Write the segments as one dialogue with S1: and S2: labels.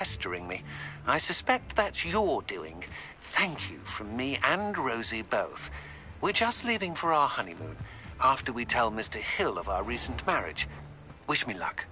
S1: pestering me. I suspect that's your doing. Thank you from me and Rosie both. We're just leaving for our honeymoon, after we tell Mr. Hill of our recent marriage. Wish me luck.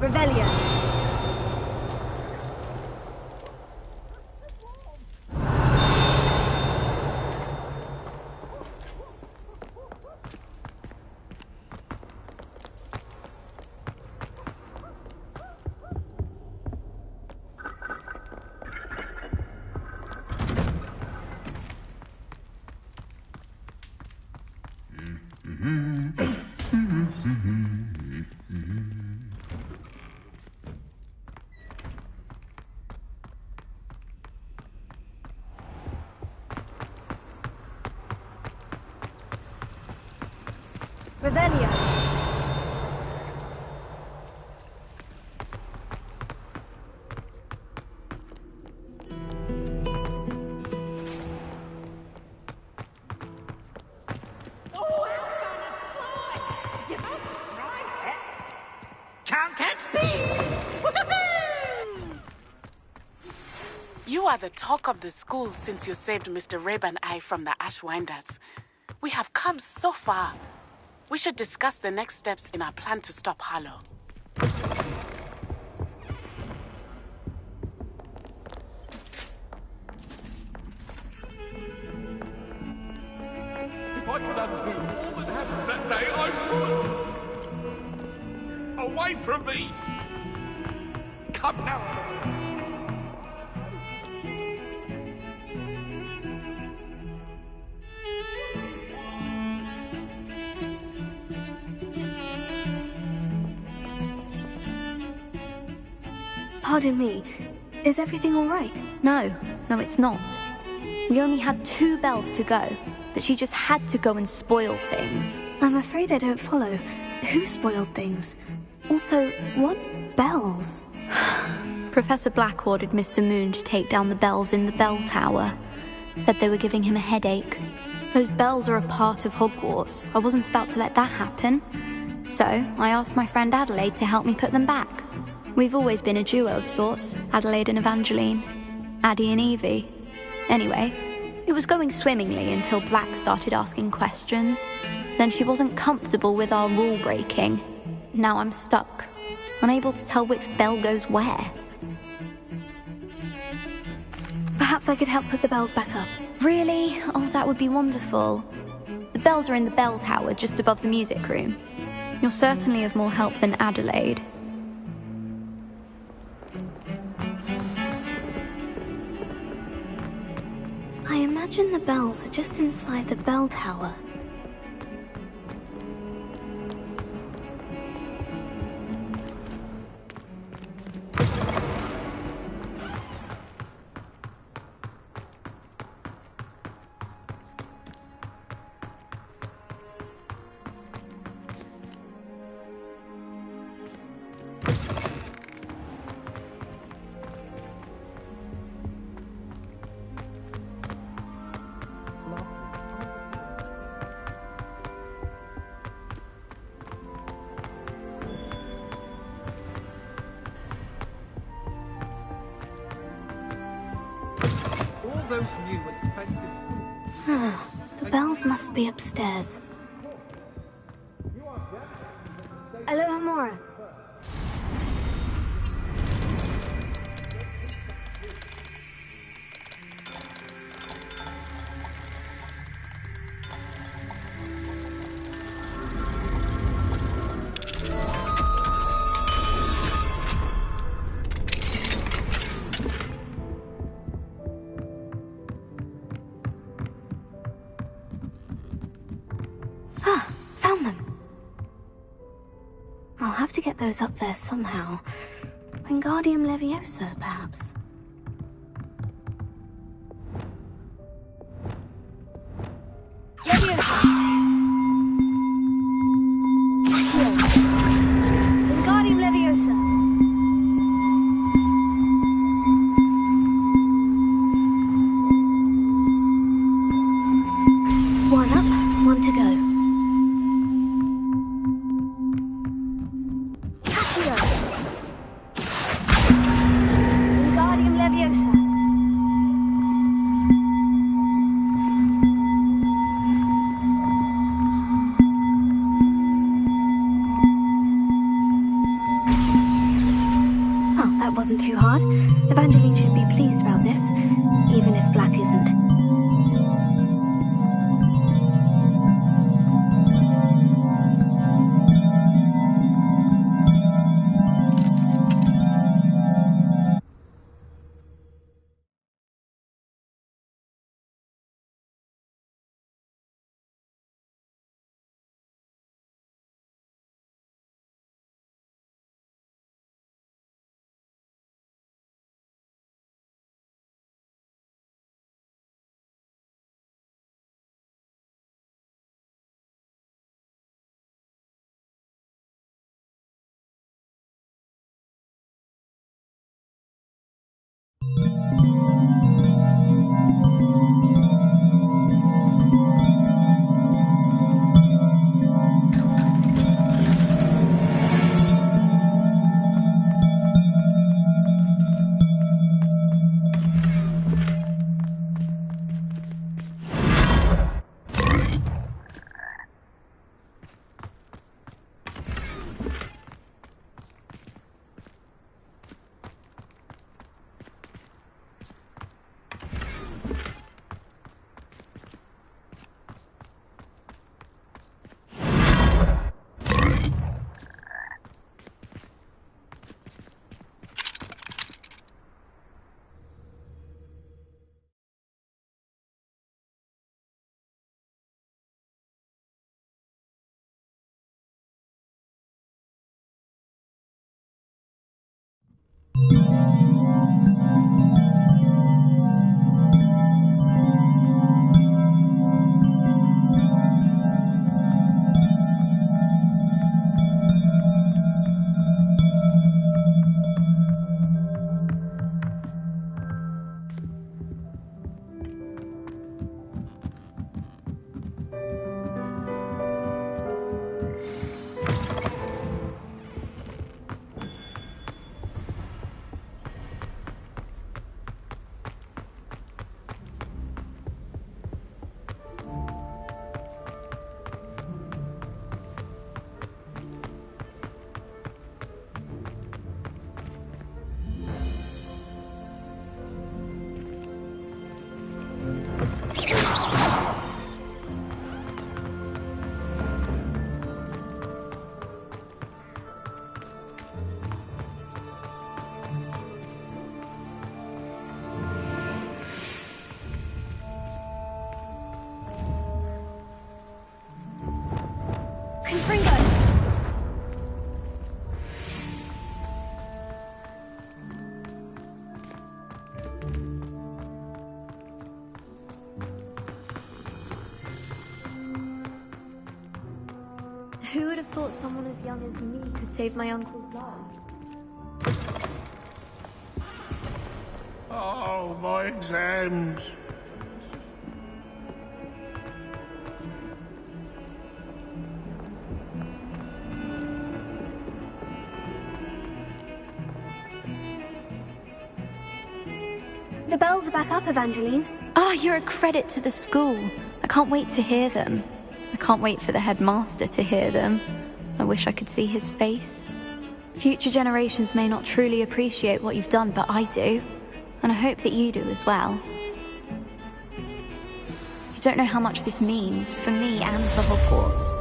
S2: Revelio. Revelio.
S3: Can't catch bees!
S4: You are the talk of the school since you saved Mr. Rabe and I from the Ashwinders. We have come so far. We should discuss the next steps in our plan to stop Harlow.
S5: If I could undo all that happened that day, I would! Away from me! Come now!
S2: Pardon me. Is everything all right?
S6: No, it's not. We only had 2 bells to go, but she just had to go and spoil things.
S2: I'm afraid I don't follow. Who spoiled things? Also, what bells?
S6: Professor Black ordered Mr. Moon to take down the bells in the bell tower. Said they were giving him a headache. Those bells are a part of Hogwarts. I wasn't about to let that happen. So, I asked my friend Adelaide to help me put them back. We've always been a duo of sorts, Adelaide and Evangeline. Addie and Evie. Anyway, it was going swimmingly until Black started asking questions. Then she wasn't comfortable with our rule breaking. Now I'm stuck, unable to tell which bell goes where.
S2: Perhaps I could help put the bells back up.
S6: Really? Oh, that would be wonderful. The bells are in the bell tower just above the music room. You're certainly of more help than Adelaide.
S2: I imagine the bells are just inside the bell tower.
S5: Those new expensive...
S2: The bells must be upstairs. Hello, Amora. Found them. I'll have to get those up there somehow. Wingardium Leviosa, perhaps. Leviosa! Here. Wingardium Leviosa! One up, one to go. Wingardium Leviosa. Oh, that wasn't too hard. Evangeline should be pleased about this, even if Black isn't. Who would have thought someone as young as me could save my uncle's life?
S5: Oh, my exams.
S2: The bells are back up, Evangeline.
S6: Ah, you're a credit to the school. I can't wait to hear them. I can't wait for the headmaster to hear them. I wish I could see his face. Future generations may not truly appreciate what you've done, but I do. And I hope that you do as well. You don't know how much this means for me and for Hogwarts.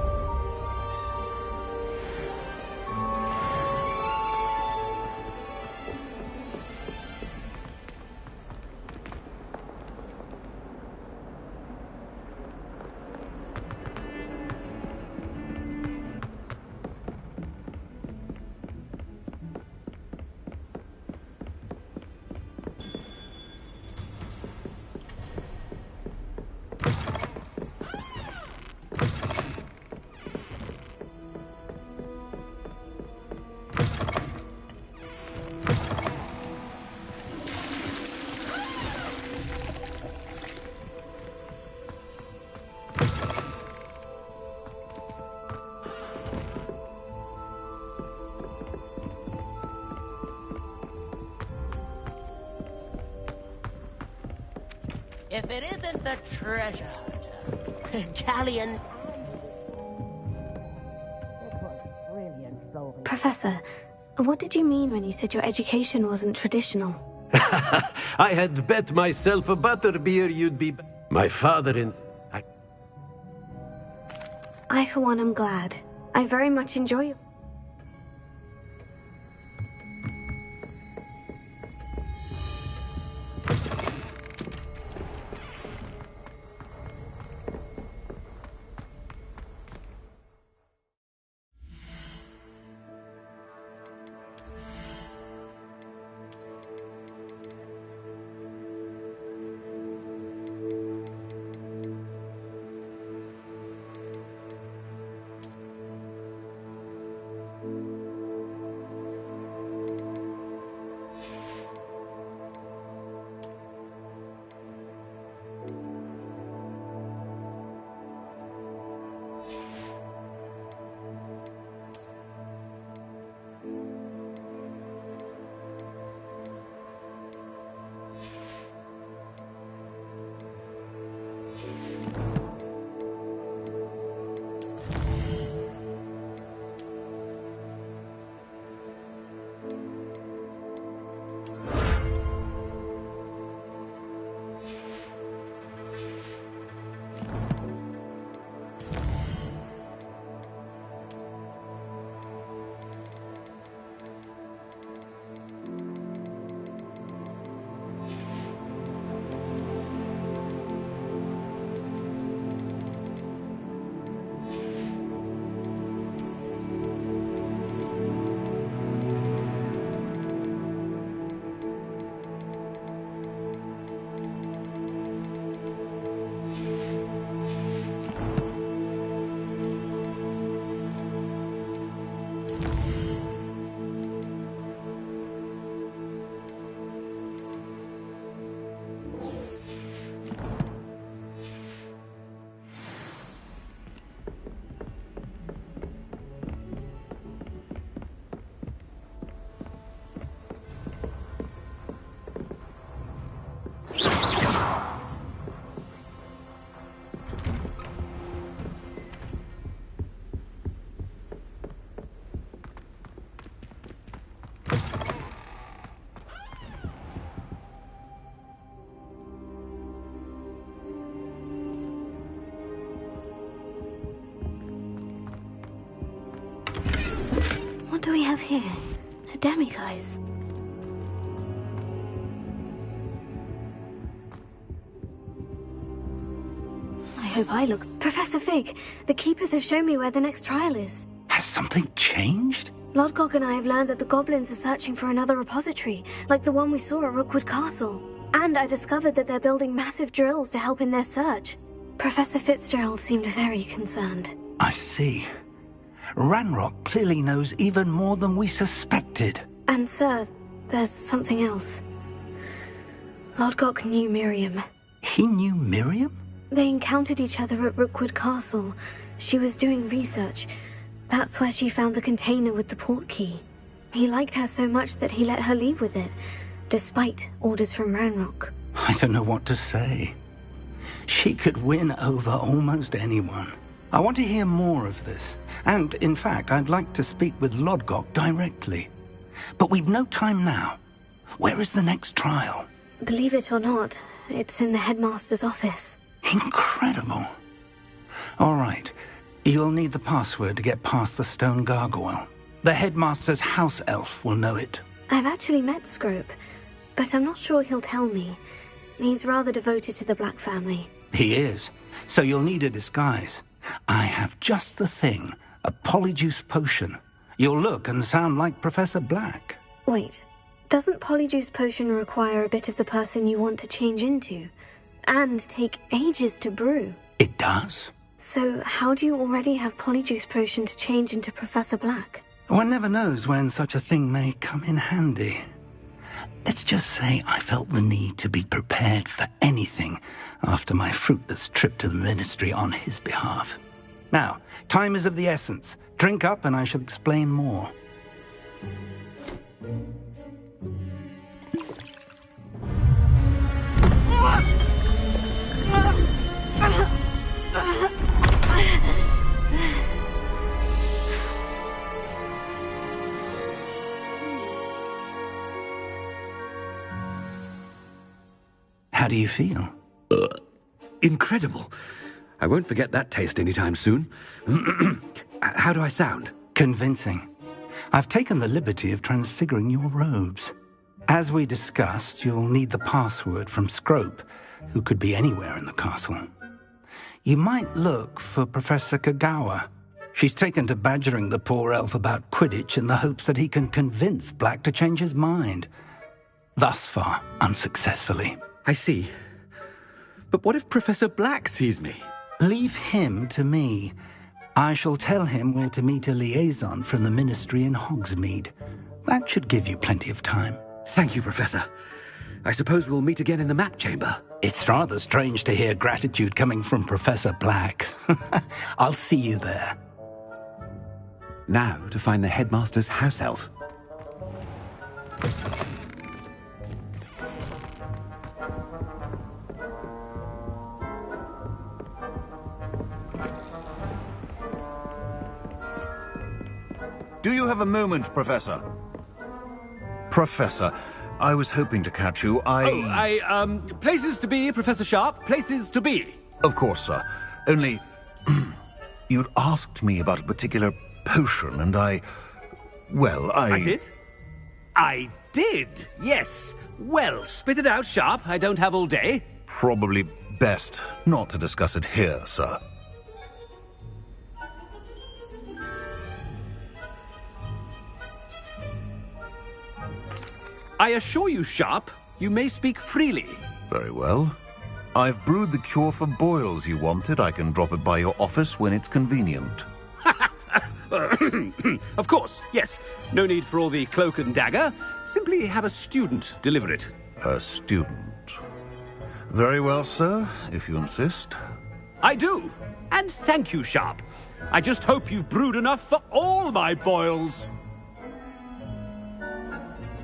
S3: If it isn't the treasure galleon. It was brilliant, Solving.
S2: Professor, what did you mean when you said your education wasn't traditional?
S7: I had bet myself a butterbeer you'd be... My father and...
S2: I, for one, am glad. I very much enjoy... have here? A demiguise. I hope I look... Professor Fig, the Keepers have shown me where the next trial is.
S8: Has something changed?
S2: Lodgok and I have learned that the goblins are searching for another repository, like the one we saw at Rookwood Castle. And I discovered that they're building massive drills to help in their search. Professor Fitzgerald seemed very concerned.
S8: I see. Ranrock clearly knows even more than we suspected.
S2: And sir, there's something else. Lodgok knew Miriam.
S8: He knew Miriam?
S2: They encountered each other at Rookwood Castle. She was doing research. That's where she found the container with the port key. He liked her so much that he let her leave with it, despite orders from Ranrock.
S8: I don't know what to say. She could win over almost anyone. I want to hear more of this. And, in fact, I'd like to speak with Lodgok directly. But we've no time now. Where is the next trial?
S2: Believe it or not, it's in the headmaster's office.
S8: Incredible. All right. You'll need the password to get past the stone gargoyle. The headmaster's house elf will know it.
S2: I've actually met Scrope, but I'm not sure he'll tell me. He's rather devoted to the Black family.
S8: He is. So you'll need a disguise. I have just the thing. A polyjuice potion. You'll look and sound like Professor Black.
S2: Wait, doesn't polyjuice potion require a bit of the person you want to change into? And take ages to brew?
S8: It does.
S2: So how do you already have polyjuice potion to change into Professor Black?
S8: One never knows when such a thing may come in handy. Let's just say I felt the need to be prepared for anything after my fruitless trip to the Ministry on his behalf. Now, time is of the essence. Drink up and I shall explain more. How do you feel?
S9: Incredible. I won't forget that taste anytime soon. How do I sound?
S8: Convincing. I've taken the liberty of transfiguring your robes. As we discussed, you'll need the password from Scrope, who could be anywhere in the castle. You might look for Professor Kagawa. She's taken to badgering the poor elf about Quidditch in the hopes that he can convince Black to change his mind. Thus far, unsuccessfully.
S9: I see. But what if Professor Black sees me?
S8: Leave him to me. I shall tell him where to meet a liaison from the Ministry in Hogsmeade. That should give you plenty of time.
S9: Thank you, Professor. I suppose we'll meet again in the map chamber.
S8: It's rather strange to hear gratitude coming from Professor Black. I'll see you there.
S9: Now to find the headmaster's house elf.
S10: Do you have a moment, Professor? Professor, I was hoping to catch you.
S9: Places to be, Professor Sharp. Places to be.
S10: Of course, sir. Only... you'd asked me about a particular potion, and I
S9: did? I did, yes. Well, spit it out, Sharp. I don't have all day.
S10: Probably best not to discuss it here, sir.
S9: I assure you, Sharp, you may speak freely.
S10: Very well. I've brewed the cure for boils you wanted. I can drop it by your office when it's convenient.
S9: Of course, yes. No need for all the cloak and dagger. Simply have a student deliver it.
S10: A student. Very well, sir, if you insist.
S9: I do. And thank you, Sharp. I just hope you've brewed enough for all my boils.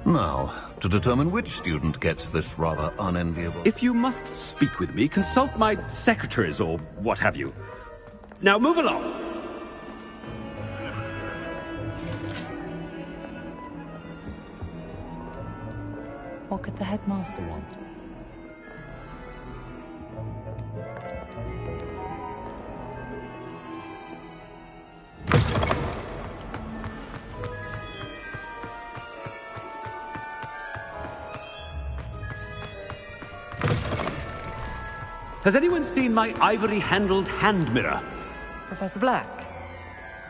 S10: Now, to determine which student gets this rather unenviable...
S9: If you must speak with me, consult my secretaries or what have you. Now move along.
S3: What could the headmaster want?
S9: Has anyone seen my ivory-handled hand mirror?
S3: Professor Black,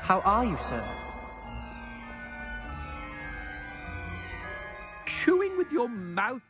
S3: how are you, sir?
S9: Chewing with your mouth...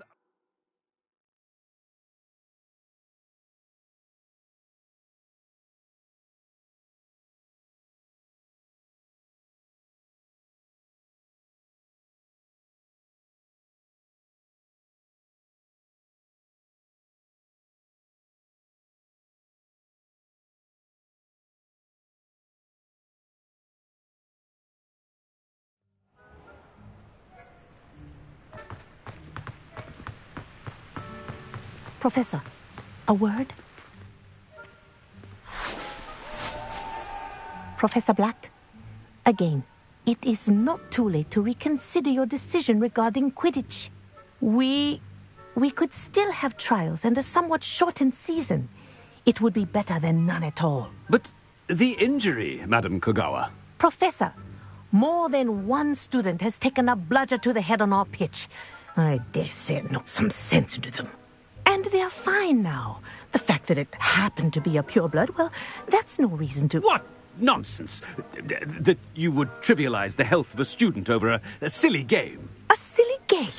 S11: Professor, a word? Professor Black, again, it is not too late to reconsider your decision regarding Quidditch. We could still have trials and a somewhat shortened season. It would be better than none at all.
S9: But the injury, Madam Kogawa.
S11: Professor, more than one student has taken a bludger to the head on our pitch. I dare say it knocked some sense into them. And they're fine now. The fact that it happened to be a pureblood, well, that's no reason to...
S9: What nonsense! That you would trivialize the health of a student over a silly game.
S11: A silly game?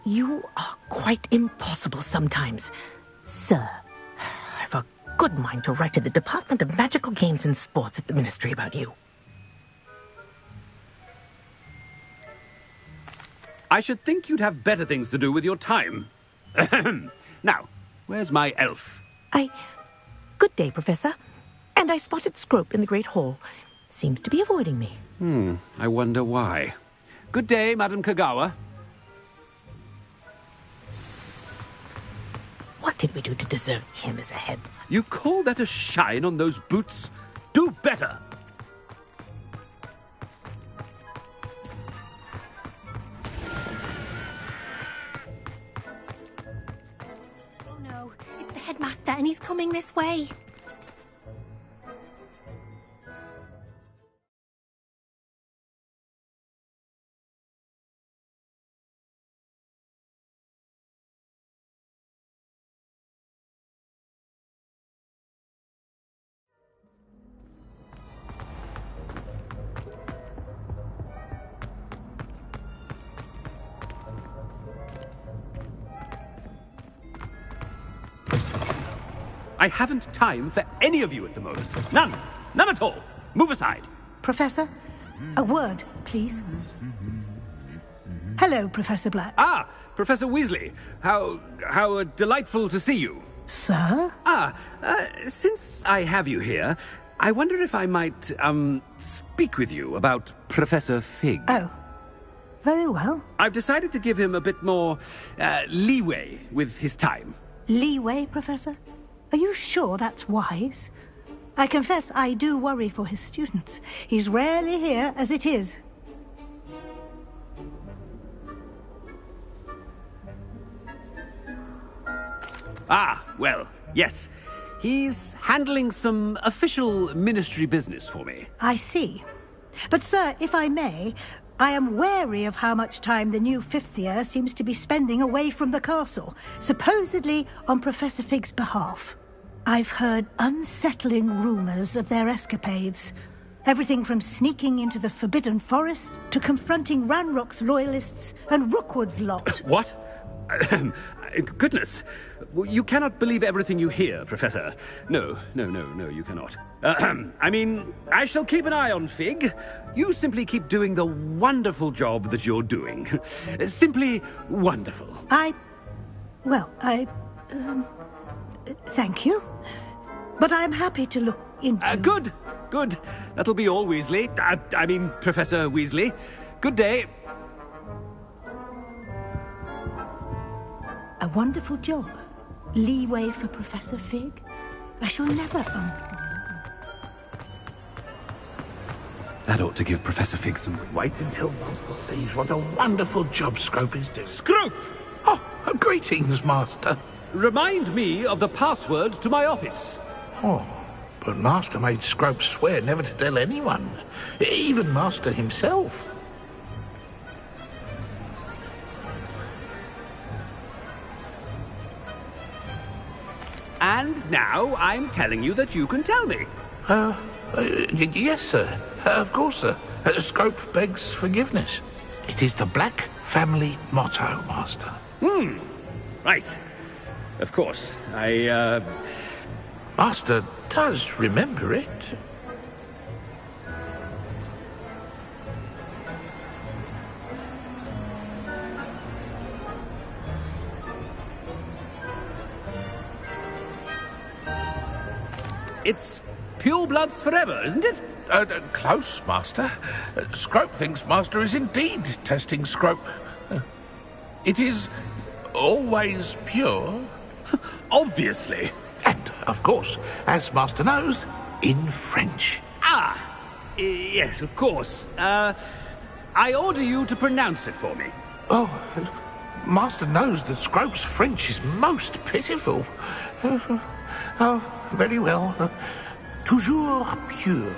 S11: You are quite impossible sometimes. Sir, I've a good mind to write to the Department of Magical Games and Sports at the Ministry about you.
S9: I should think you'd have better things to do with your time. Now, where's my elf?
S11: Good day, Professor. And I spotted Scrope in the Great Hall. Seems to be avoiding me.
S9: I wonder why. Good day, Madam Kogawa.
S11: What did we do to deserve him as a head?
S9: You call that a shine on those boots? Do better!
S6: Oh no, it's the headmaster and he's coming this way.
S9: I haven't time for any of you at the moment. None. None at all. Move aside.
S12: Professor, a word, please. Hello, Professor Black.
S9: Ah, Professor Weasley. How delightful to see you.
S12: Sir?
S9: Since I have you here, I wonder if I might, speak with you about Professor Fig.
S12: Oh, very well.
S9: I've decided to give him a bit more, leeway with his time.
S12: Leeway, Professor? Are you sure that's wise? I confess I do worry for his students. He's rarely here as it is.
S9: Ah, well, yes. He's handling some official ministry business for me.
S12: I see. But, sir, if I may, I am wary of how much time the new fifth year seems to be spending away from the castle, supposedly on Professor Fig's behalf. I've heard unsettling rumors of their escapades. Everything from sneaking into the Forbidden Forest to confronting Ranrock's loyalists and Rookwood's lot.
S9: What? Goodness. You cannot believe everything you hear, Professor. No, you cannot. I mean, I shall keep an eye on Fig. You simply keep doing the wonderful job that you're doing. Simply wonderful.
S12: Thank you. But I'm happy to look into...
S9: Good. That'll be all, Weasley. I mean, Professor Weasley. Good day.
S12: A wonderful job. Leeway for Professor Fig. I shall never...
S9: That ought to give Professor Fig some...
S5: Wait until Master sees what a wonderful job Scrope is doing.
S9: Scrope!
S5: Oh, greetings, Master.
S9: Remind me of the password to my office.
S5: Oh, but Master made Scrope swear never to tell anyone, even Master himself.
S9: And now I'm telling you that you can tell me.
S5: Yes, sir. Of course, sir. Scrope begs forgiveness. It is the Black family motto, Master.
S9: Right. Of course.
S5: Master does remember it.
S9: It's pure bloods forever, isn't it?
S5: Close, Master. Scrope thinks Master is indeed testing Scrope. It is always pure.
S9: Obviously.
S5: And, of course, as Master knows, in French.
S9: Yes, of course. I order you to pronounce it for me.
S5: Oh, Master knows that Scrope's French is most pitiful. Oh, very well. Toujours pure.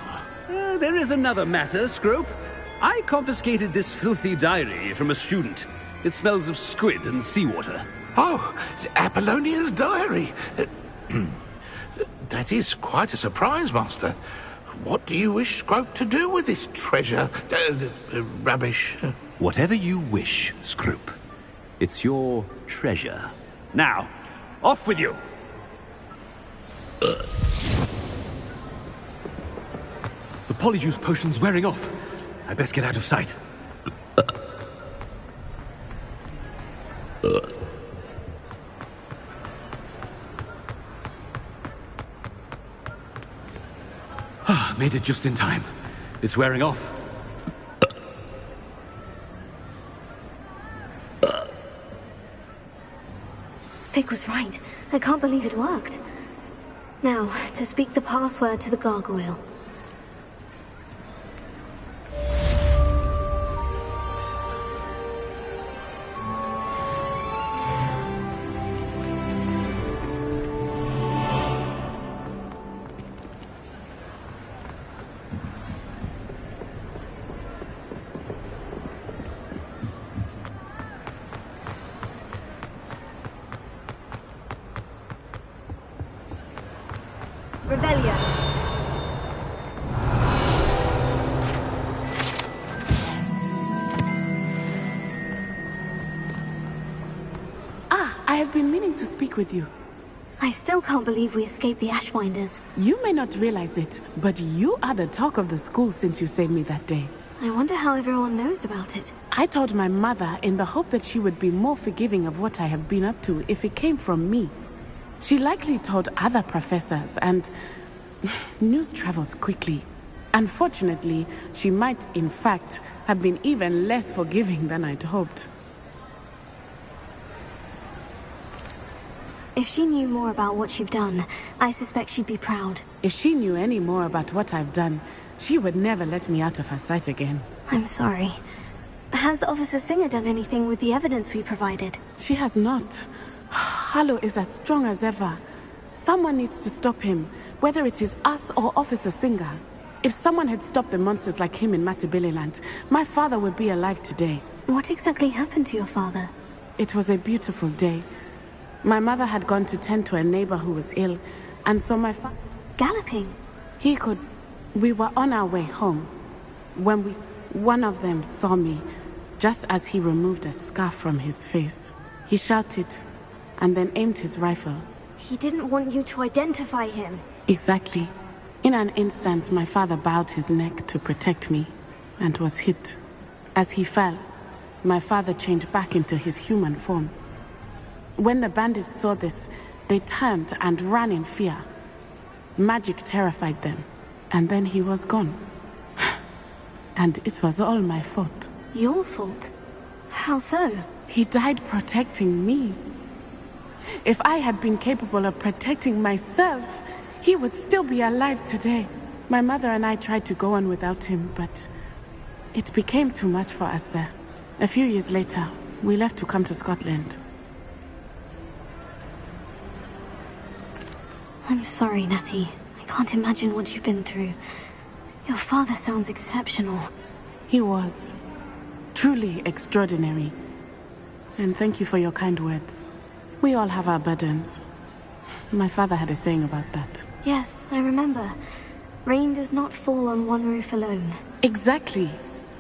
S9: There is another matter, Scrope. I confiscated this filthy diary from a student. It smells of squid and seawater.
S5: Oh, Apollonia's diary. That is quite a surprise, Master. What do you wish Scrope to do with this treasure? Rubbish.
S9: Whatever you wish, Scrope. It's your treasure. Now, off with you! The polyjuice potion's wearing off. I best get out of sight. Made it just in time. It's wearing off.
S2: Fig was right. I can't believe it worked. Now, to speak the password to the gargoyle. Revelio.
S4: I have been meaning to speak with you.
S2: I still can't believe we escaped the Ashwinders.
S4: You may not realize it, but you are the talk of the school since you saved me that day.
S2: I wonder how everyone knows about it.
S4: I told my mother in the hope that she would be more forgiving of what I have been up to if it came from me. She likely told other professors, and news travels quickly. Unfortunately, she might, in fact, have been even less forgiving than I'd hoped.
S2: If she knew more about what you've done, I suspect she'd be proud.
S4: If she knew any more about what I've done, she would never let me out of her sight again.
S2: I'm sorry. Has Officer Singer done anything with the evidence we provided?
S4: She has not. Harlow is as strong as ever. Someone needs to stop him, whether it is us or Officer Singer. If someone had stopped the monsters like him in Matabeleland, my father would be alive today.
S2: What exactly happened to your father?
S4: It was a beautiful day. My mother had gone to tend to a neighbor who was ill, and so my father...
S2: Galloping?
S4: We were on our way home when one of them saw me, just as he removed a scarf from his face. He shouted, and then aimed his rifle.
S2: He didn't want you to identify him.
S4: Exactly. In an instant, my father bowed his neck to protect me, and was hit. As he fell, my father changed back into his human form. When the bandits saw this, they turned and ran in fear. Magic terrified them, and then he was gone. And it was all my fault.
S2: Your fault? How so?
S4: He died protecting me. If I had been capable of protecting myself, he would still be alive today. My mother and I tried to go on without him, but it became too much for us there. A few years later, we left to come to Scotland.
S2: I'm sorry, Natty. I can't imagine what you've been through. Your father sounds exceptional.
S4: He was. Truly extraordinary. And thank you for your kind words. We all have our burdens. My father had a saying about that.
S2: Yes, I remember. Rain does not fall on one roof alone.
S4: Exactly.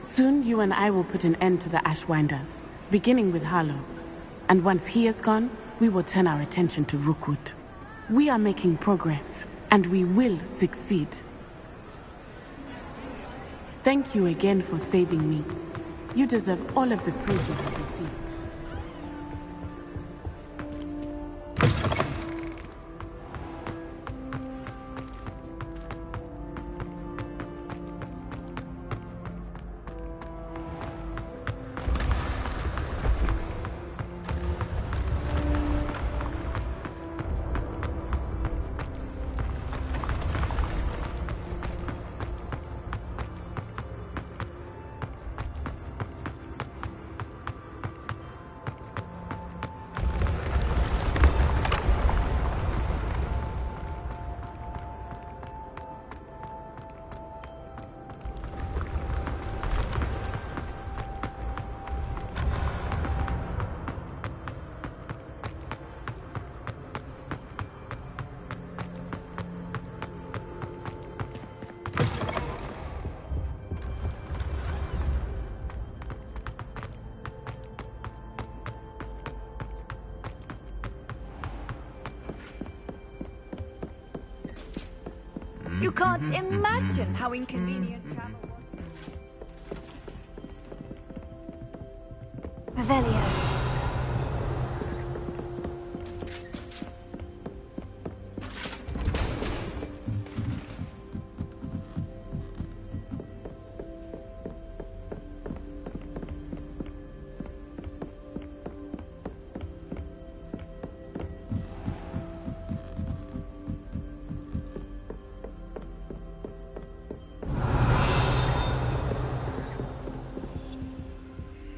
S4: Soon you and I will put an end to the Ashwinders, beginning with Harlow. And once he is gone, we will turn our attention to Rookwood. We are making progress, and we will succeed. Thank you again for saving me. You deserve all of the praise you have received.
S13: You can't imagine how inconvenient travel was.
S2: Revelio.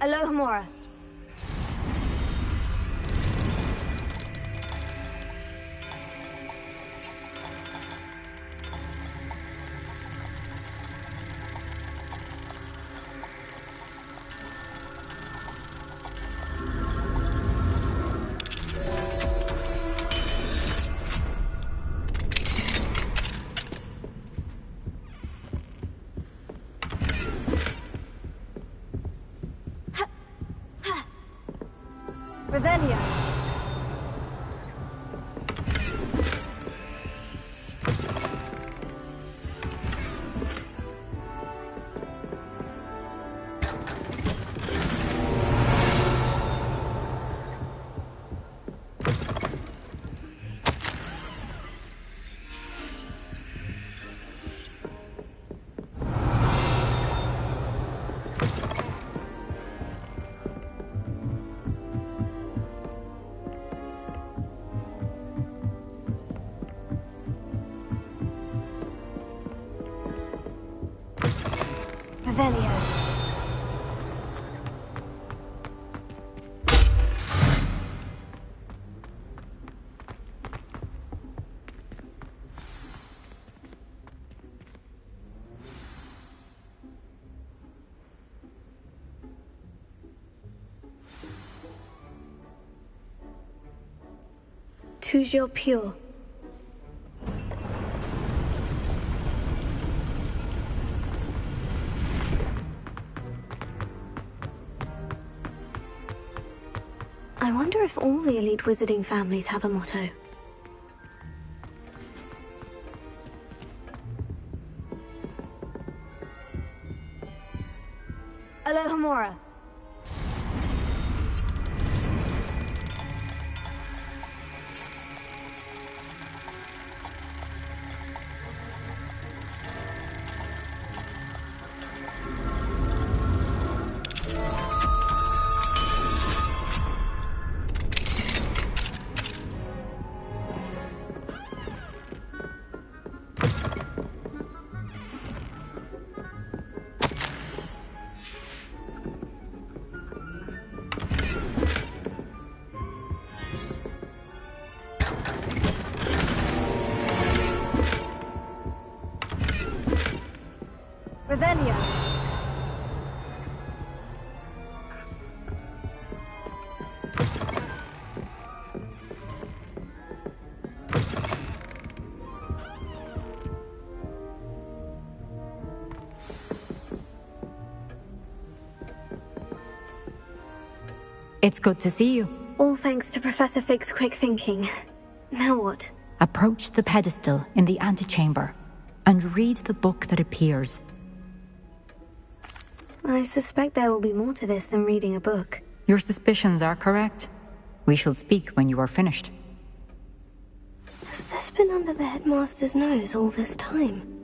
S2: Alohomora. Revelio. Revelio. Toujours pure. I wonder if all the elite wizarding families have a motto. Alohomora. Revelio.
S14: It's good to see you.
S2: All thanks to Professor Fig's quick thinking. Now what?
S14: Approach the pedestal in the antechamber and read the book that appears.
S2: I suspect there will be more to this than reading a book.
S14: Your suspicions are correct. We shall speak when you are finished.
S2: Has this been under the headmaster's nose all this time?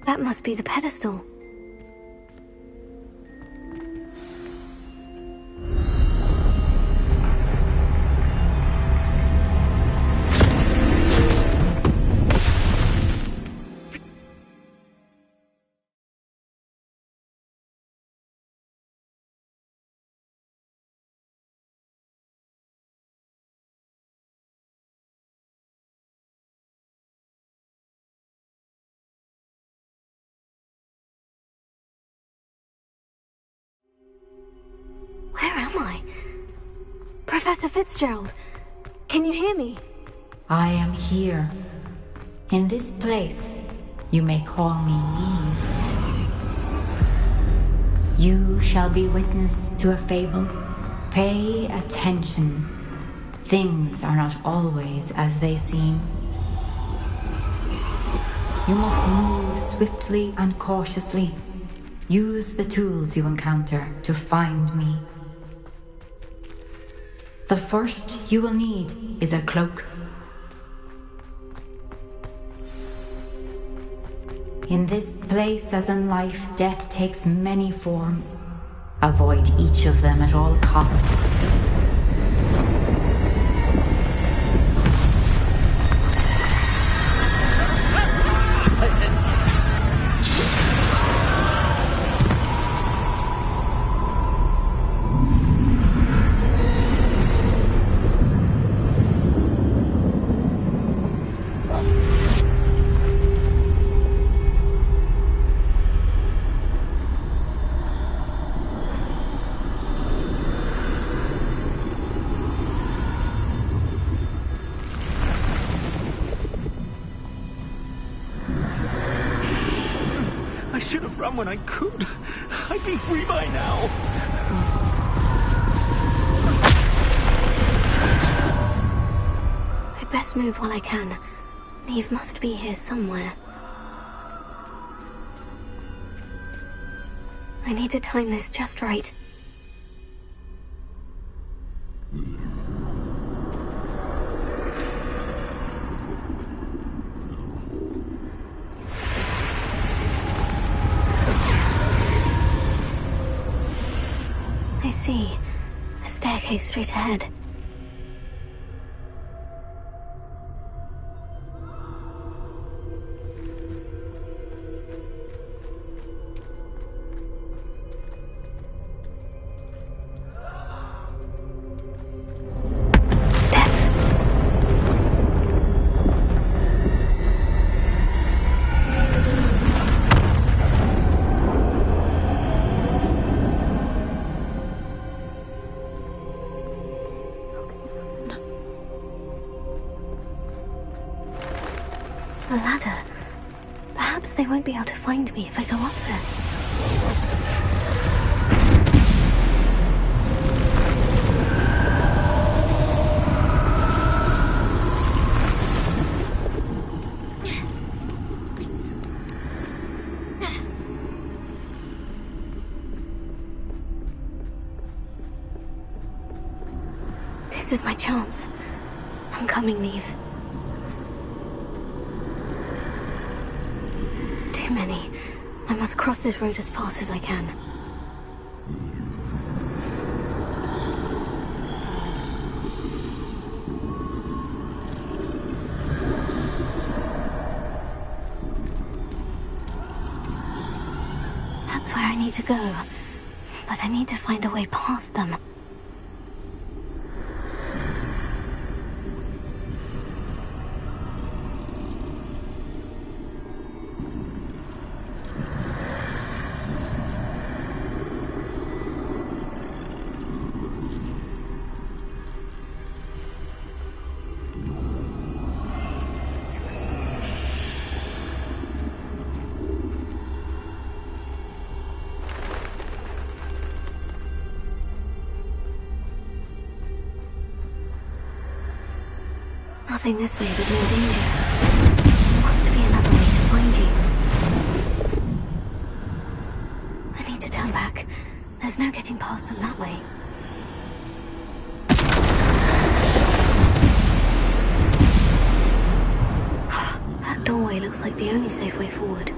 S2: That must be the pedestal. Where am I? Professor Fitzgerald, can you hear me?
S14: I am here. In this place, you may call me Neve. You shall be witness to a fable. Pay attention. Things are not always as they seem. You must move swiftly and cautiously. Use the tools you encounter to find me. The first you will need is a cloak. In this place, as in life, death takes many forms. Avoid each of them at all costs.
S15: When I could, I'd be free by now.
S2: I'd best move while I can. Neve must be here somewhere. I need to time this just right. I see. A staircase straight ahead. A ladder. Perhaps they won't be able to find me if I go up there. This is my chance. I'm coming, Neve. Too many. I must cross this road as fast as I can. That's where I need to go. But I need to find a way past them. Nothing this way but more danger. There must be another way to find you. I need to turn back. There's no getting past them that way. That doorway looks like the only safe way forward.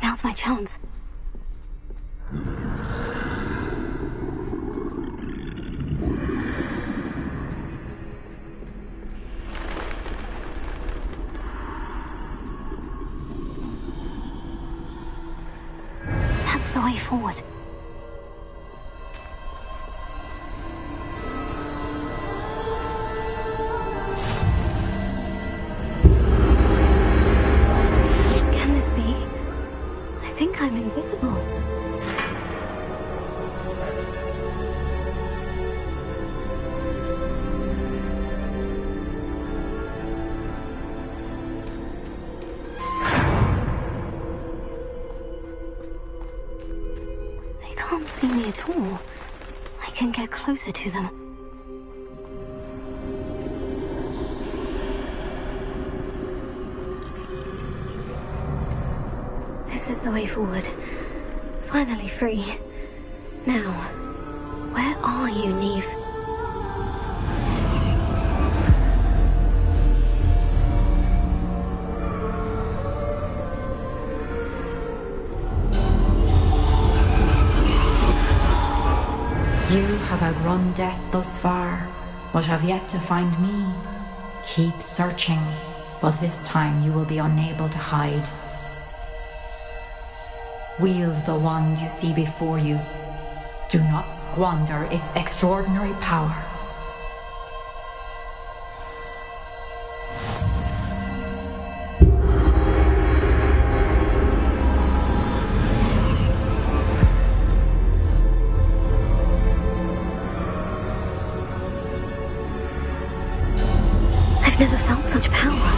S2: Now's my chance. That's the way forward. Can this be? I think I'm invisible. They can't see me at all. I can get closer to them. This is the way forward. Finally free. Now, where are you, Neve?
S14: You have outrun death thus far, but have yet to find me. Keep searching, but this time you will be unable to hide. Wield the wand you see before you. Do not squander its extraordinary power.
S2: I've never felt such power.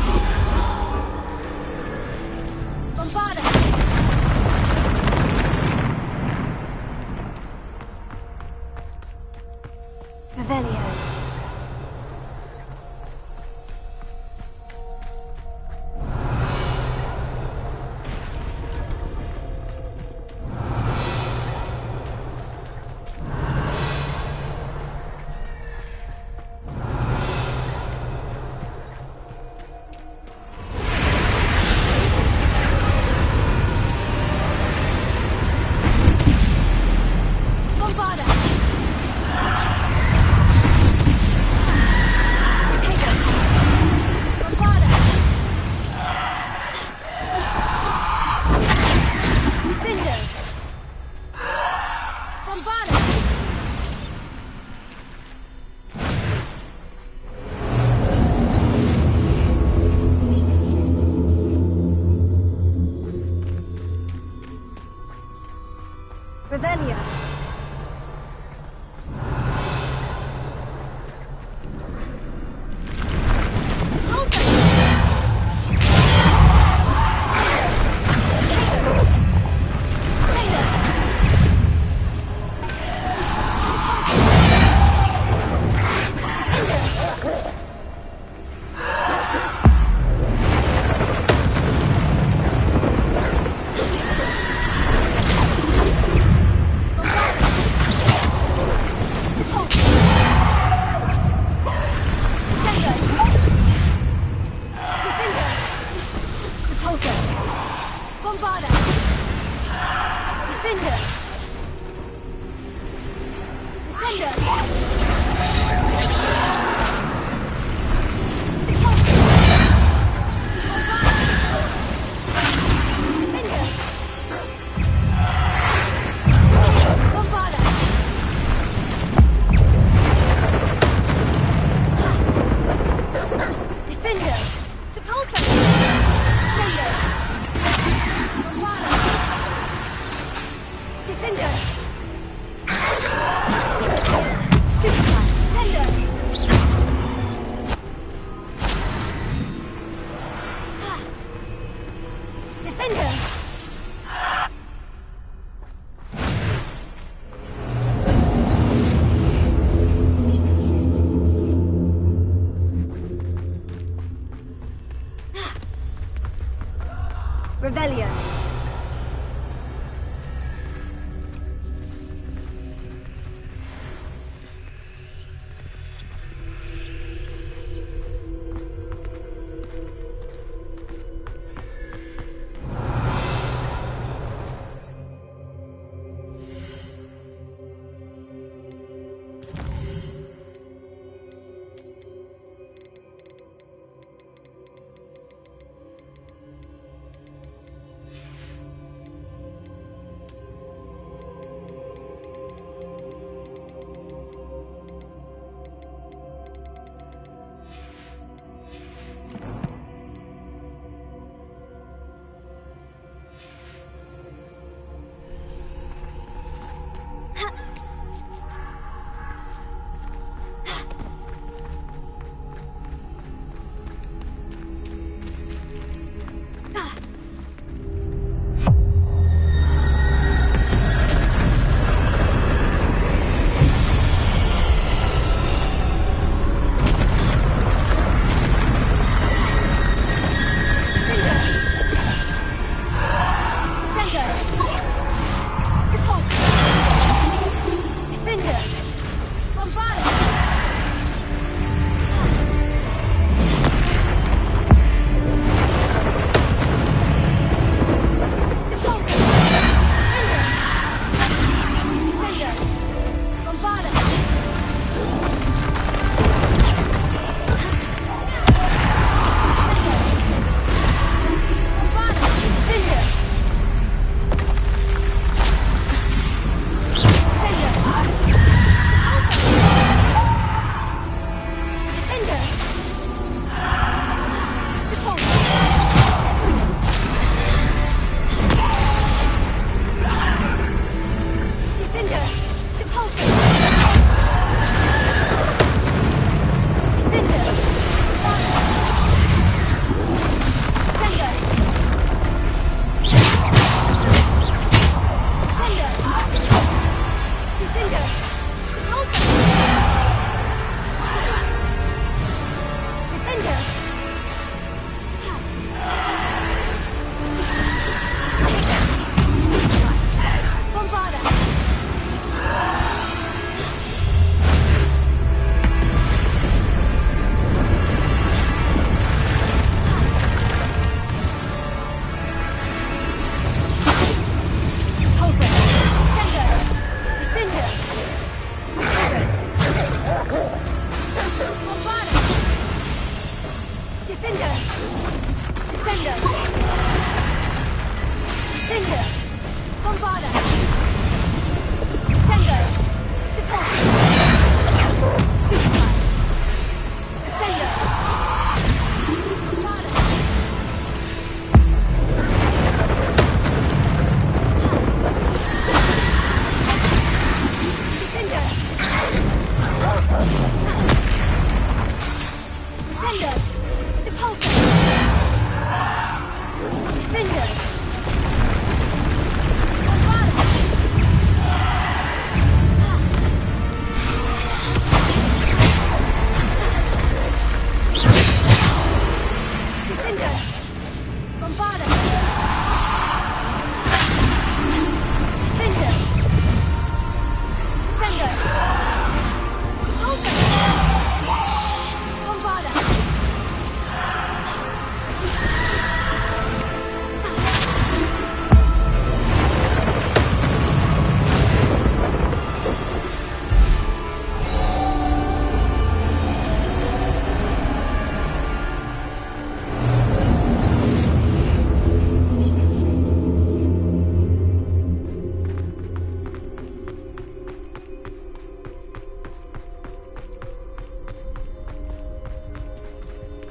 S2: Revelio. Revelio.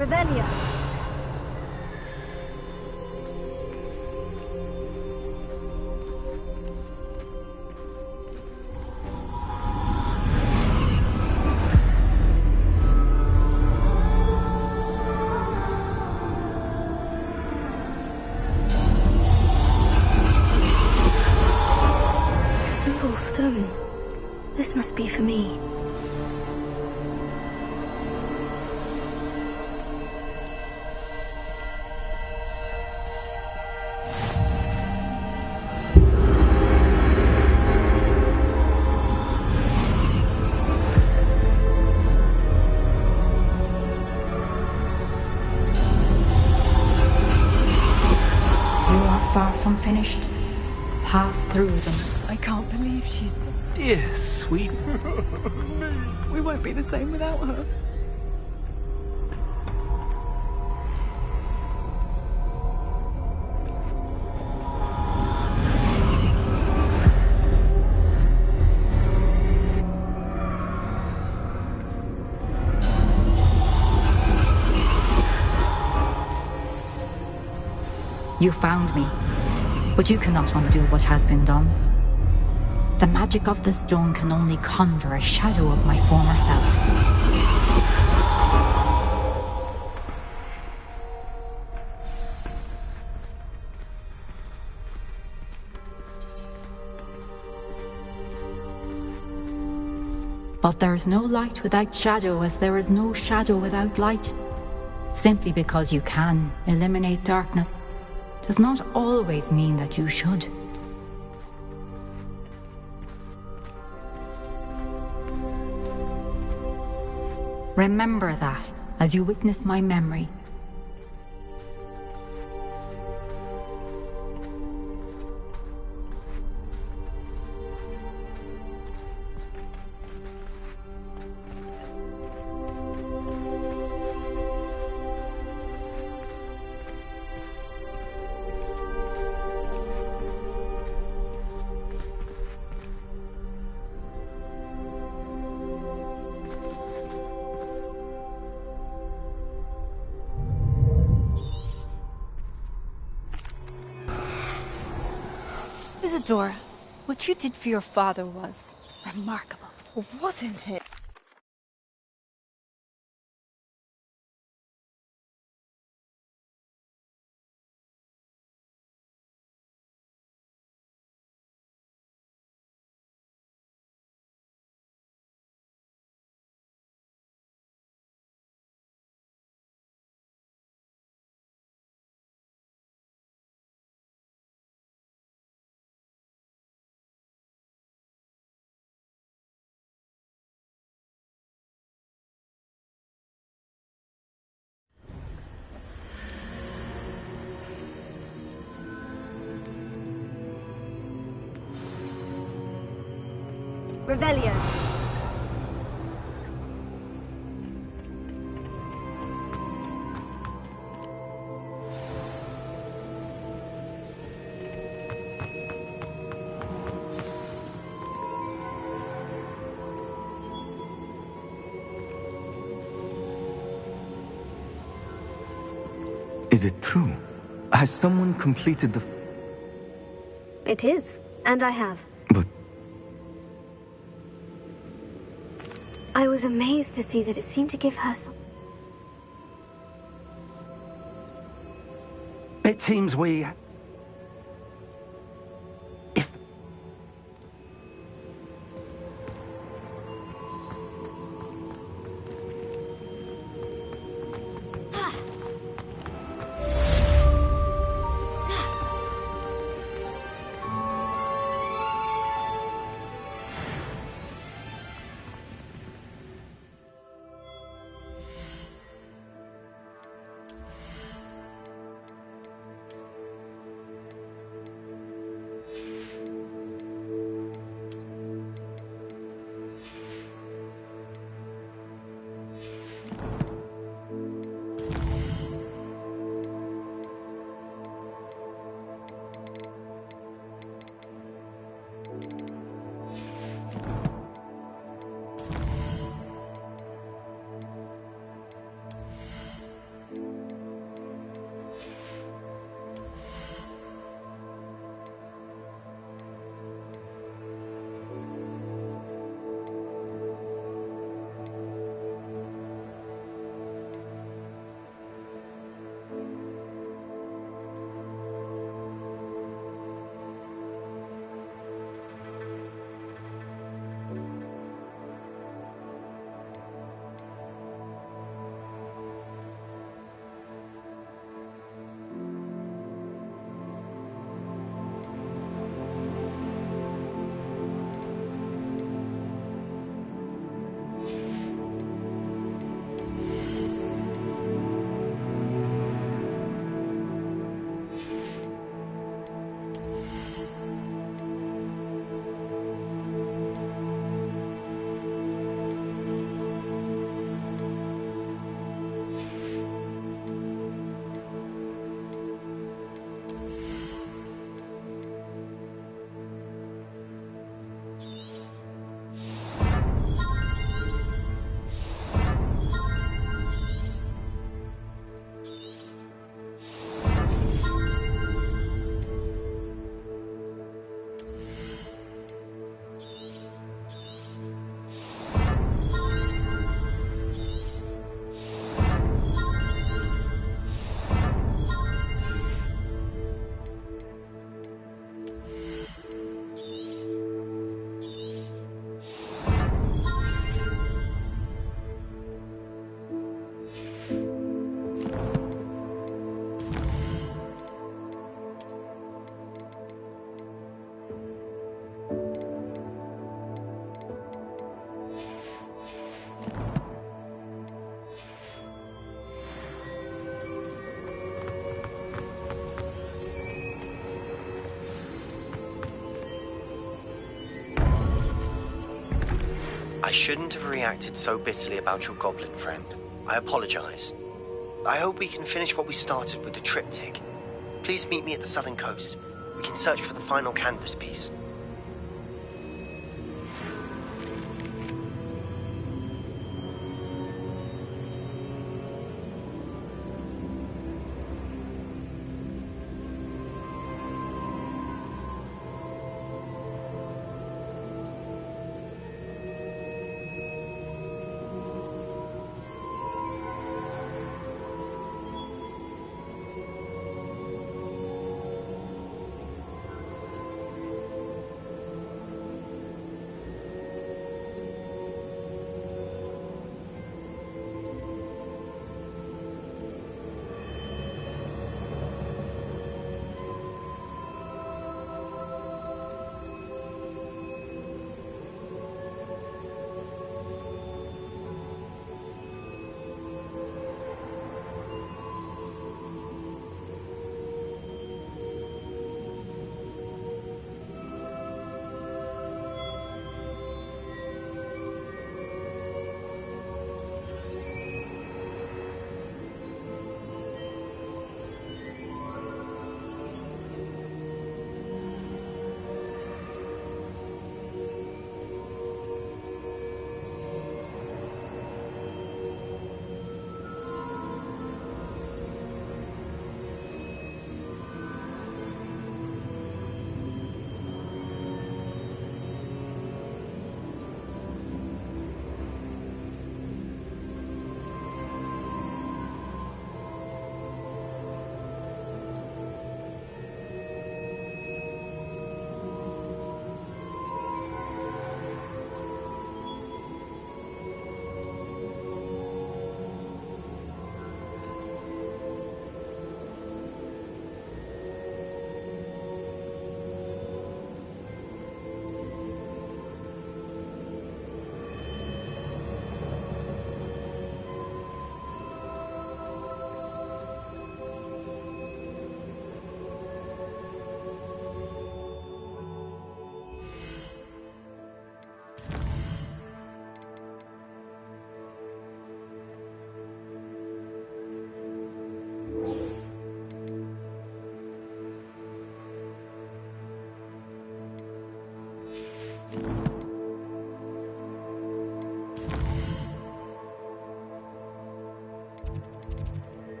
S2: Revelia. Simple stone. This must be for me.
S14: Far from finished. Pass through them.
S13: I can't believe she's the...
S15: Dear sweet.
S13: We won't be the same without her.
S14: You found me, but you cannot undo what has been done. The magic of the stone can only conjure a shadow of my former self. But there is no light without shadow, as there is no shadow without light. Simply because you can eliminate darkness does not always mean that you should. Remember that as you witness my memory.
S13: Isadora, what you did for your father was remarkable, wasn't it?
S2: Revelio.
S16: Is it true? Has someone completed the...
S2: It is, and I have.
S16: But...
S2: I was amazed to see that it seemed to give her some...
S8: It seems we...
S17: I shouldn't have reacted so bitterly about your goblin friend. I apologize. I hope we can finish what we started with the triptych. Please meet me at the southern coast. We can search for the final canvas piece.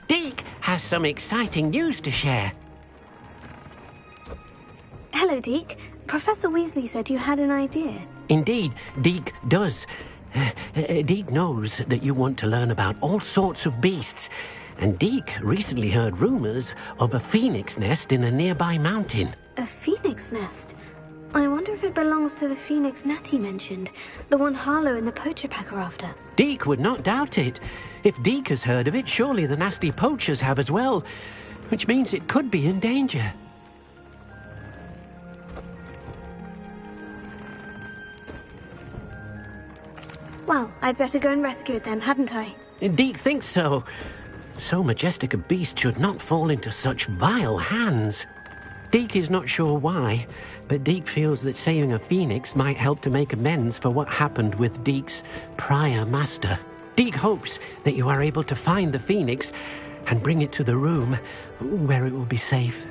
S18: Deke has some exciting news to share.
S2: Hello, Deke. Professor Weasley said you had an idea.
S18: Indeed, Deke does. Deke knows that you want to learn about all sorts of beasts, and Deke recently heard rumors of a phoenix nest in a nearby mountain.
S2: A phoenix nest? I wonder if it belongs to the phoenix Natty mentioned, the one Harlow and the poacher pack are after.
S18: Deke would not doubt it. If Deke has heard of it, surely the nasty poachers have as well, which means it could be in danger.
S2: Well, I'd better go and rescue it then, hadn't I?
S18: Deke thinks so. So majestic a beast should not fall into such vile hands. Deke is not sure why, but Deke feels that saving a phoenix might help to make amends for what happened with Deke's prior master. Deke hopes that you are able to find the phoenix and bring it to the room where it will be safe.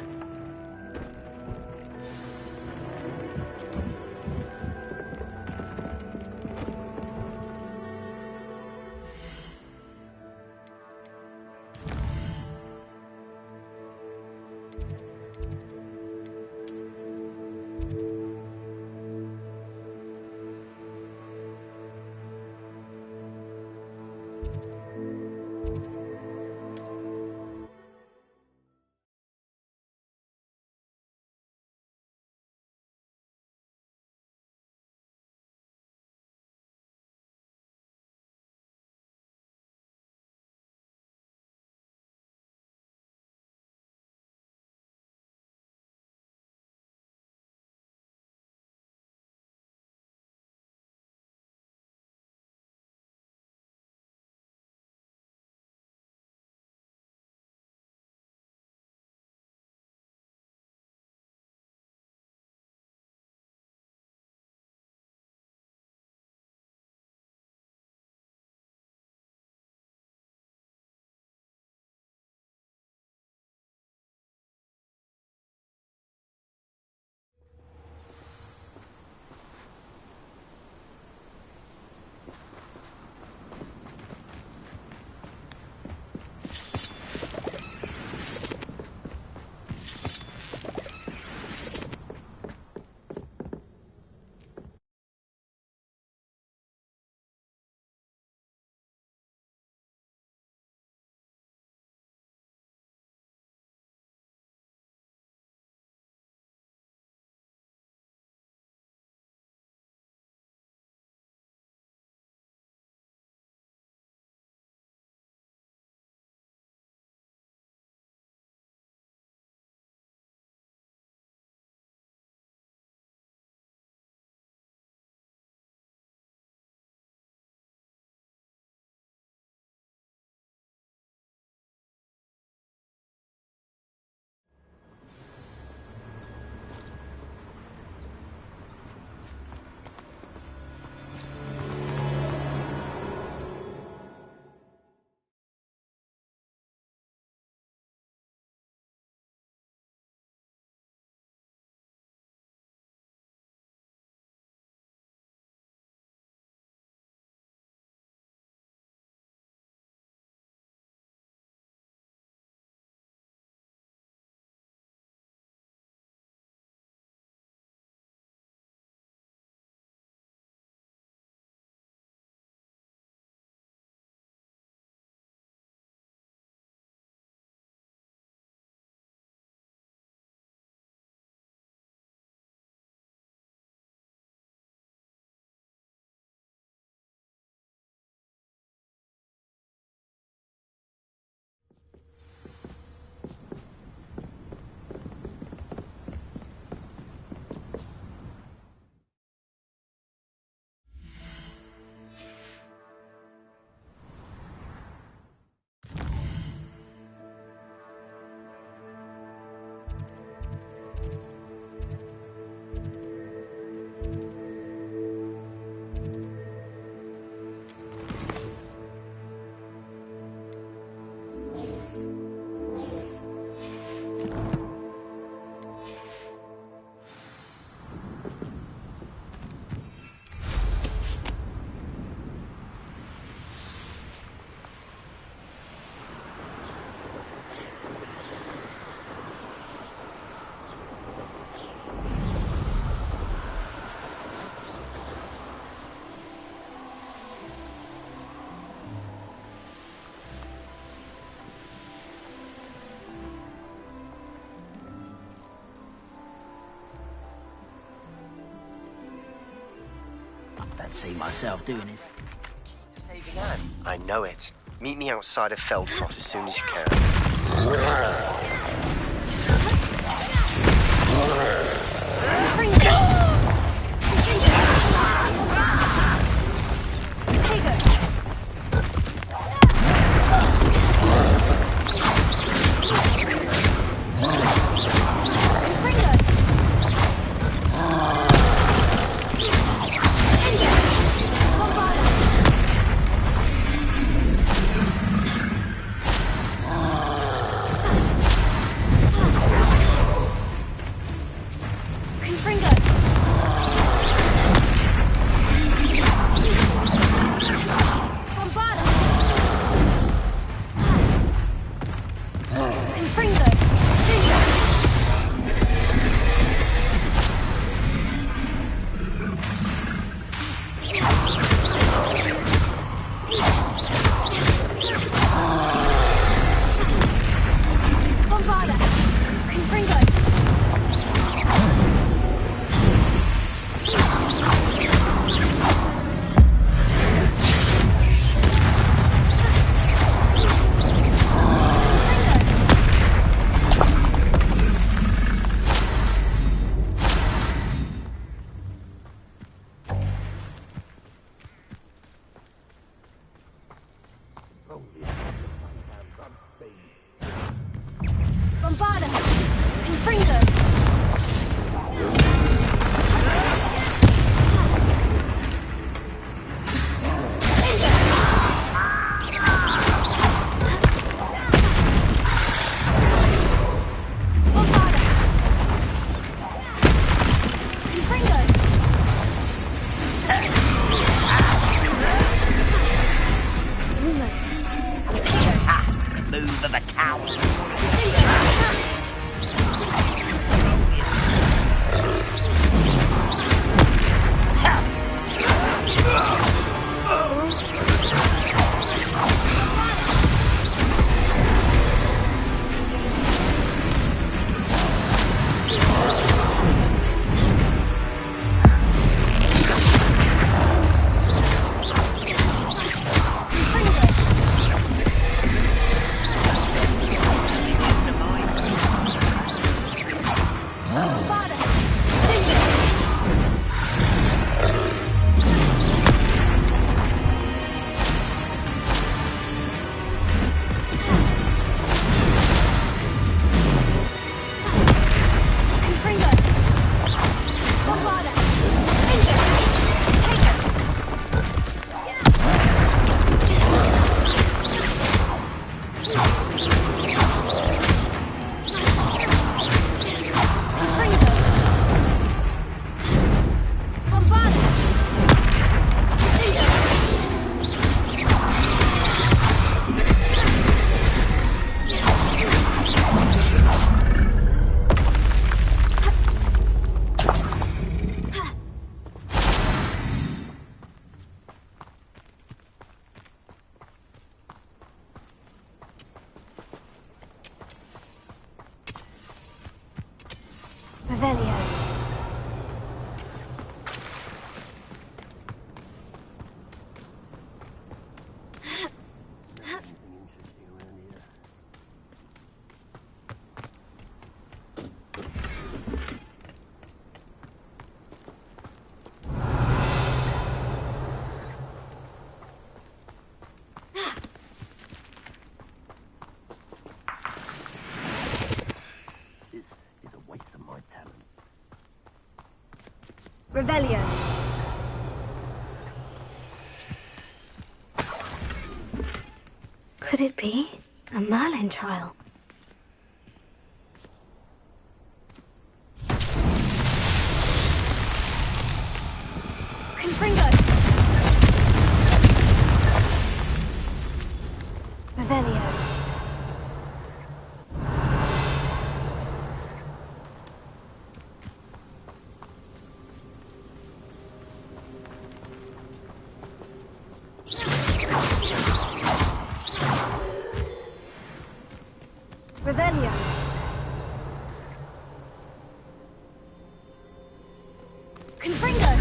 S19: can't see myself doing this.
S17: Saving Anne. I know it. Meet me outside of Feldcott as soon as you can.
S2: Revelio. Could it be a Merlin trial? Confringo! Revelio. Revelio. Confringo!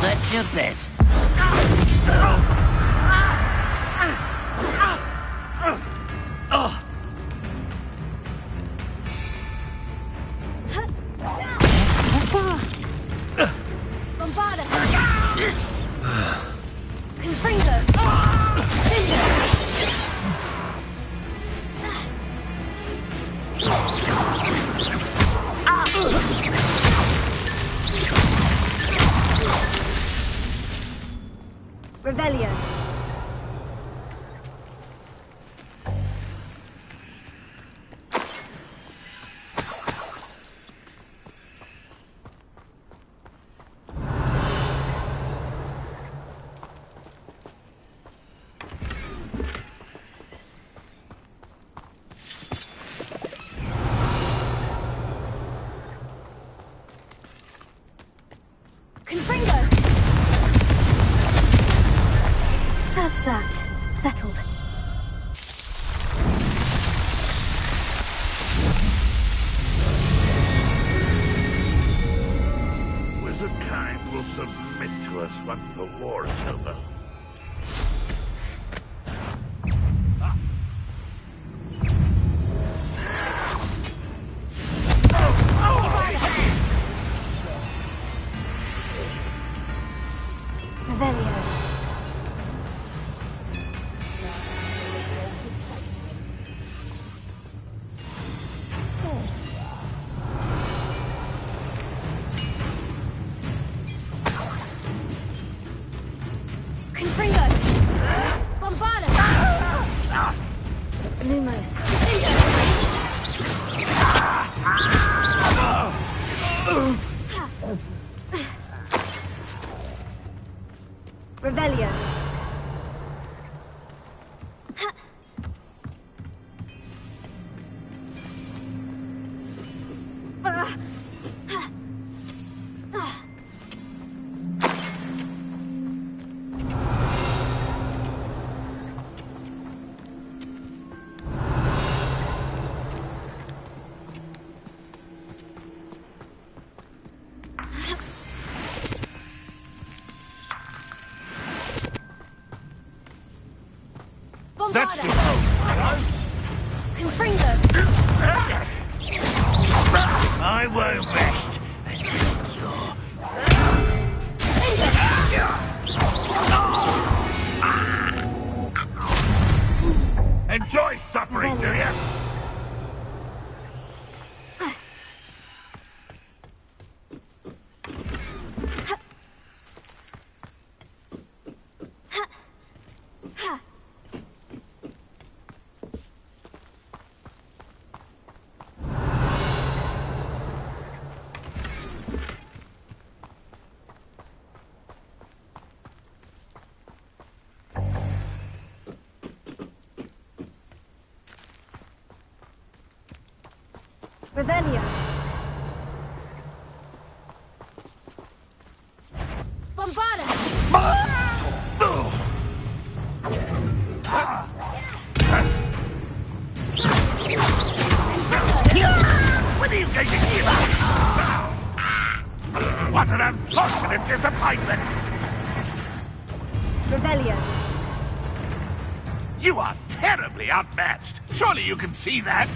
S5: That's your best.
S2: Bombarda! Confringo! Revelio. Confringo! That's that. Settled.
S5: Wizardkind will submit to us once the war's over.
S2: Revelio. Confringo! Bombarda! Lumos. Revelio.
S5: That's the
S2: Confringo!
S5: I won't rest until you're... Enjoy suffering, do you?
S2: Revelio. Bombarda!
S5: When are you going to give up? What an unfortunate disappointment!
S2: Revelio.
S5: You are terribly outmatched. Surely you can see that.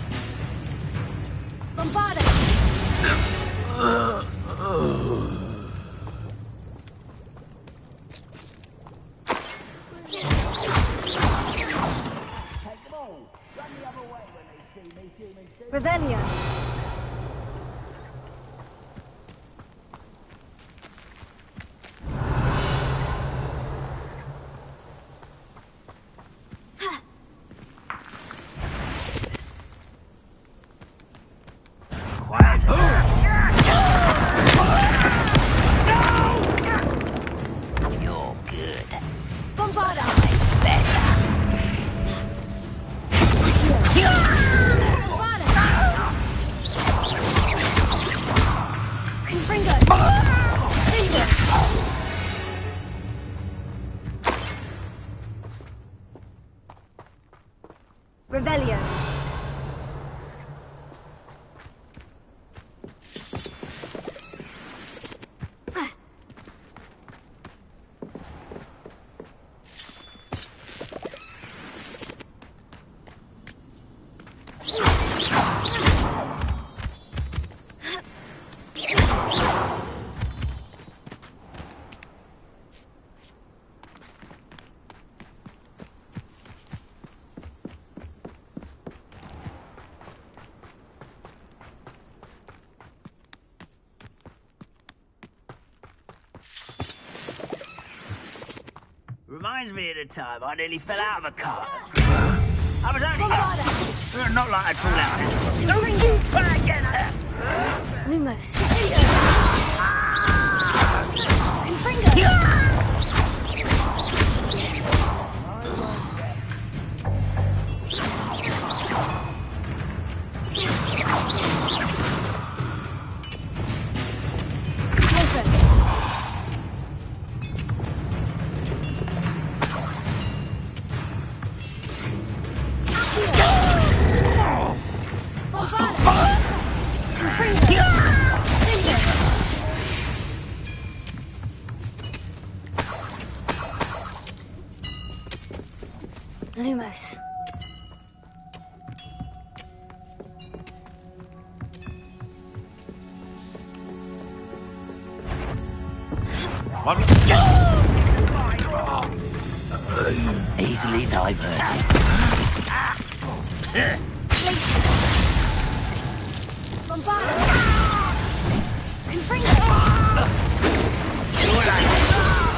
S2: Bombarda! Revelio.
S5: Quiet. You're good.
S2: Bombarda!
S5: Better.
S2: Confringo! Revelio.
S15: Reminds me of the time I nearly fell out of a car. I was only... not like I'd fall out. Don't you try again!
S2: Lumos. Lumos.
S15: Easily diverted.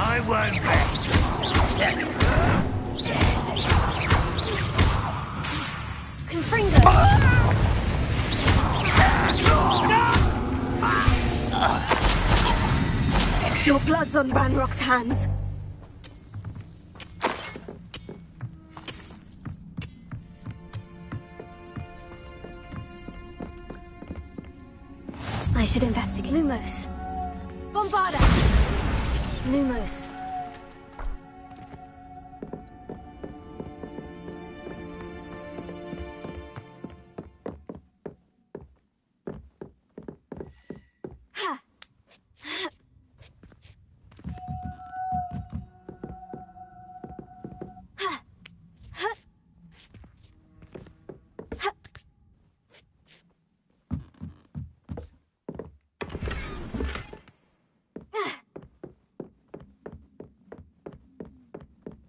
S15: I won't bet. Your blood's on Ranrock's hands. I should investigate. Lumos. Bombarda! Lumos.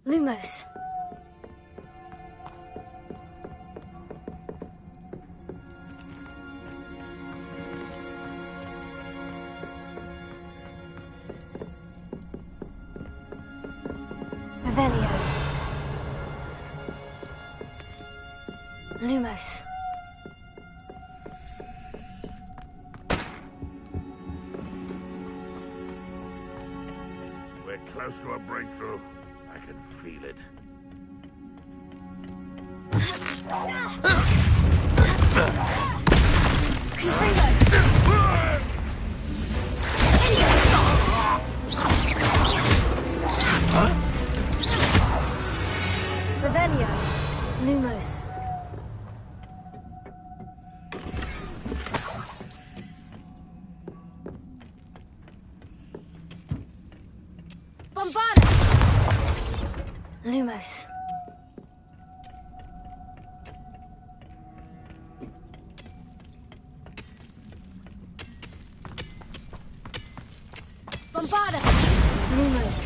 S15: Lumos. Revelio. Lumos.
S5: We're close to a breakthrough. I can feel it.
S2: Revelio. Lumos. Bombarda! Lumos. Bombarda! Lumos.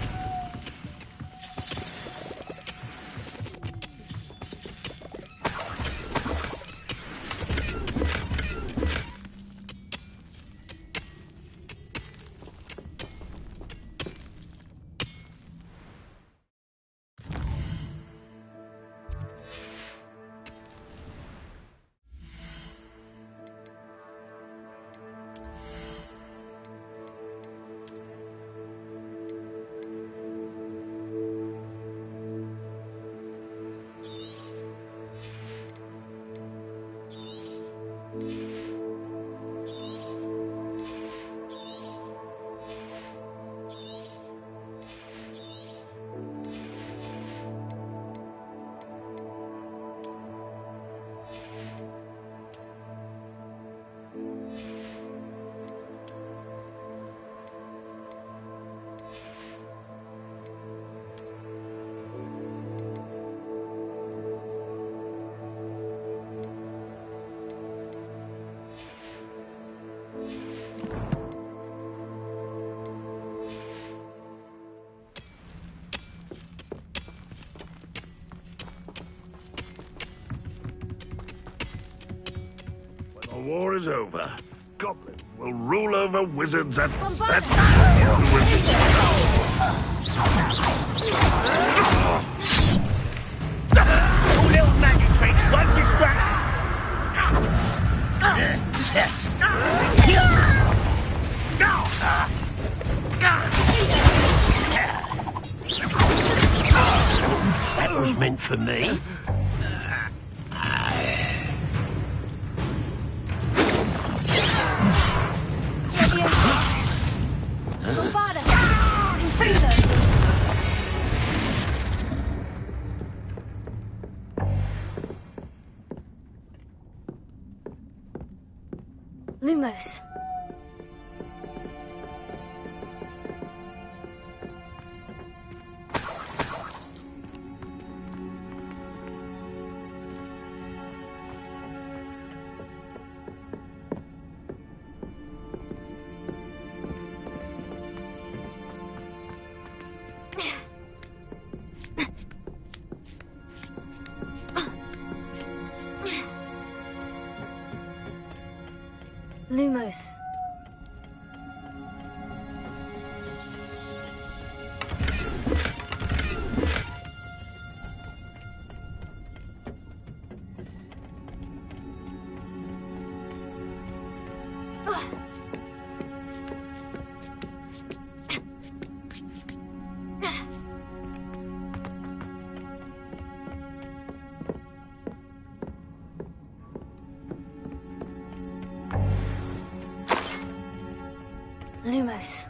S5: The war is over. Goblins will rule over wizards and...
S18: meant for me.
S2: Lumos. Lumos. Lumos.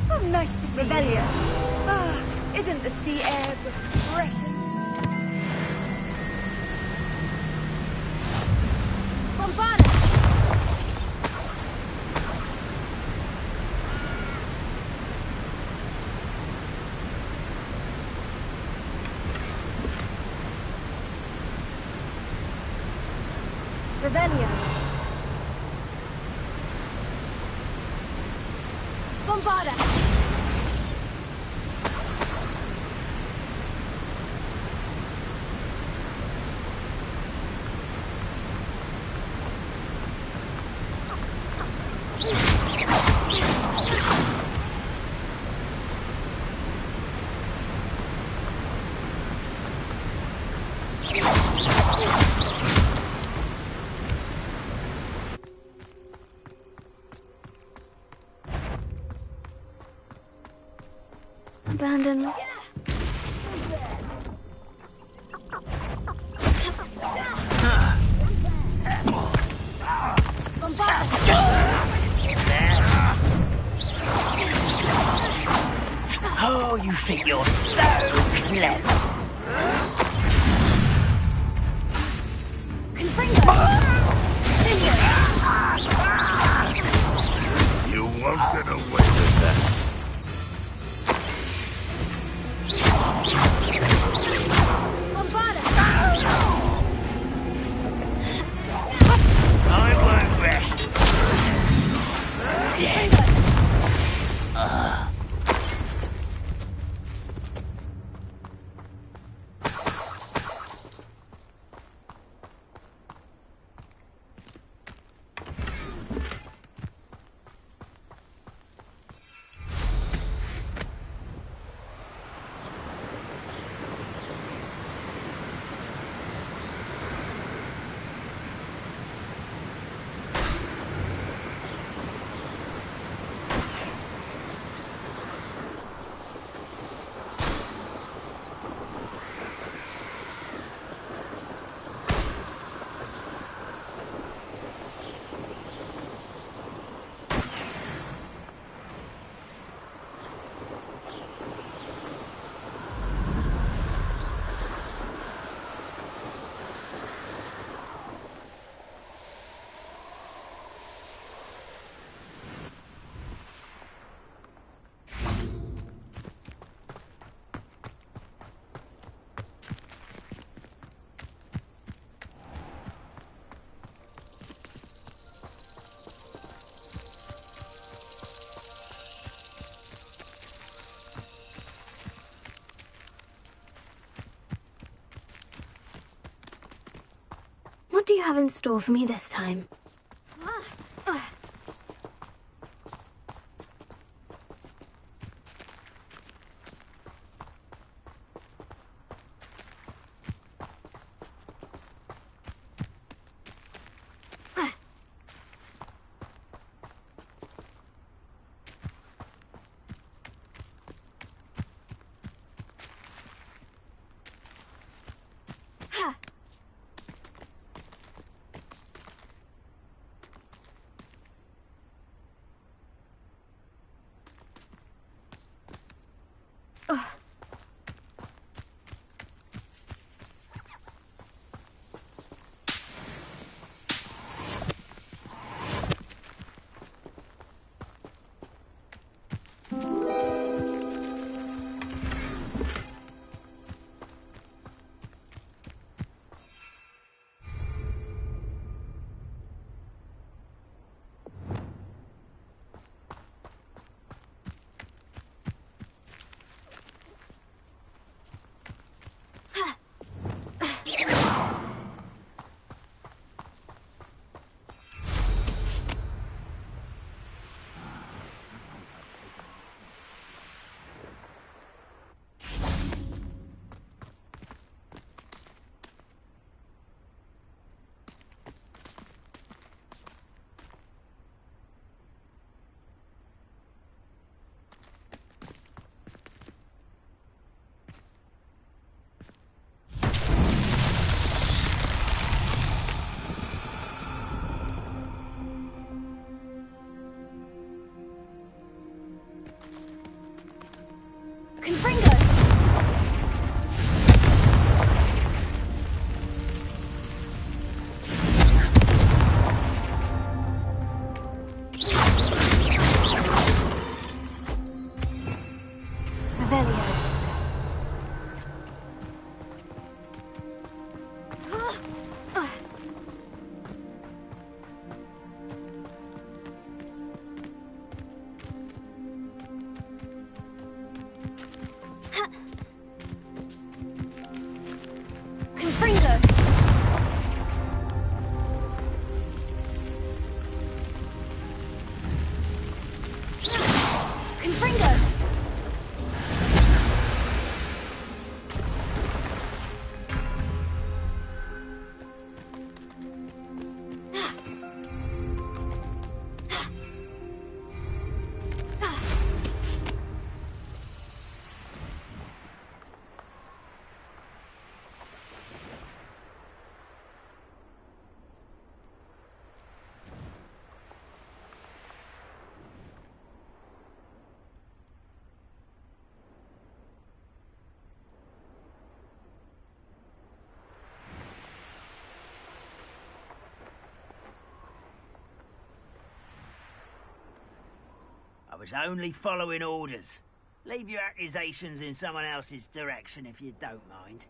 S19: Oh, nice to see you. Ah, isn't the sea air refreshing? Bombarda! Rebellion. Bombarda!
S2: Abandon.
S15: Oh, you think you're so clever.
S5: You won't get away with that.
S15: I won't rest. Dead.
S2: What do you have in store for me this time? Confringo!
S15: I was only following orders. Leave your accusations in someone else's direction if you don't mind.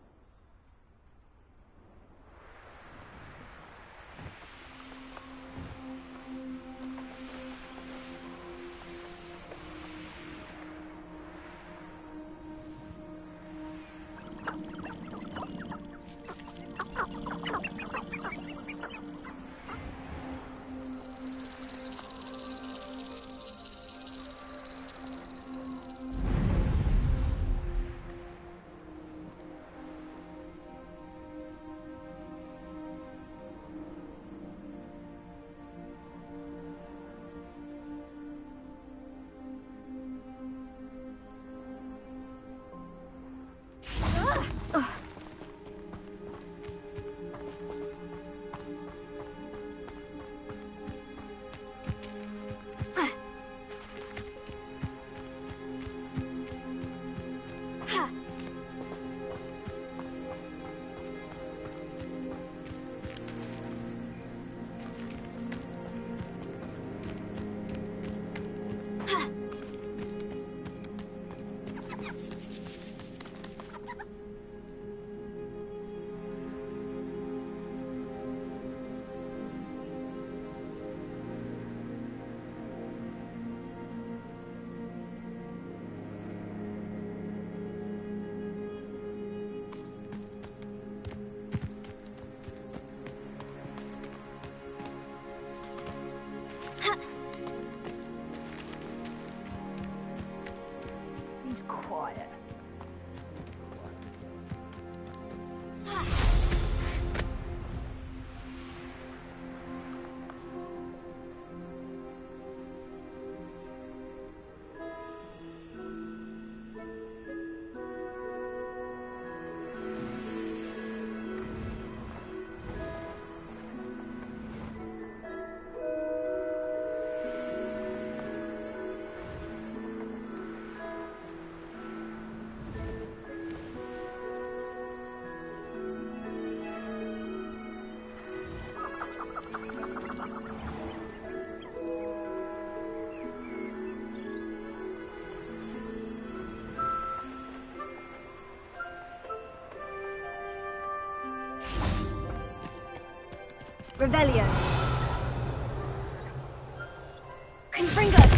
S19: Revelio. Confringo.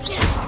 S2: Yeah.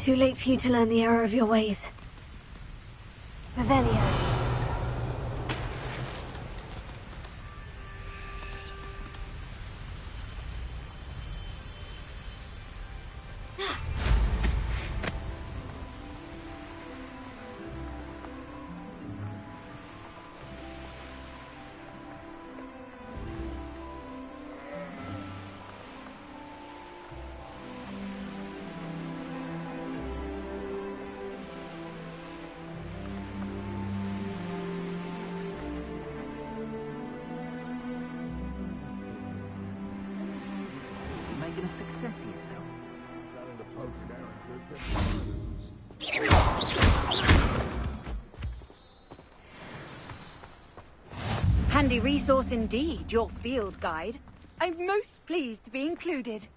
S2: Too late for you to learn the error of your ways. Revelio.
S15: Making a success of yourself.
S19: Handy resource indeed, your field guide. I'm most pleased to be included.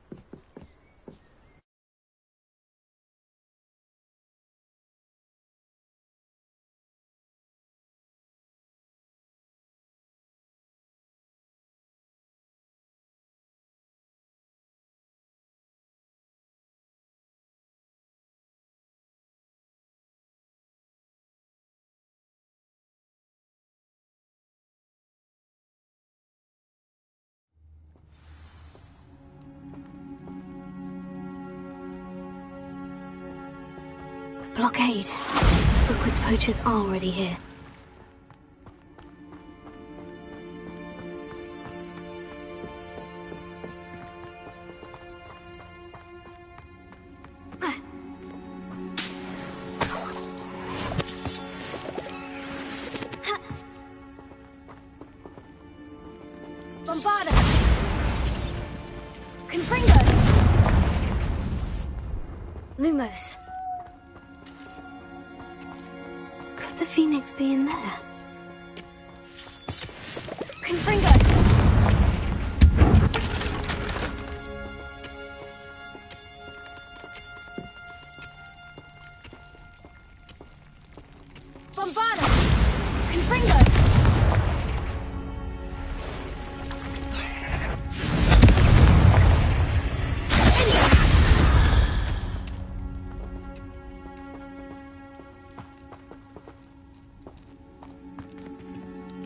S2: Blockade. Rookwood's poachers are already here.
S19: Bombarda! Confringo!
S2: Lumos. Could the Phoenix be in there?
S19: Confringo! Bombarda! Confringo!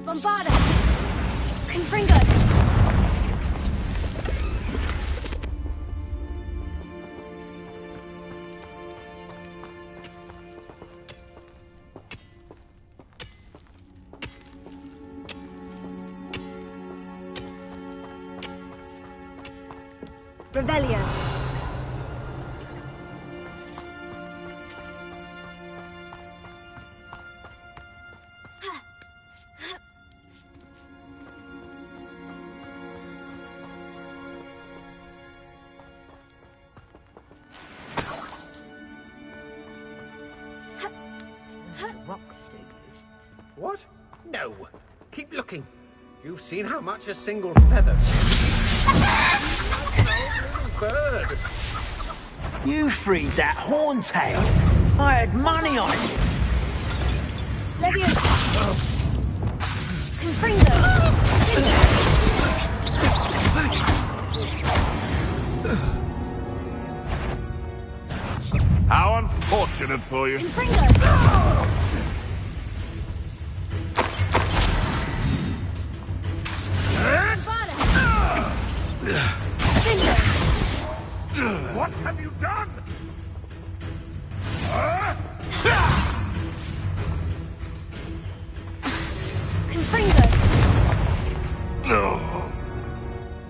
S19: Bombarda! Confringo! Revelio.
S18: What? No. Keep looking. You've seen how much a single feather... bird.
S15: You freed that horntail. I had money on it.
S19: Levio. Confringo.
S5: How unfortunate for you.
S19: Confringo.
S5: What have you done?
S19: Confringo.
S5: No.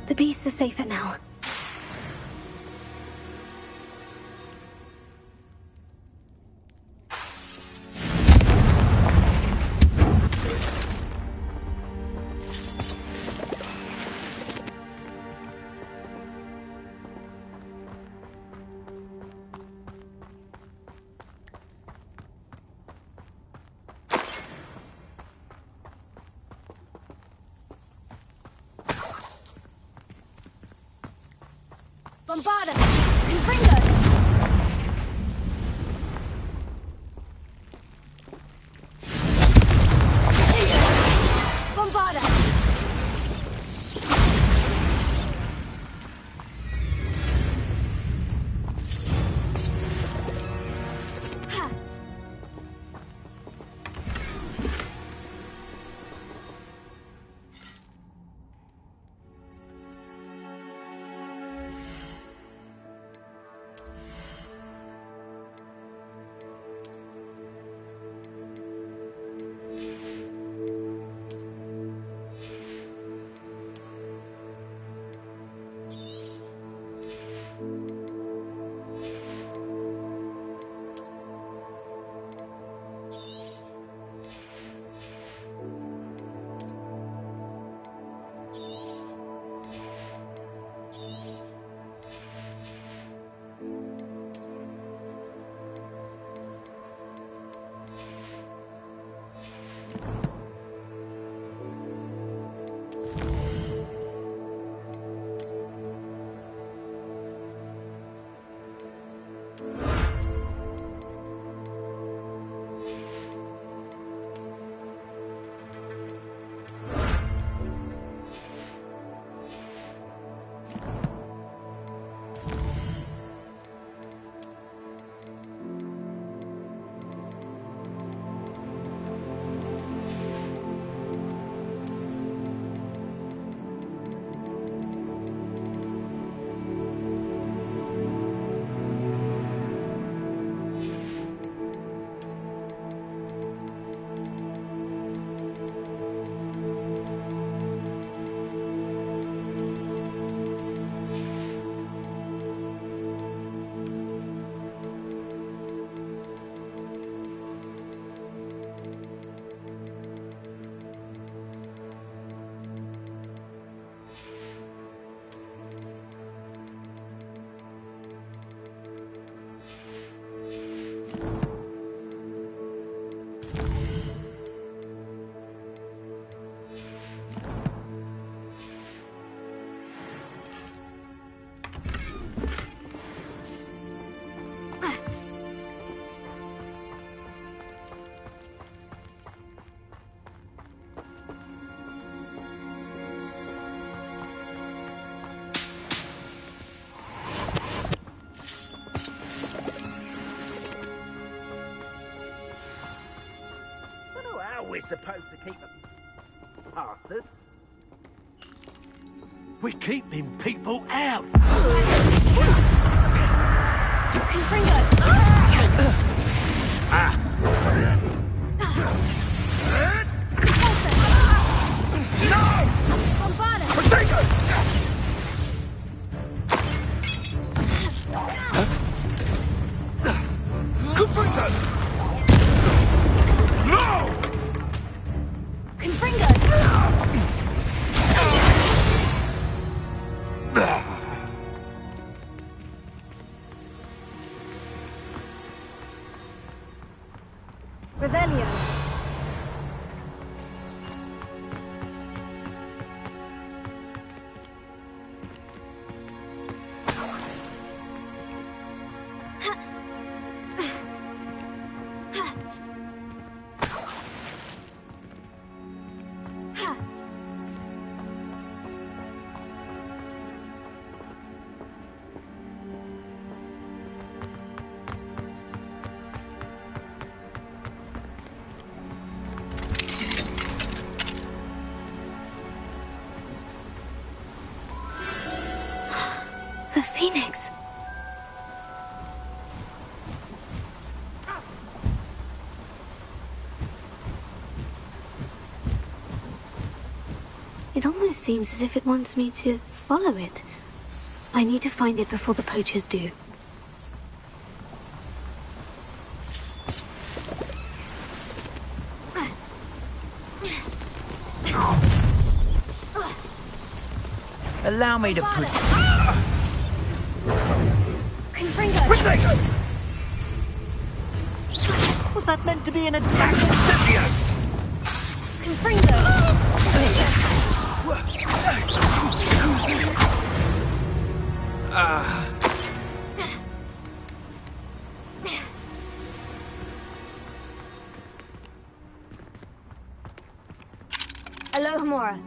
S2: The beasts are safer now.
S19: Bombarda! Confringo! Bombarda!
S9: we're supposed to keep us bastards.
S7: We're keeping people out.
S2: Revelio. The Phoenix. It almost seems as if it wants me to follow it. I need to find it before the poachers do.
S15: Allow me to put... Was that meant to be an attack?
S2: Alohomora.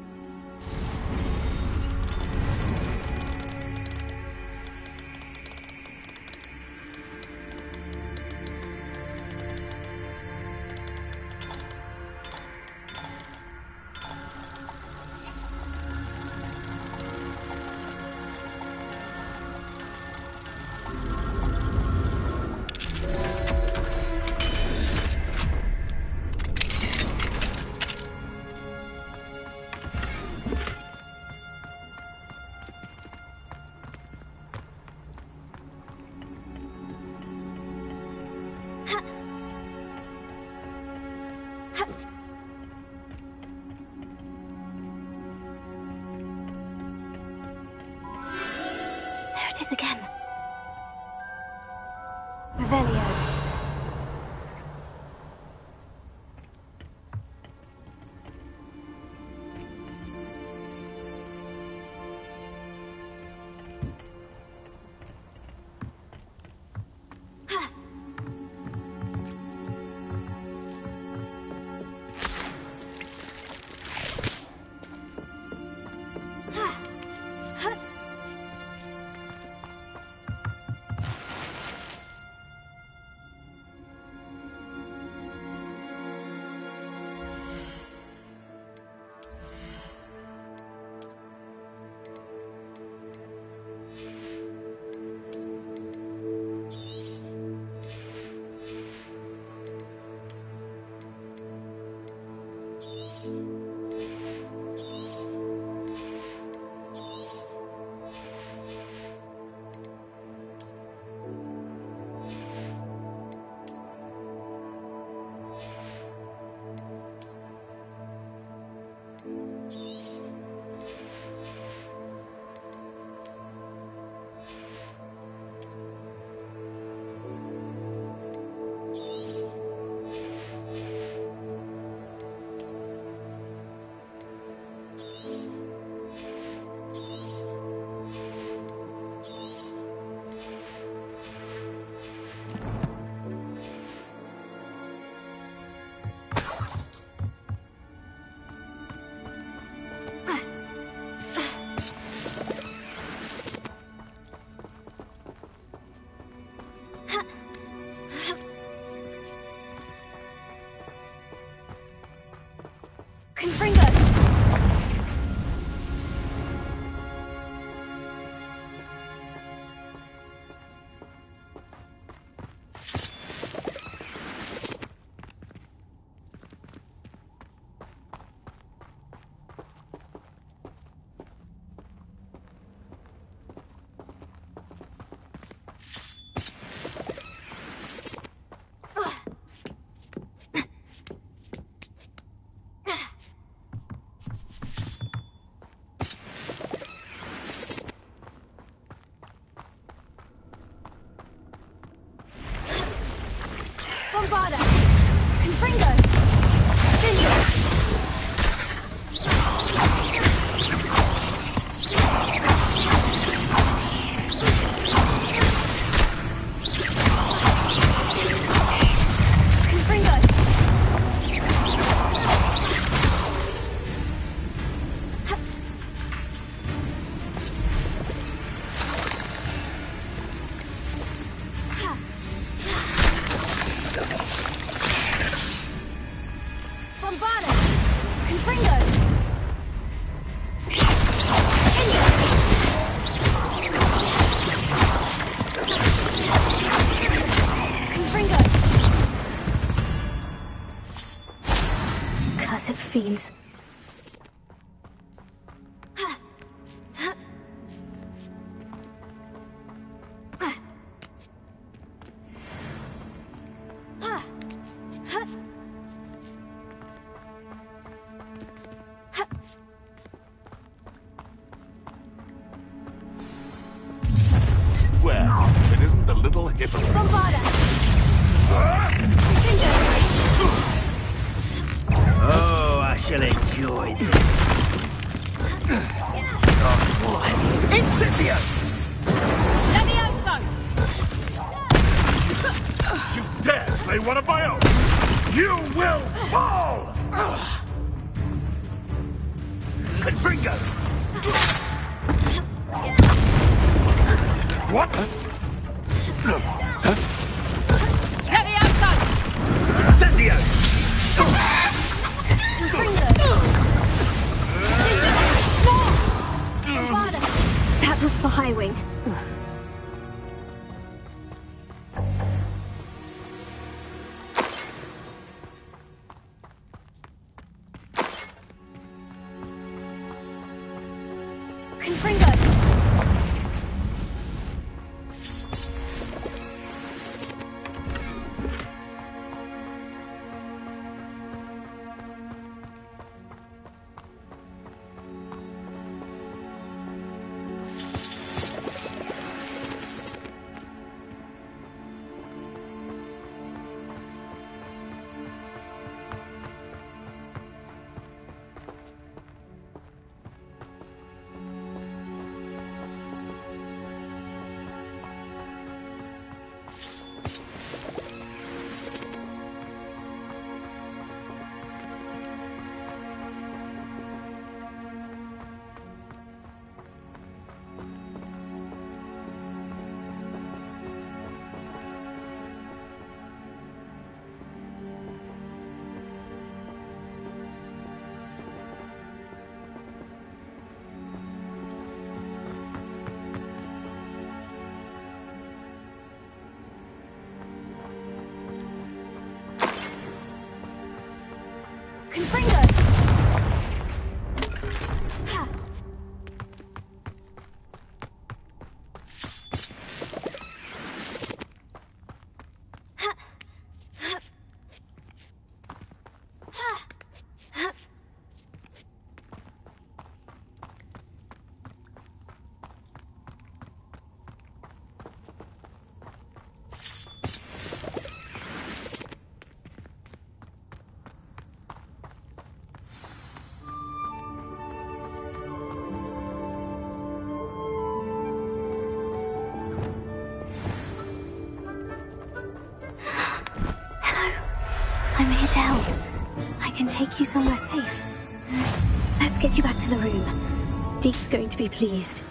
S2: There it is again. Revelio. Bombarda! Confringo! Vindic! Fiends.
S5: Well, it isn't the little hypocrite.
S2: Bombarda!
S15: Oh, I shall enjoy this. Oh, boy. Incendio!
S13: Levioso!
S5: You dare slay one of my own! You will fall!
S15: Confringo!
S5: What?
S13: Levioso!
S15: Incendio!
S2: That was for High Wing. Confringo! Confringo! I'm here to help. I can take you somewhere safe. Let's get you back to the room. Deke's going to be pleased.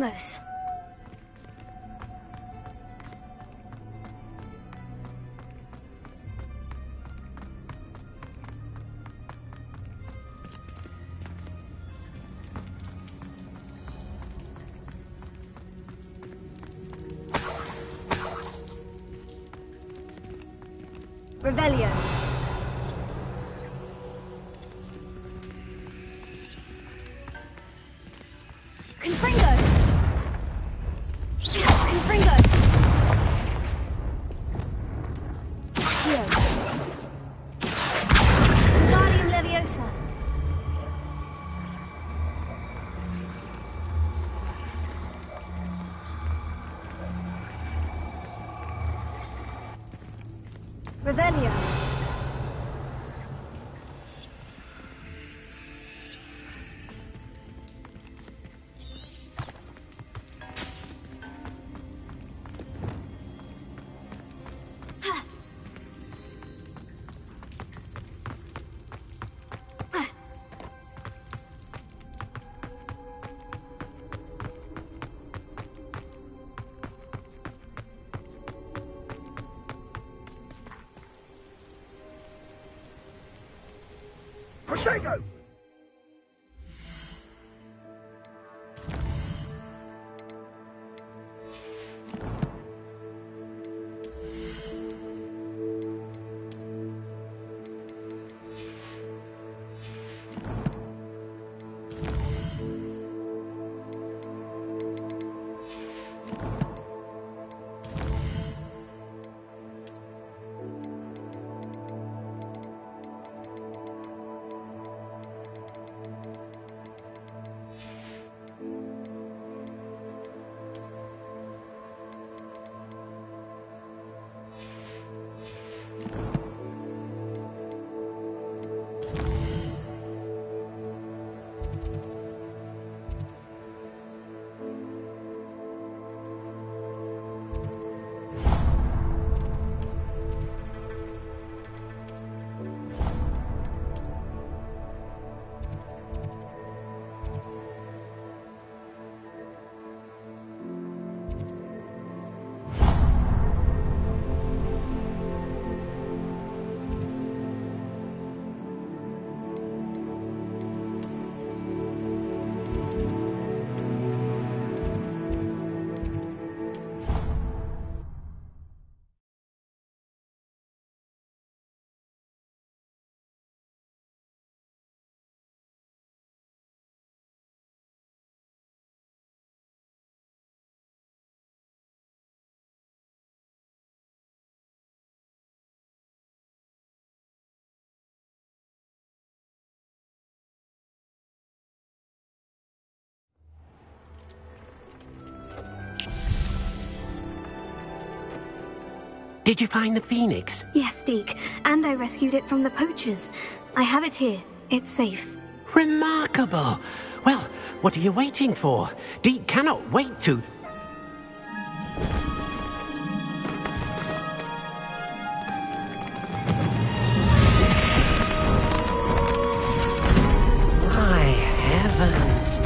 S2: close. Revelio. Confringo. Confringo. Here. Guardium Leviosa. Revelio.
S15: Protego!
S18: Did you find the phoenix?
S2: Yes, Deke. And I rescued it from the poachers. I have it here. It's safe.
S18: Remarkable! Well, what are you waiting for? Deke cannot wait to... My heavens!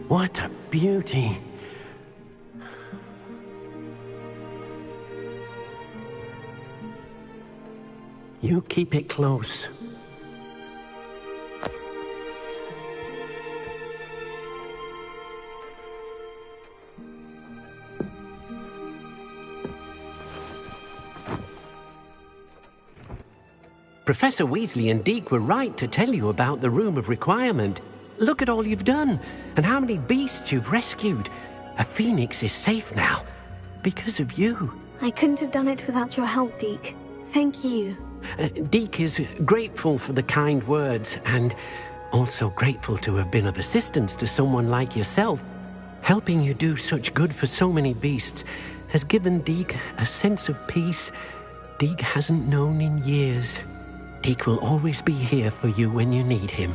S18: What a beauty! You keep it close. Professor Weasley and Deke were right to tell you about the Room of Requirement. Look at all you've done, and how many beasts you've rescued. A phoenix is safe now, because of you.
S2: I couldn't have done it without your help, Deke. Thank you.
S18: Deke is grateful for the kind words, and also grateful to have been of assistance to someone like yourself. Helping you do such good for so many beasts has given Deke a sense of peace Deke hasn't known in years. Deke will always be here for you when you need him.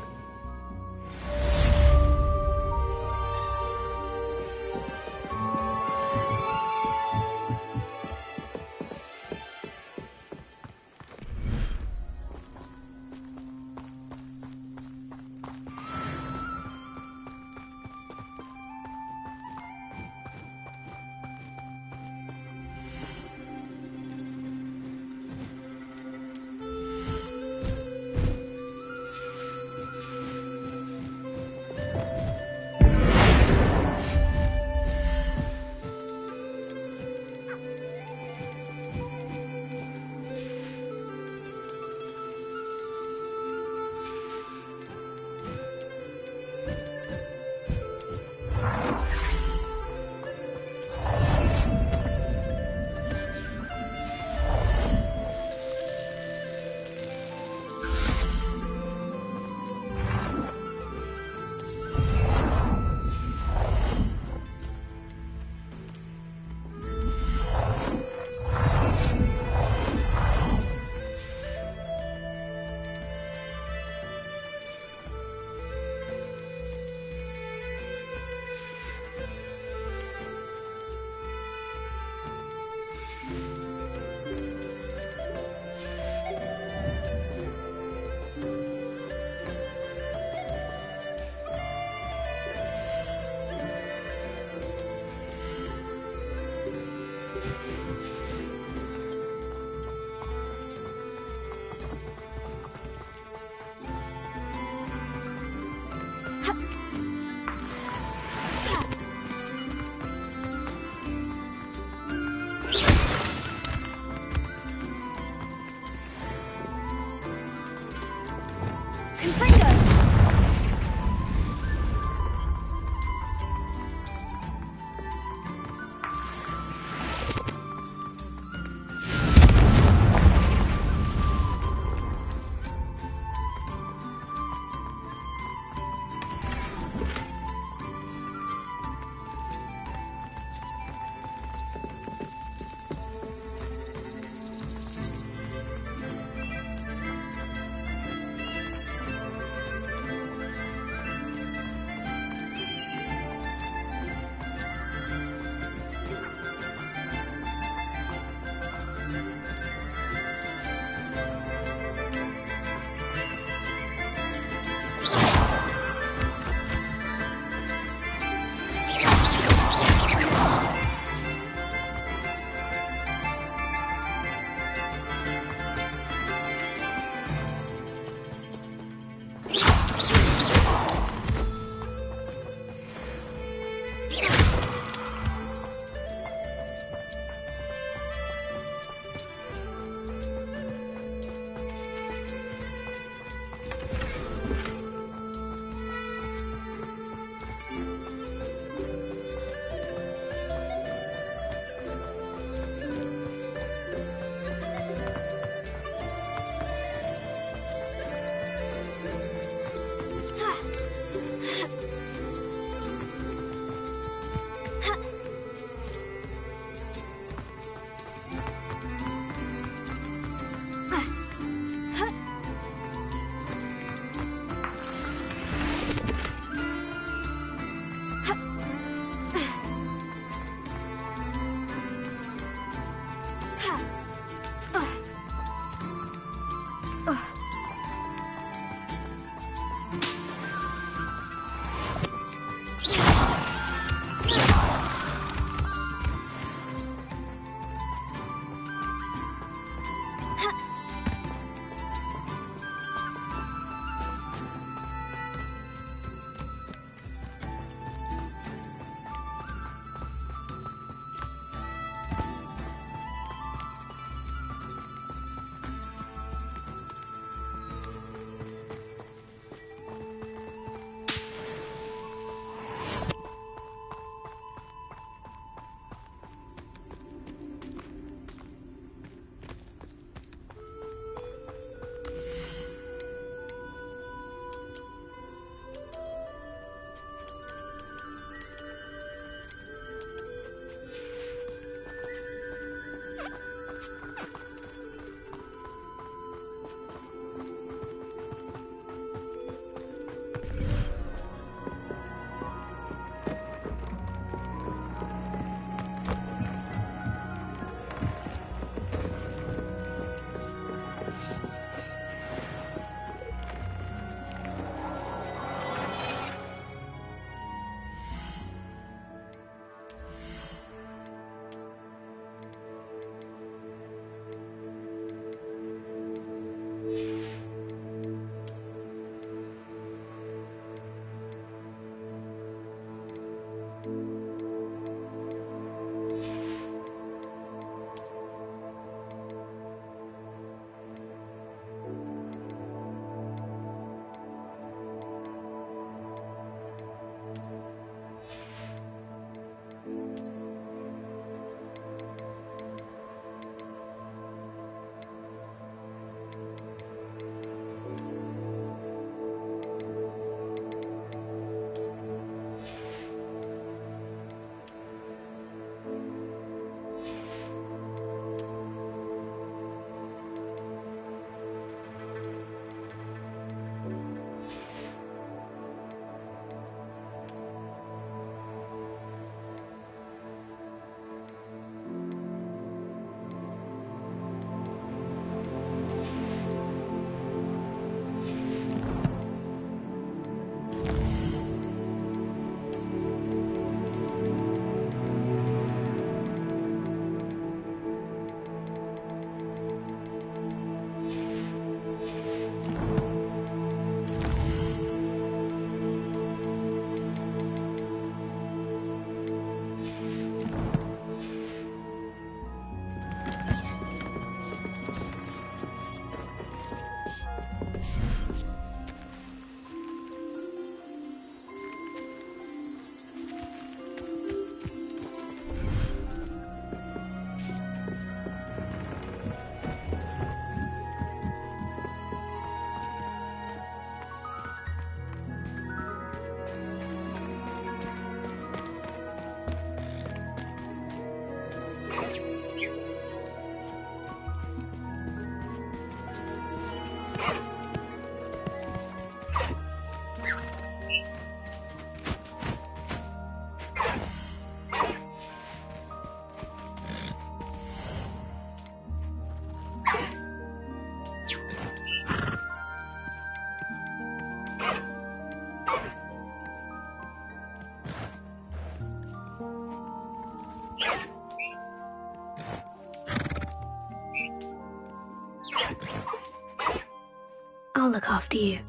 S19: Confringo!
S2: I'll look after you.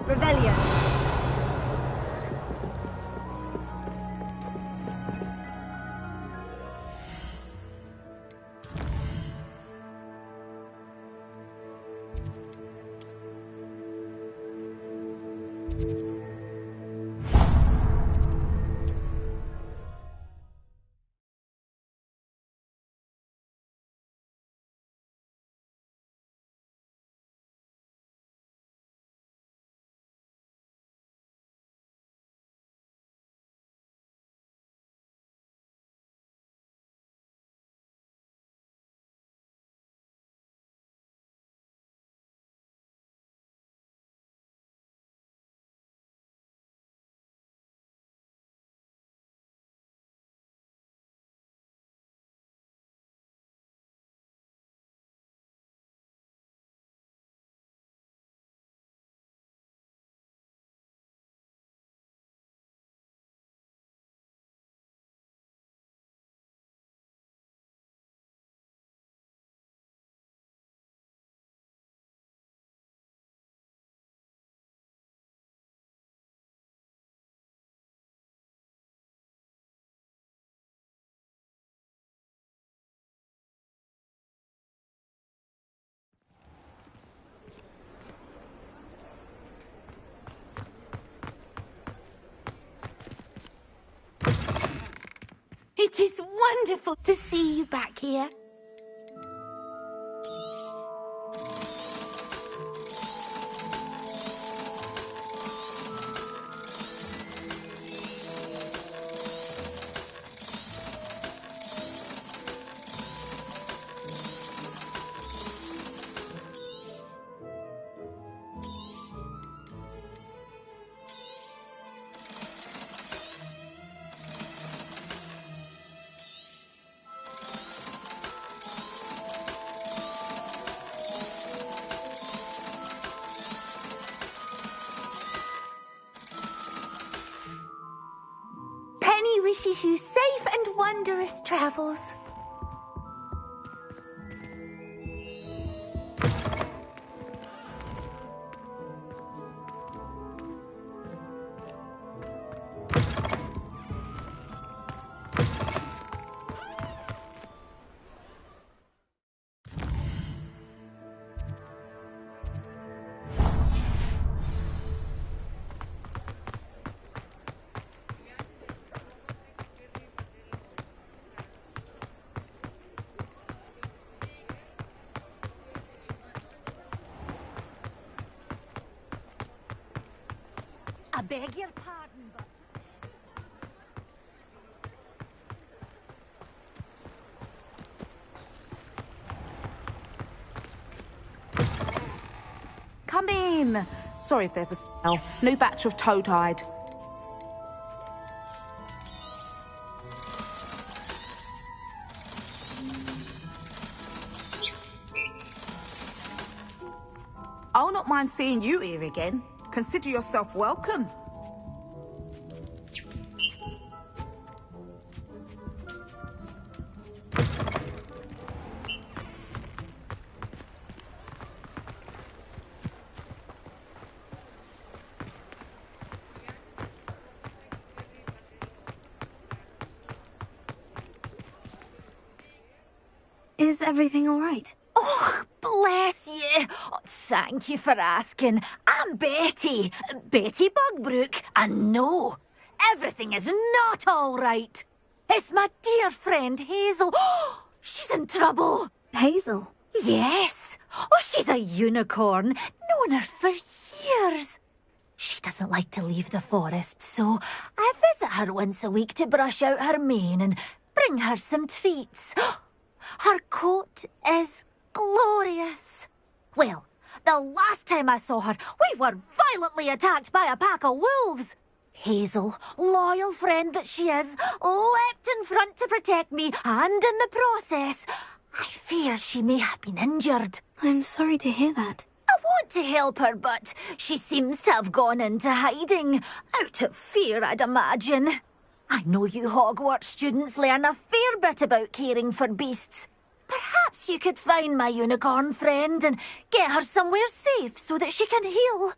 S19: Revelio.
S11: It is wonderful to see you back here. wish you safe and wondrous travels. I beg your pardon, but...
S20: Come in. Sorry if there's a smell. New batch of toad-hide. I'll not mind seeing you here again. Consider yourself welcome.
S2: Is everything all right?
S11: Oh, bless you. Oh, thank you for asking. I'm Betty. Betty Bugbrook. And no, everything is not all right. It's my dear friend Hazel. Oh, she's in trouble.
S2: Hazel?
S11: Yes. Oh, she's a unicorn. Known her for years. She doesn't like to leave the forest, so I visit her once a week to brush out her mane and bring her some treats. Her coat is glorious. Well, the last time I saw her, we were violently attacked by a pack of wolves. Hazel, loyal friend that she is, leapt in front to protect me, and in the process, I fear she may have been injured.
S2: I'm sorry to hear that.
S11: I want to help her, but she seems to have gone into hiding. Out of fear, I'd imagine. I know you Hogwarts students learn a fair bit about caring for beasts. Perhaps you could find my unicorn friend and get her somewhere safe so that she can heal.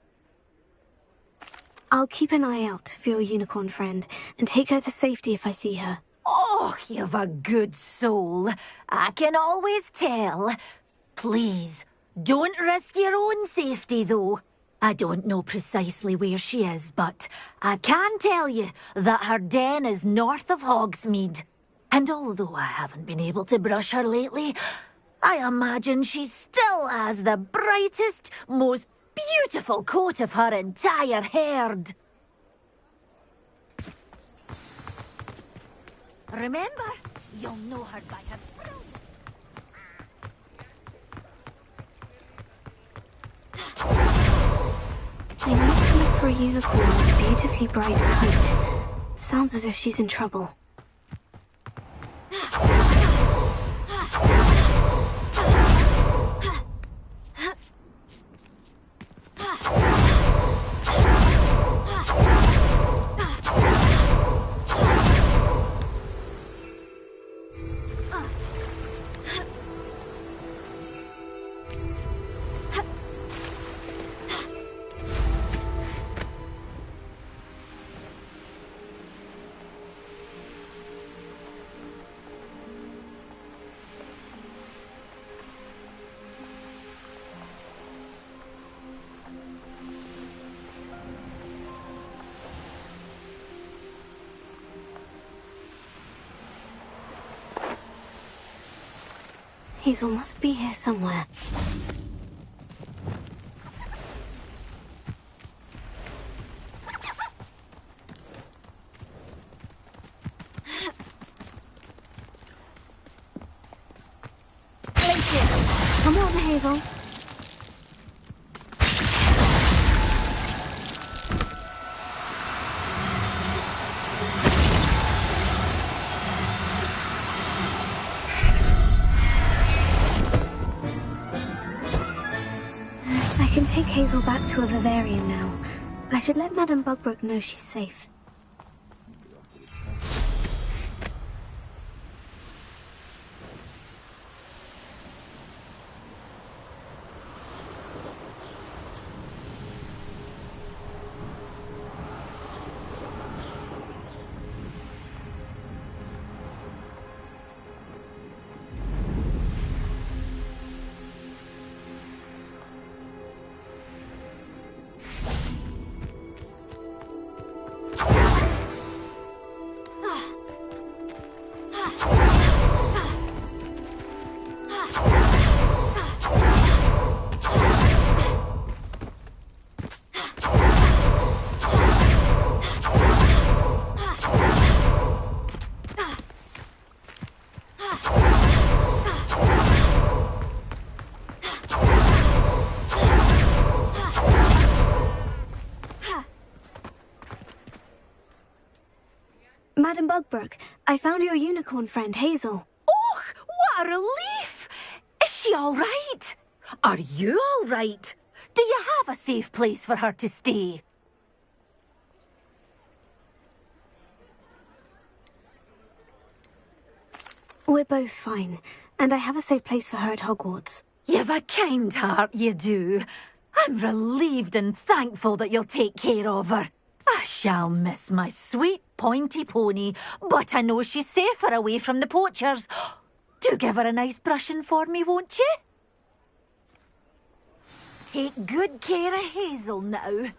S2: I'll keep an eye out for your unicorn friend and take her to safety if I see her.
S11: Oh, you've a good soul. I can always tell. Please, don't risk your own safety, though. I don't know precisely where she is, but I can tell you that her den is north of Hogsmeade. And although I haven't been able to brush her lately, I imagine she still has the brightest, most beautiful coat of her entire herd. Remember, you'll know her by her...
S2: I need to look for a unicorn with a beautifully bright coat. Sounds as if she's in trouble. Hazel must be here somewhere. Come on, Hazel. I can take Hazel back to a vivarium now. I should let Madame Bugbrook know she's safe. in Bugbrook. I found your unicorn friend, Hazel.
S11: Oh, what a relief! Is she all right? Are you all right? Do you have a safe place for her to stay?
S2: We're both fine, and I have a safe place for her at Hogwarts.
S11: You've a kind heart, you do. I'm relieved and thankful that you'll take care of her. I shall miss my sweet pointy pony, but I know she's safer away from the poachers. Do give her a nice brushing for me, won't you? Take good care of Hazel now.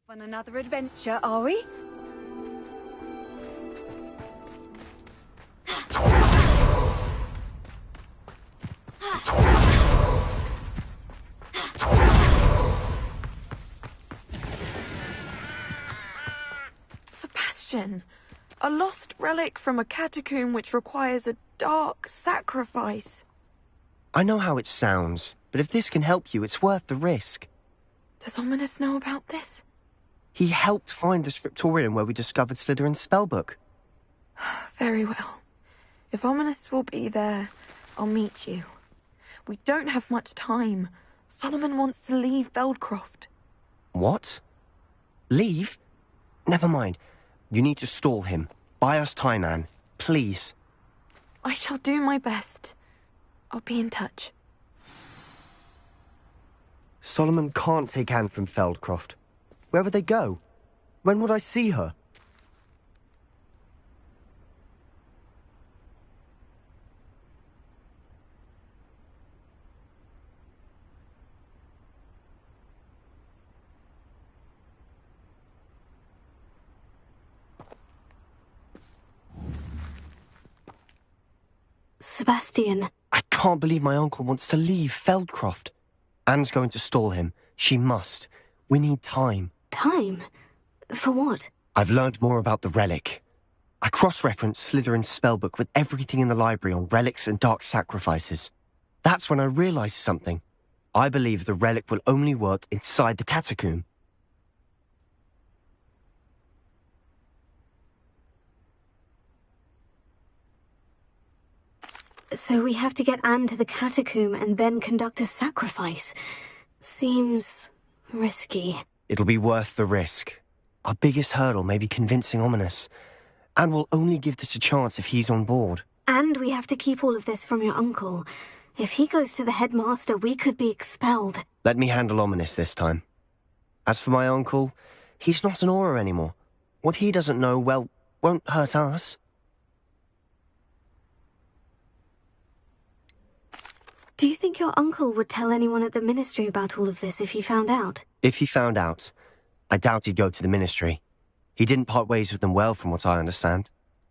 S19: On another adventure, are we?
S21: Sebastian, a lost relic from a catacomb which requires a dark sacrifice.
S17: I know how it sounds, but if this can help you, it's worth the risk.
S21: Does Ominous know about this?
S17: He helped find the scriptorium where we discovered Slytherin's spellbook.
S21: Very well. If Ominous will be there, I'll meet you. We don't have much time. Solomon wants to leave Feldcroft.
S17: What? Leave? Never mind. You need to stall him. Buy us time, Anne. Please.
S21: I shall do my best. I'll be in touch.
S17: Solomon can't take Anne from Feldcroft. Where would they go? When would I see her?
S2: Sebastian.
S17: I can't believe my uncle wants to leave Feldcroft. Anne's going to stall him. She must. We need time.
S2: Time? For what?
S17: I've learned more about the relic. I cross-referenced Slytherin's spellbook with everything in the library on relics and dark sacrifices. That's when I realized something. I believe the relic will only work inside the catacomb.
S2: So we have to get Anne to the catacomb and then conduct a sacrifice. Seems risky.
S17: It'll be worth the risk. Our biggest hurdle may be convincing Ominous. Anne will only give this a chance if he's on board.
S2: And we have to keep all of this from your uncle. If he goes to the headmaster, we could be expelled.
S17: Let me handle Ominous this time. As for my uncle, he's not an Auror anymore. What he doesn't know, well, won't hurt us.
S2: Do you think your uncle would tell anyone at the ministry about all of this if he found out?
S17: If he found out, I doubt he'd go to the ministry. He didn't part ways with them well, from what I understand.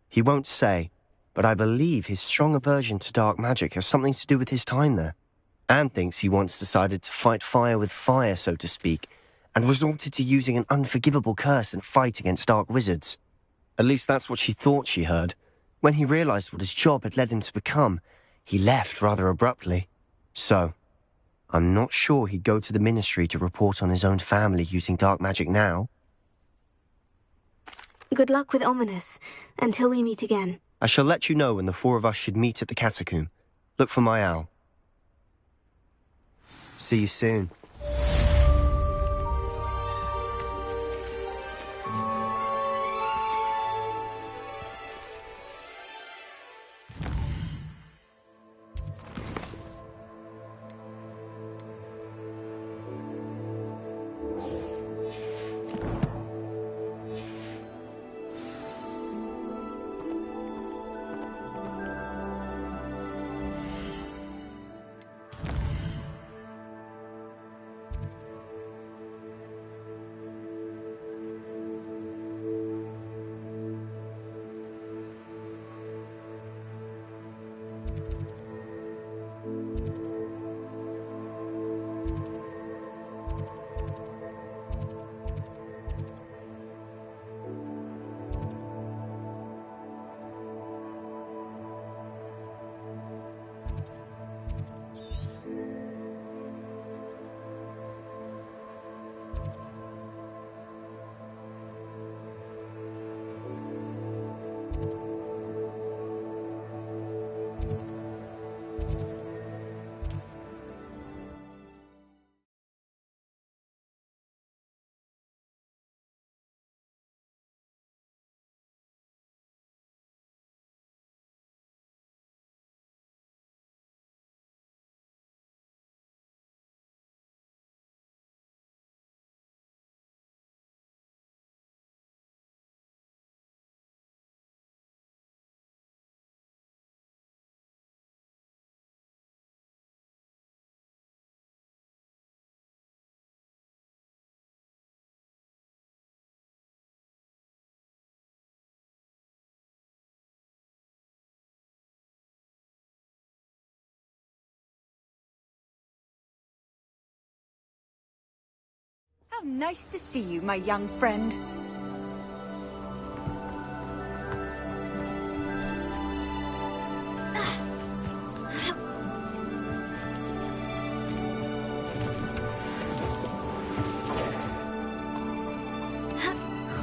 S17: He won't say, but I believe his strong aversion to dark magic has something to do with his time there. Anne thinks he once decided to fight fire with fire, so to speak, and resorted to using an unforgivable curse in fight against dark wizards. At least that's what she thought she heard. When he realized what his job had led him to become, he left rather abruptly. So, I'm not sure he'd go to the ministry to report on his own family using dark magic now.
S2: Good luck with Ominous, until we meet again.
S17: I shall let you know when the four of us should meet at the catacomb. Look for my owl. See you soon.
S19: How nice to see you, my young friend.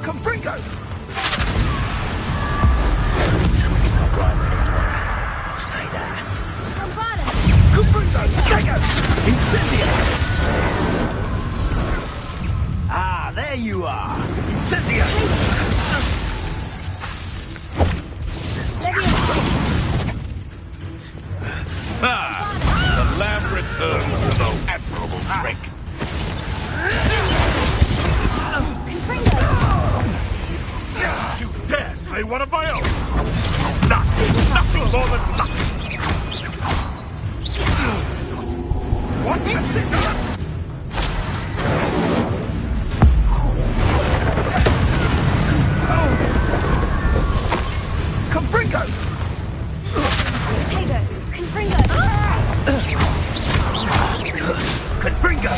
S5: Confringo!
S15: Something's not right with this one. I'll say that.
S5: Confringo! Dagger! Incendio!
S15: Ah, there you are.
S5: Incendio! The lamb returns to the admirable trick. You dare slay one of my own? Nothing more than luck. What is it? Confringo!
S2: Potato! Confringo!
S5: Confringo!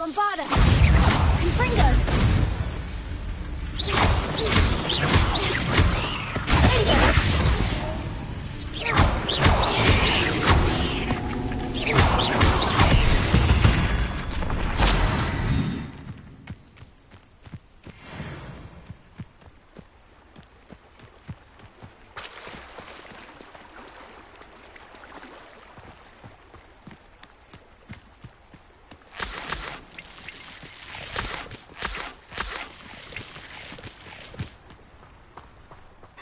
S19: Bombarda! Confringo!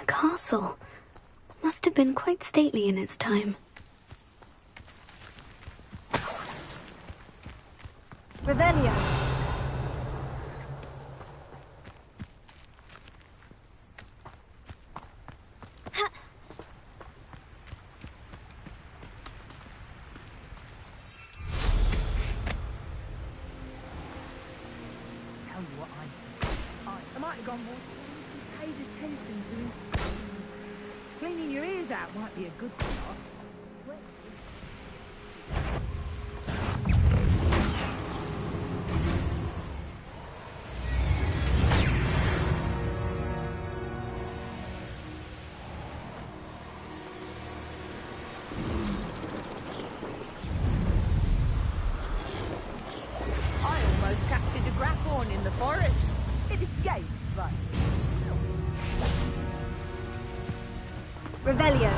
S2: A castle. Must have been quite stately in its time.
S19: Revelio!
S20: Tell you what I might have gone more. Paid attention to him. Cleaning your ears out might be a good start. I almost captured a grapphorn in the forest. It escaped, but...
S19: Revelio!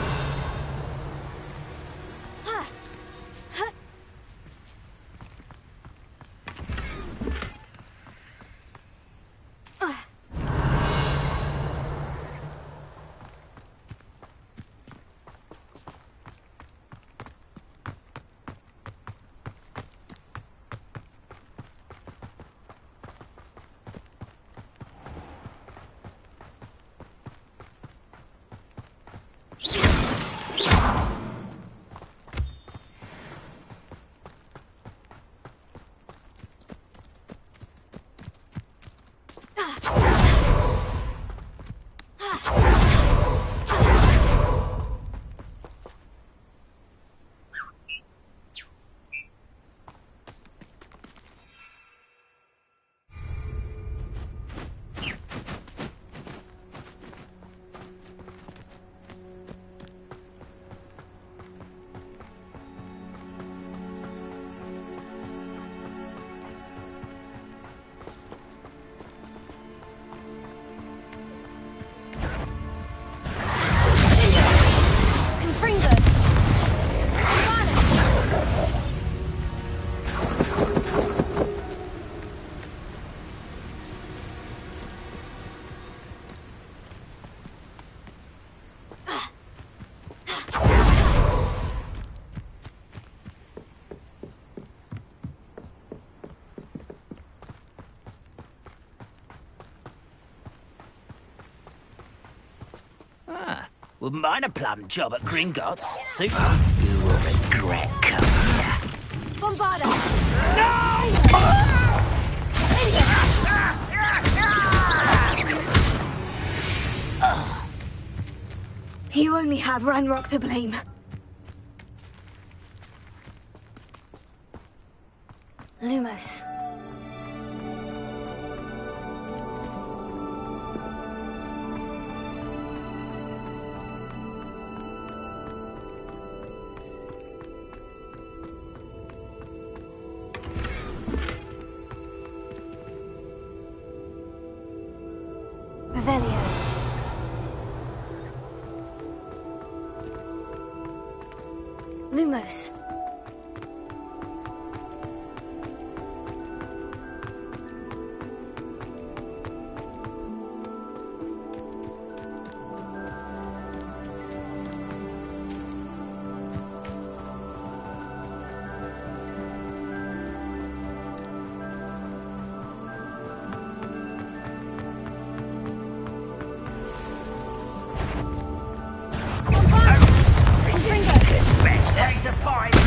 S15: Wouldn't mind a plum job at Gringotts. Super. You will regret coming here.
S19: Bombarda!
S2: You only have Ranrock to blame. Lumos. Revelio. Lumos.
S15: Best day to find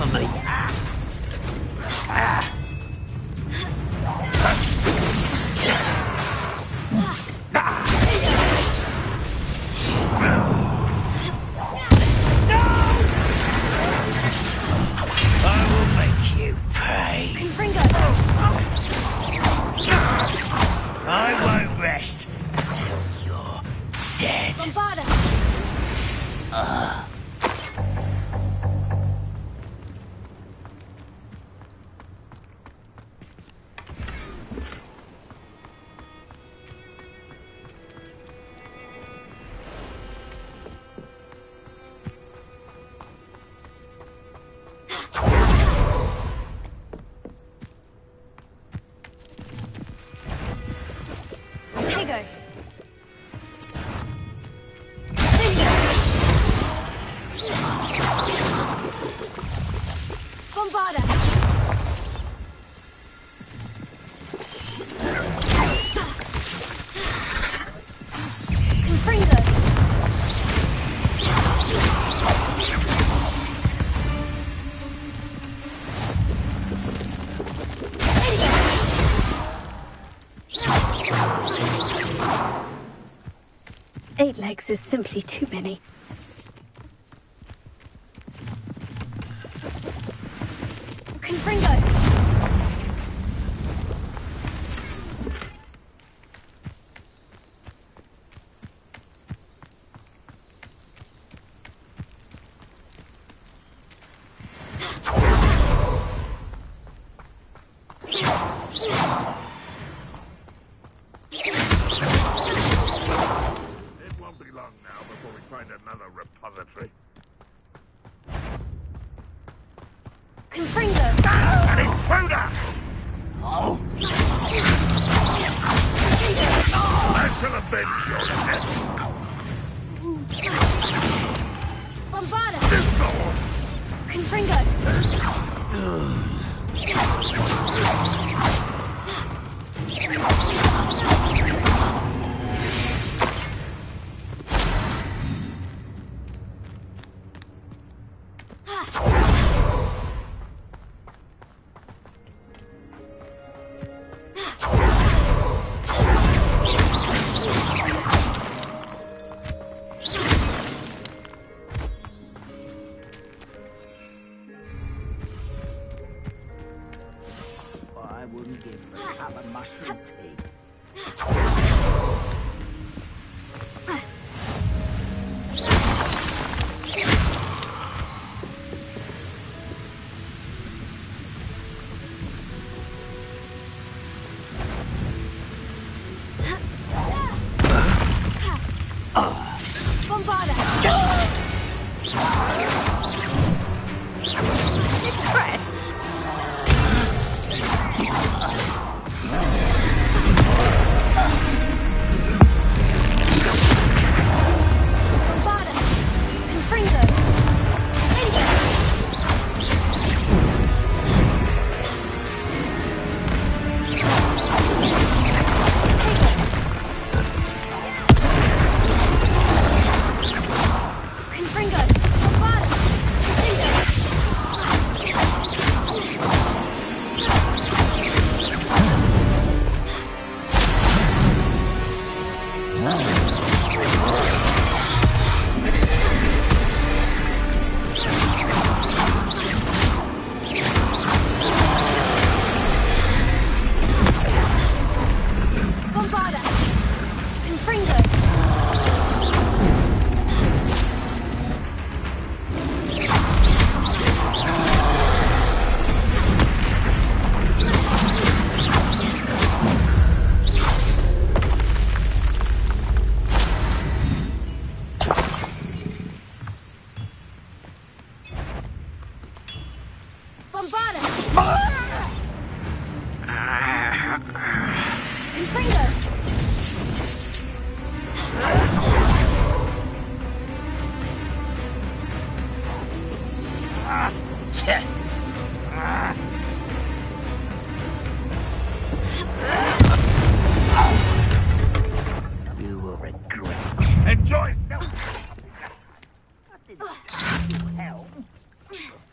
S15: for me. I will make you pay. I won't rest until you're dead.
S2: Eight legs is simply too many. Confringo!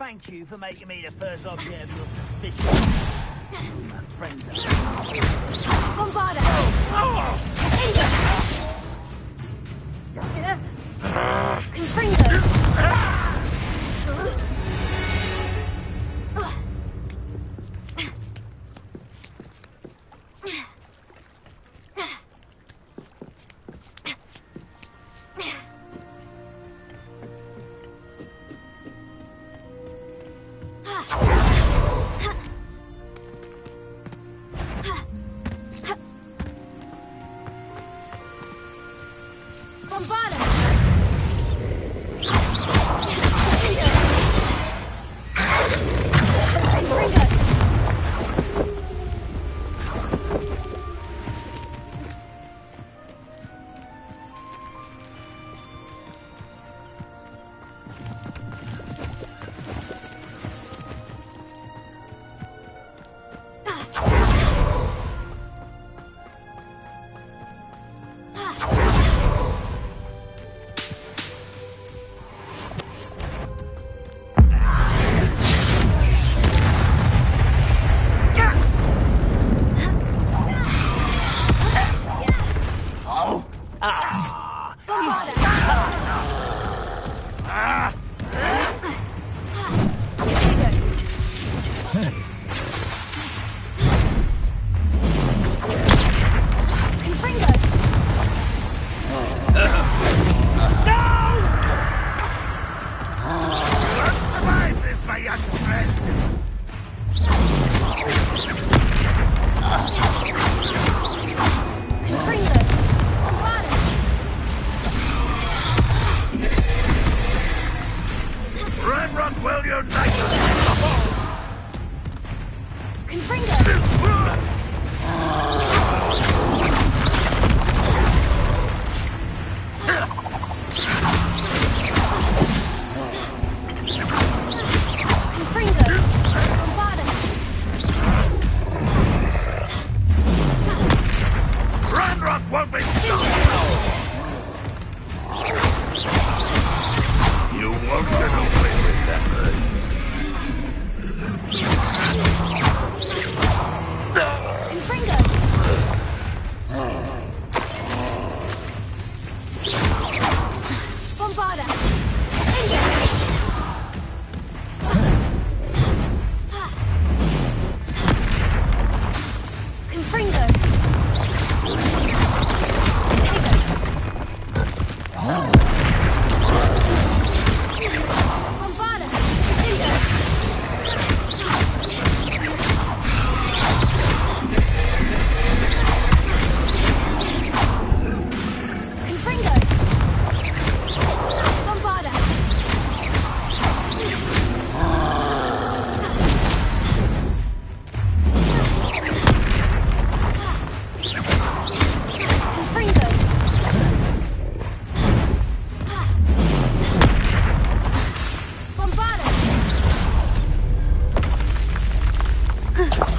S15: thank you for making me the first object of your suspicion. My friend.
S19: Bombarda! Confringo!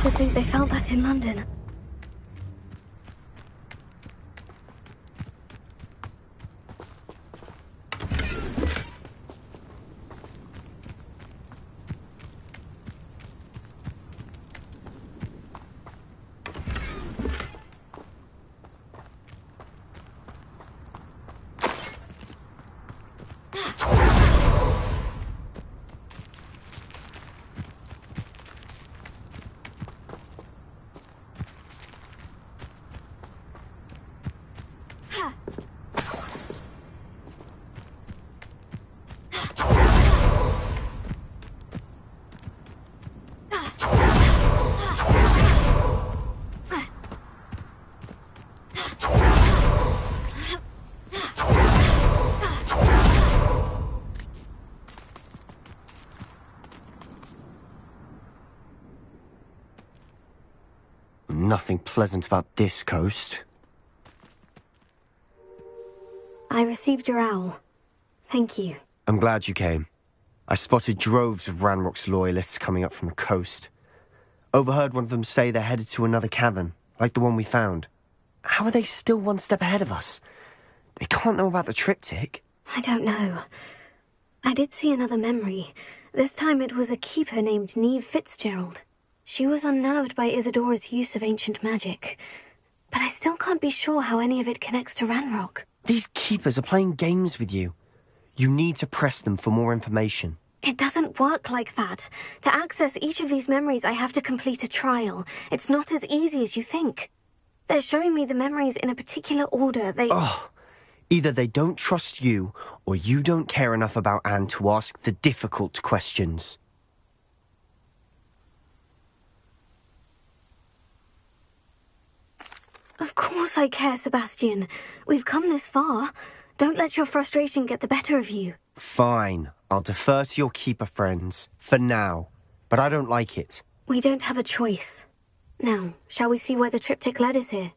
S2: I think they found that in London.
S17: Nothing pleasant about this coast.
S2: I received your owl. Thank you.
S17: I'm glad you came. I spotted droves of Ranrock's loyalists coming up from the coast. Overheard one of them say they're headed to another cavern, like the one we found. How are they still one step ahead of us? They can't know about the triptych.
S2: I don't know. I did see another memory, This time it was a keeper named Neve Fitzgerald. She was unnerved by Isadora's use of ancient magic. But I still can't be sure how any of it connects to Ranrock.
S17: These keepers are playing games with you. You need to press them for more information.
S2: It doesn't work like that. To access each of these memories, I have to complete a trial. It's not as easy as you think. They're showing me the memories in a particular order.
S17: Either they don't trust you, or you don't care enough about Anne to ask the difficult questions.
S2: Of course I care, Sebastian. We've come this far. Don't let your frustration get the better of you.
S17: Fine. I'll defer to your keeper friends, for now. But I don't like it.
S2: We don't have a choice. Now, shall we see where the triptych led us here?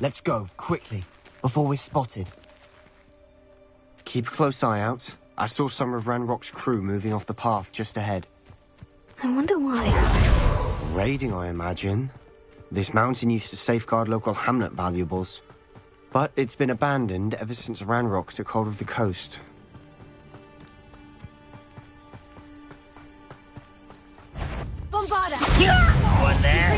S17: Let's go, quickly, before we're spotted. Keep a close eye out. I saw some of Ranrock's crew moving off the path just ahead.
S2: I wonder why.
S17: Raiding, I imagine. This mountain used to safeguard local hamlet valuables. But it's been abandoned ever since Ranrock took hold of the coast.
S19: Bombarda!
S15: One there.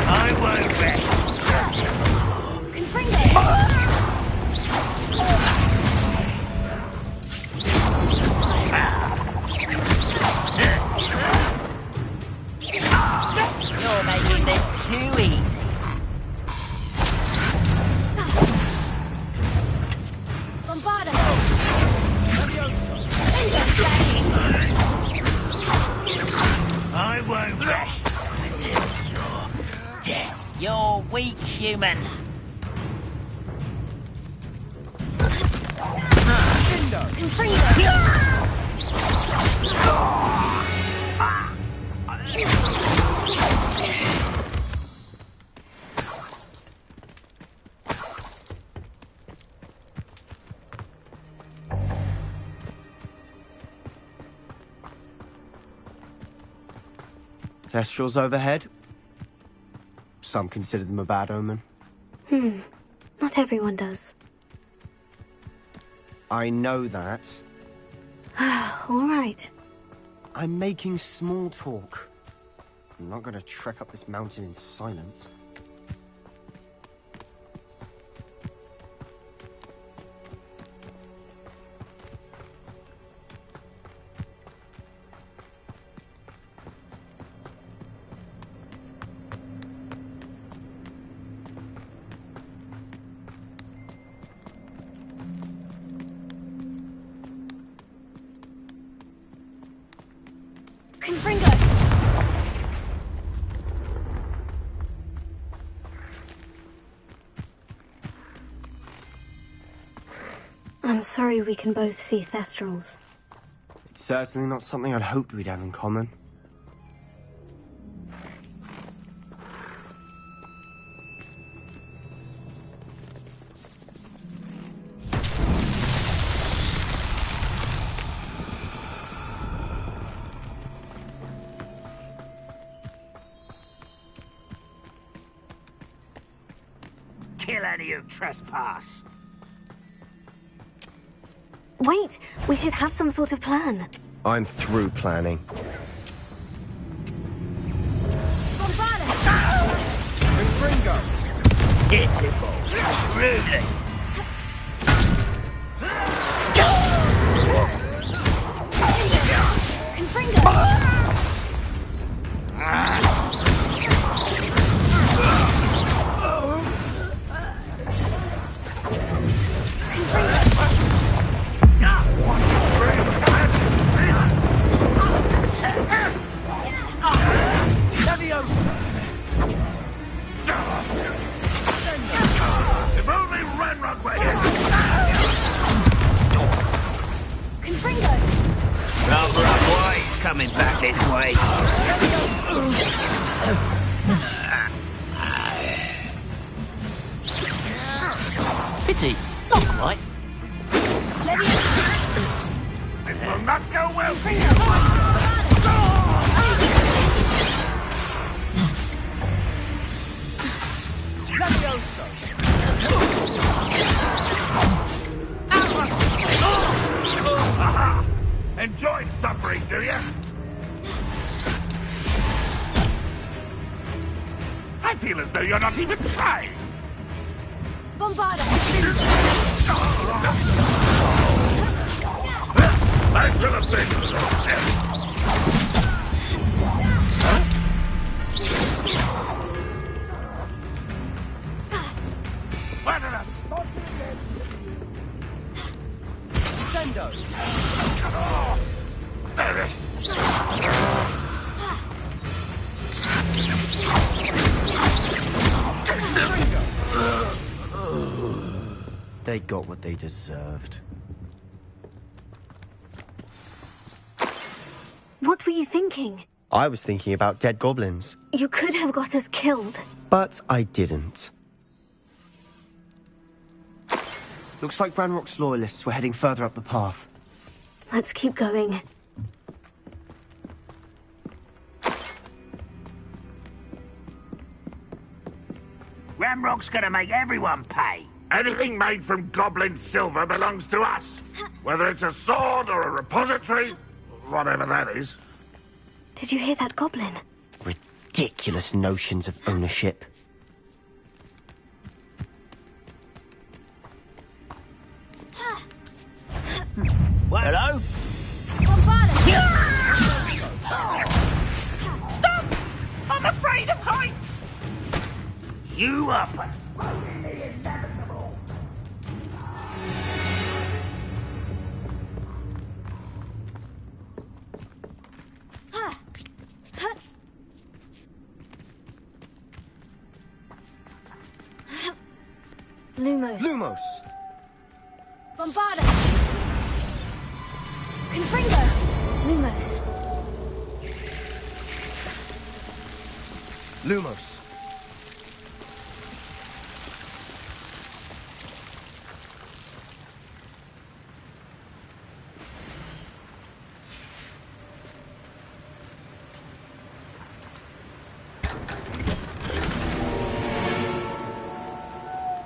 S15: I won't rest. You're making this too easy.
S19: Bombarda!
S15: I won't rest until you're dead. You're weak, human.
S17: Thestrals overhead. Some consider them a bad omen.
S2: Not everyone does.
S17: I know that.
S2: All right.
S17: I'm making small talk. I'm not going to trek up this mountain in silence.
S2: I'm sorry we can both see Thestrals.
S17: It's certainly not something I'd hoped we'd have in common.
S15: Kill any who trespass.
S2: Wait! We should have some sort of plan.
S17: I'm through planning.
S15: Pitiful. Rudely.
S5: If only Ranrock were here!
S15: Rather up ways coming back this way. Pity, not quite.
S5: This will not go well for you! Enjoy suffering, do you? I feel as though you're not even trying.
S19: Bombarda!
S5: I feel a thing.
S3: Sendo!
S17: They got what they deserved.
S2: What were you thinking?
S17: I was thinking about dead goblins.
S2: You could have got us killed.
S17: But I didn't. Looks like Ranrock's loyalists were heading further up the path.
S2: Let's keep going.
S15: Ramrock's gonna make everyone pay.
S5: Anything made from goblin silver belongs to us. Whether it's a sword or a repository, whatever that is.
S2: Did you hear that goblin?
S17: Ridiculous notions of ownership.
S15: Hello?
S19: Stop! I'm afraid of heights!
S15: You up?
S2: Lumos.
S17: Lumos!
S19: Bombarda!
S2: Confringo! Lumos.
S17: Lumos.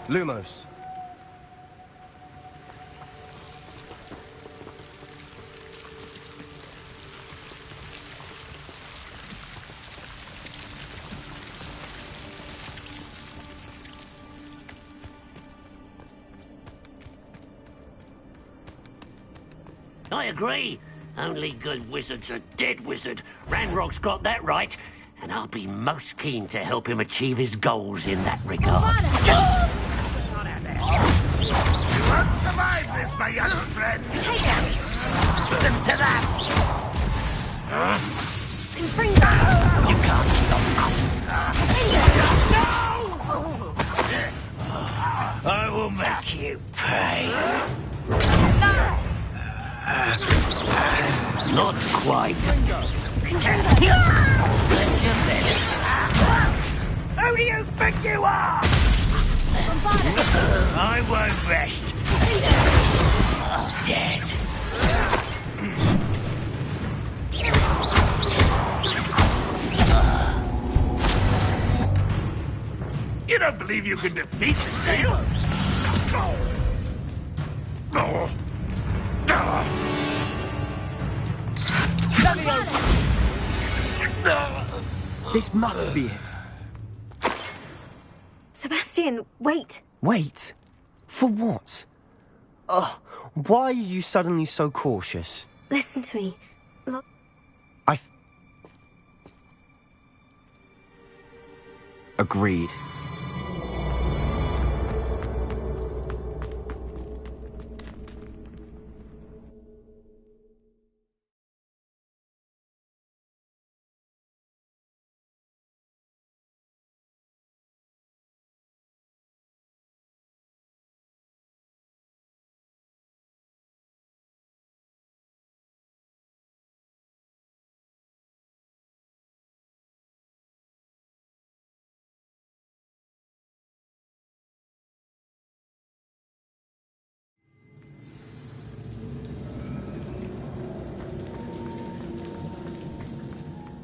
S17: Lumos.
S15: I agree. Only good wizard's a dead wizard. Ranrock's got that right, and I'll be most keen to help him achieve his goals in that regard.
S5: You won't survive this, my young friend.
S19: Take it!
S15: Put them to that!
S19: Confringo!
S15: You can't stop us.
S19: No!
S15: I will make you pay. Not quite. Who do you think you are? I won't rest. Dead.
S5: You don't believe you can defeat me, do you?
S17: This must be it.
S2: Sebastian, wait.
S17: Wait? For what? Why are you suddenly so cautious?
S2: Listen to me. Look.
S17: Agreed.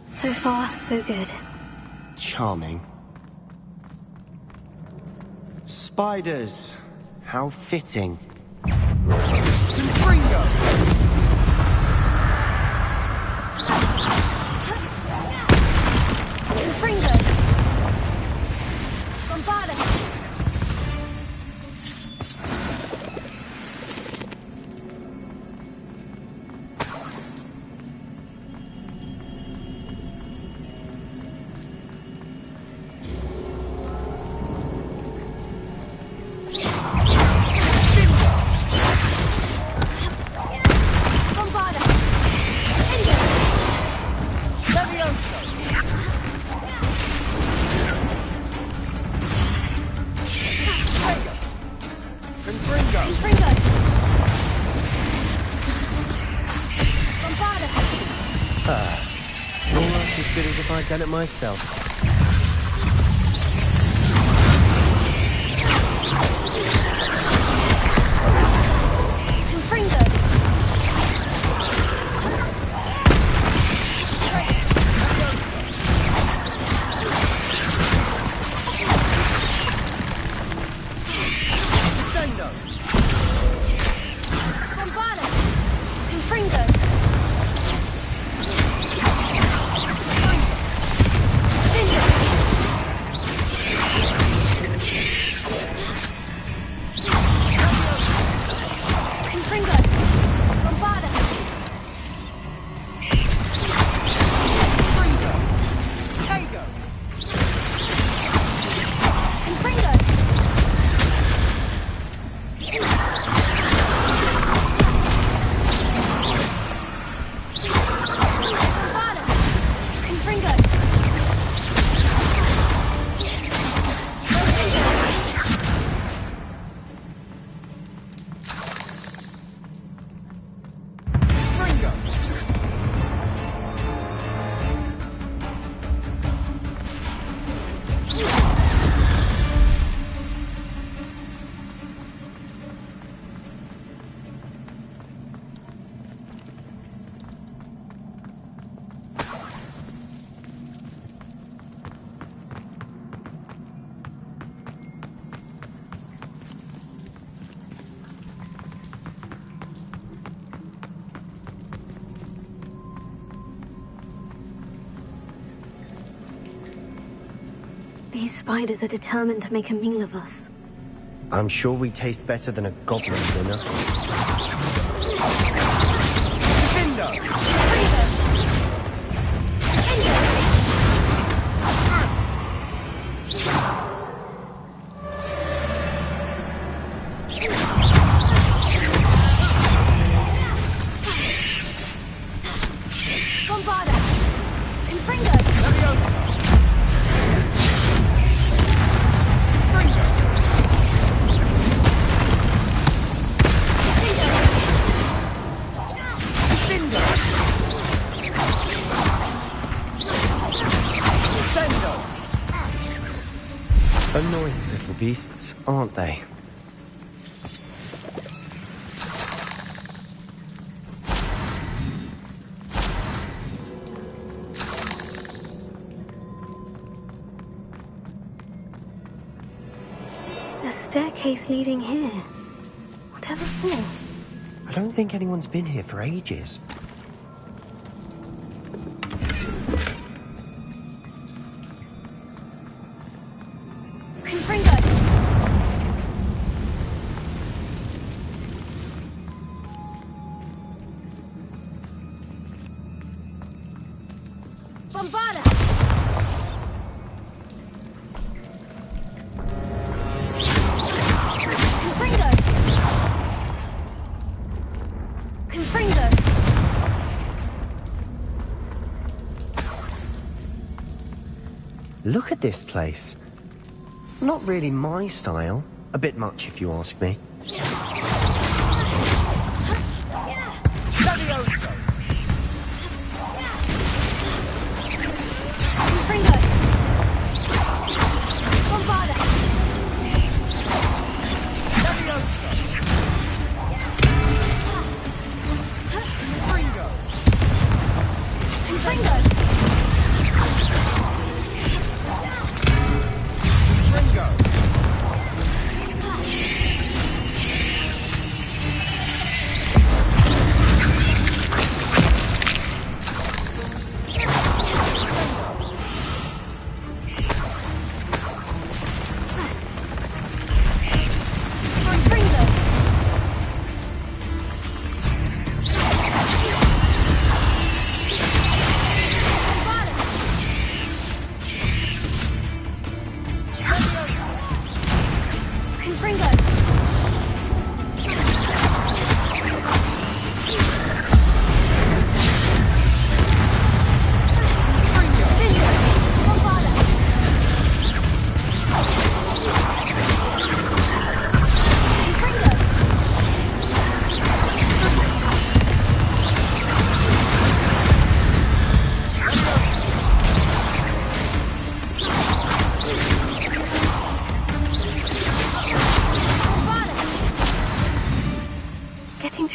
S2: So far, so good.
S17: Charming. Spiders. How fitting. Almost as good as if I'd done it myself.
S2: These spiders are determined to make a meal of us.
S17: I'm sure we taste better than a goblin dinner. Annoying little beasts, aren't they?
S2: A staircase leading here. Whatever for?
S17: I don't think anyone's been here for ages. Look at this place. Not really my style. A bit much, if you ask me.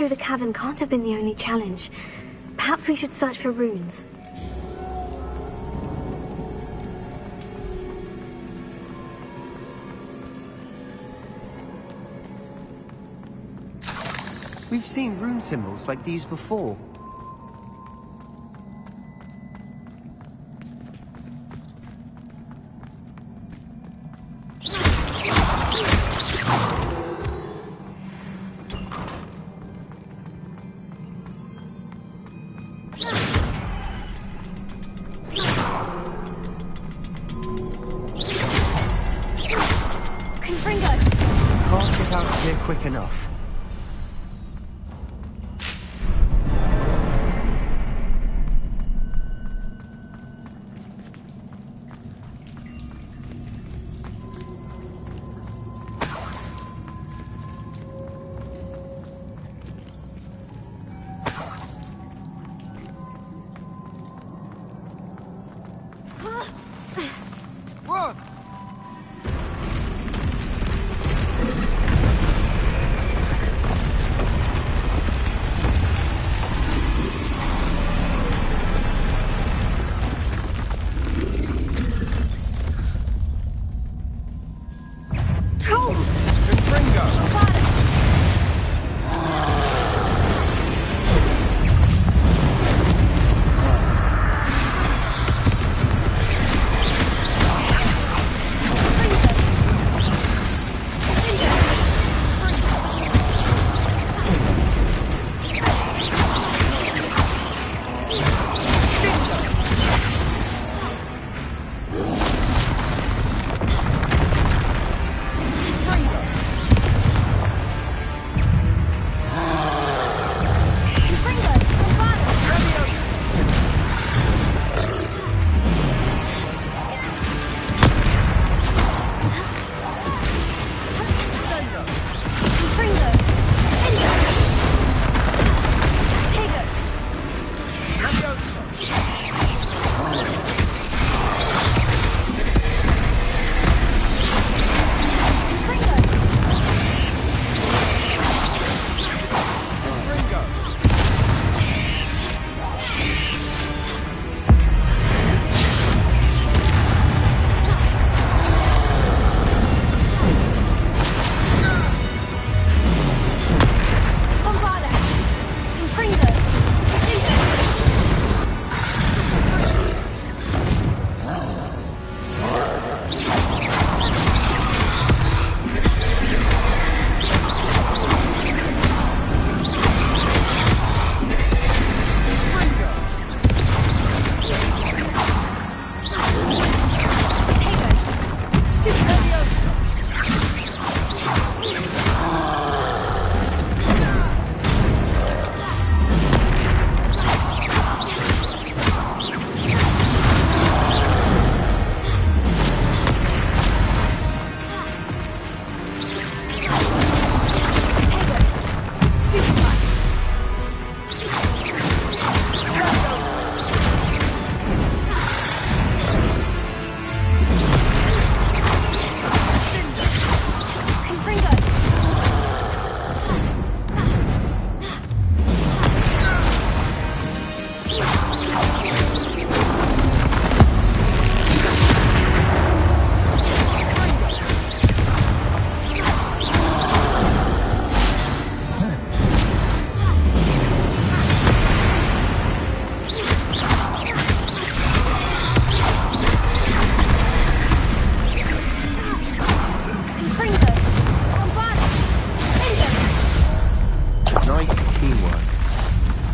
S2: through the cavern can't have been the only challenge. Perhaps we should search for runes.
S17: We've seen rune symbols like these before. Can't get out of here quick enough.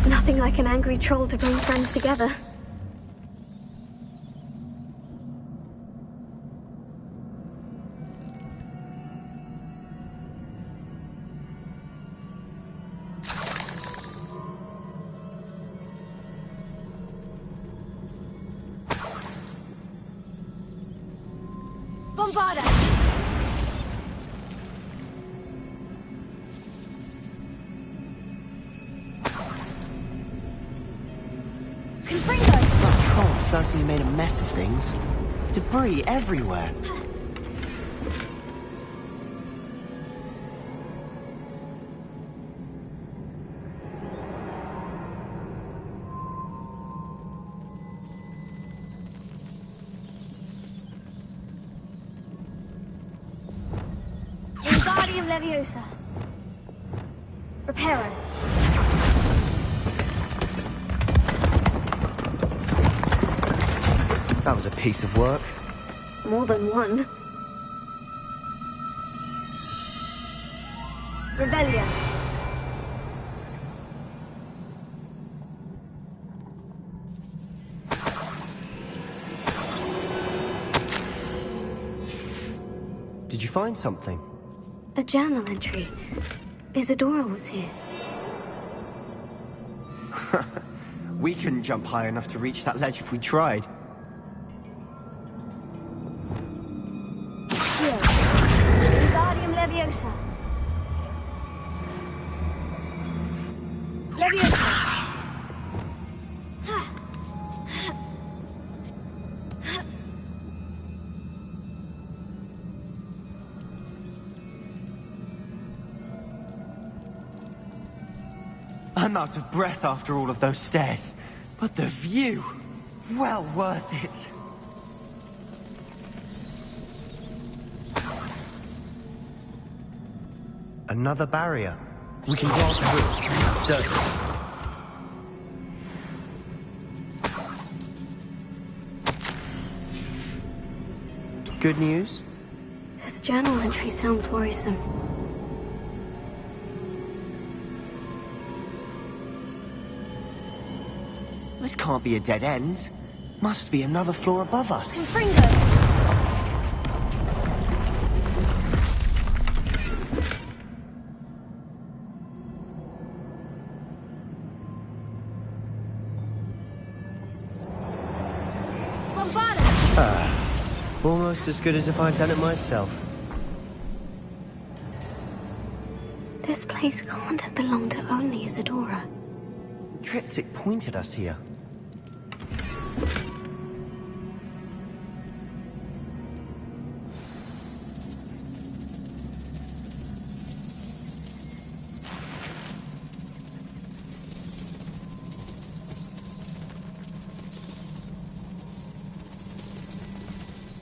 S2: Nothing like an angry troll to bring friends together.
S19: Bombarda!
S17: That troll certainly made a mess of things. Debris everywhere.
S2: Wingardium Leviosa. Reparo.
S1: That was a piece of work.
S2: More than one. Revelio.
S1: Did you find something?
S2: A journal entry. Isadora was here.
S1: We couldn't jump high enough to reach that ledge if we tried.
S2: Here. Wingardium Leviosa. Leviosa.
S1: I'm out of breath after all of those stairs. But the view! Well worth it. Another barrier. We can blast through it. Certainly. Good news?
S2: This journal entry sounds worrisome.
S1: This can't be a dead end. Must be another floor above us.
S2: Confringo!
S1: Almost as good as if I'd done it myself.
S2: This place can't have belonged to only Isadora.
S1: Triptych pointed us here.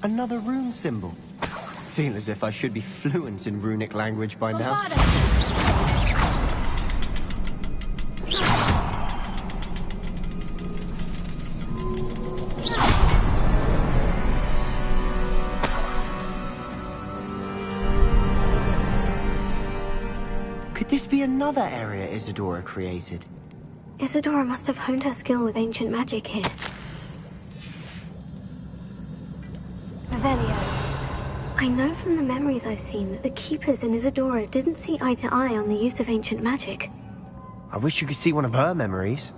S1: Another rune symbol. Feel as if I should be fluent in runic language by now. Could this be another area Isadora created?
S2: Isadora must have honed her skill with ancient magic here. Revelio. I know from the memories I've seen that the Keepers in Isadora didn't see eye to eye on the use of ancient magic.
S1: I wish you could see one of her memories.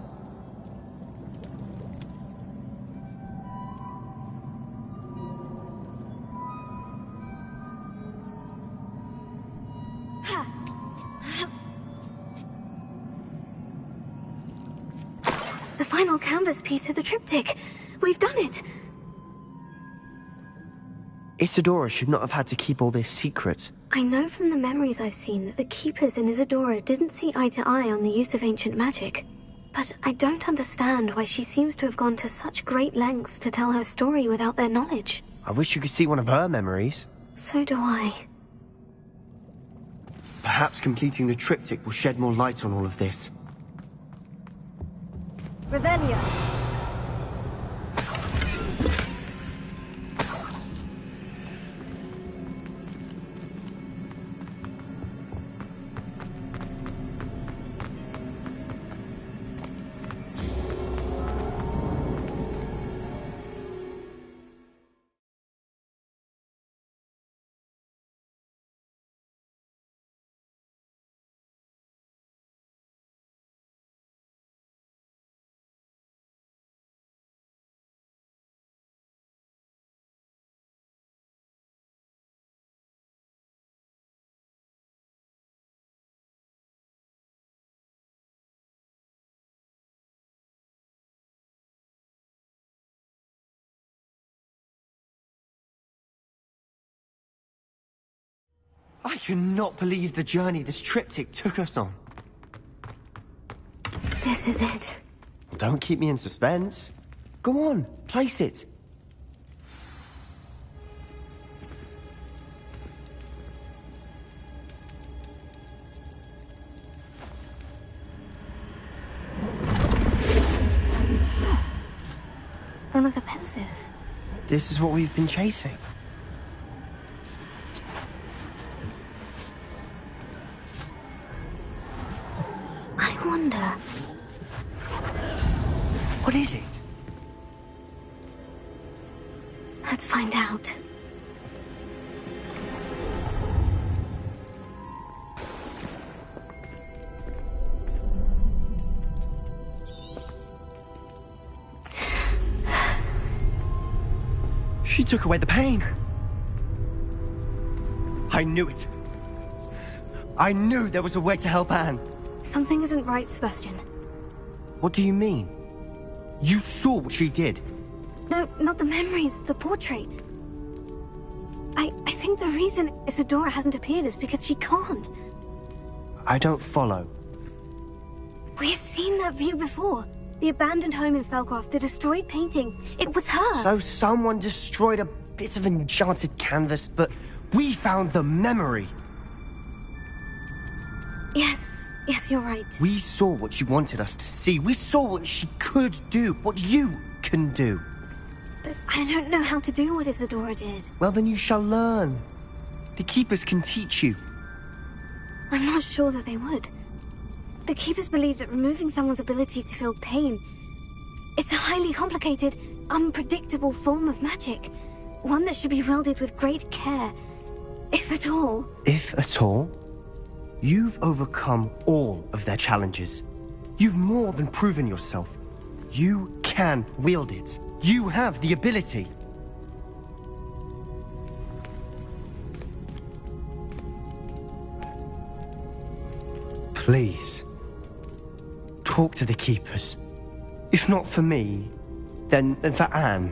S2: The final canvas piece of the triptych. We've done it.
S1: Isadora should not have had to keep all this secret.
S2: I know from the memories I've seen that the Keepers in Isadora didn't see eye to eye on the use of ancient magic. But I don't understand why she seems to have gone to such great lengths to tell her story without their knowledge.
S1: I wish you could see one of her memories.
S2: So do I.
S1: Perhaps completing the triptych will shed more light on all of this.
S2: Revelio.
S1: I cannot believe the journey this triptych took us on.
S2: This is it.
S1: Don't keep me in suspense. Go on, place it.
S2: Another pensive.
S1: This is what we've been chasing.
S2: I wonder...
S1: What is it?
S2: Let's find out.
S1: She took away the pain. I knew it. I knew there was a way to help Anne.
S2: Something isn't right, Sebastian.
S1: What do you mean? You saw what she did.
S2: No, not the memories, the portrait. I think the reason Isadora hasn't appeared is because she can't.
S1: I don't follow.
S2: We have seen that view before. The abandoned home in Felcroft, the destroyed painting. It was her.
S1: So someone destroyed a bit of enchanted canvas, but we found the memory.
S2: Yes, you're right.
S1: We saw what she wanted us to see. We saw what she could do, what you can do.
S2: But I don't know how to do what Isadora did.
S1: Well, then you shall learn. The Keepers can teach you.
S2: I'm not sure that they would. The Keepers believe that removing someone's ability to feel pain, it's a highly complicated, unpredictable form of magic. One that should be wielded with great care, if at all.
S1: If at all? You've overcome all of their challenges. You've more than proven yourself. You can wield it. You have the ability. Please. Talk to the Keepers. If not for me, then for Anne.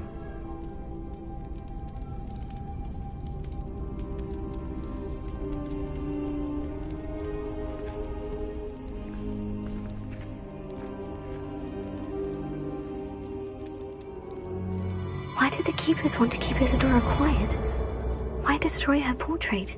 S2: Why do the Keepers want to keep Isadora quiet? Why destroy her portrait?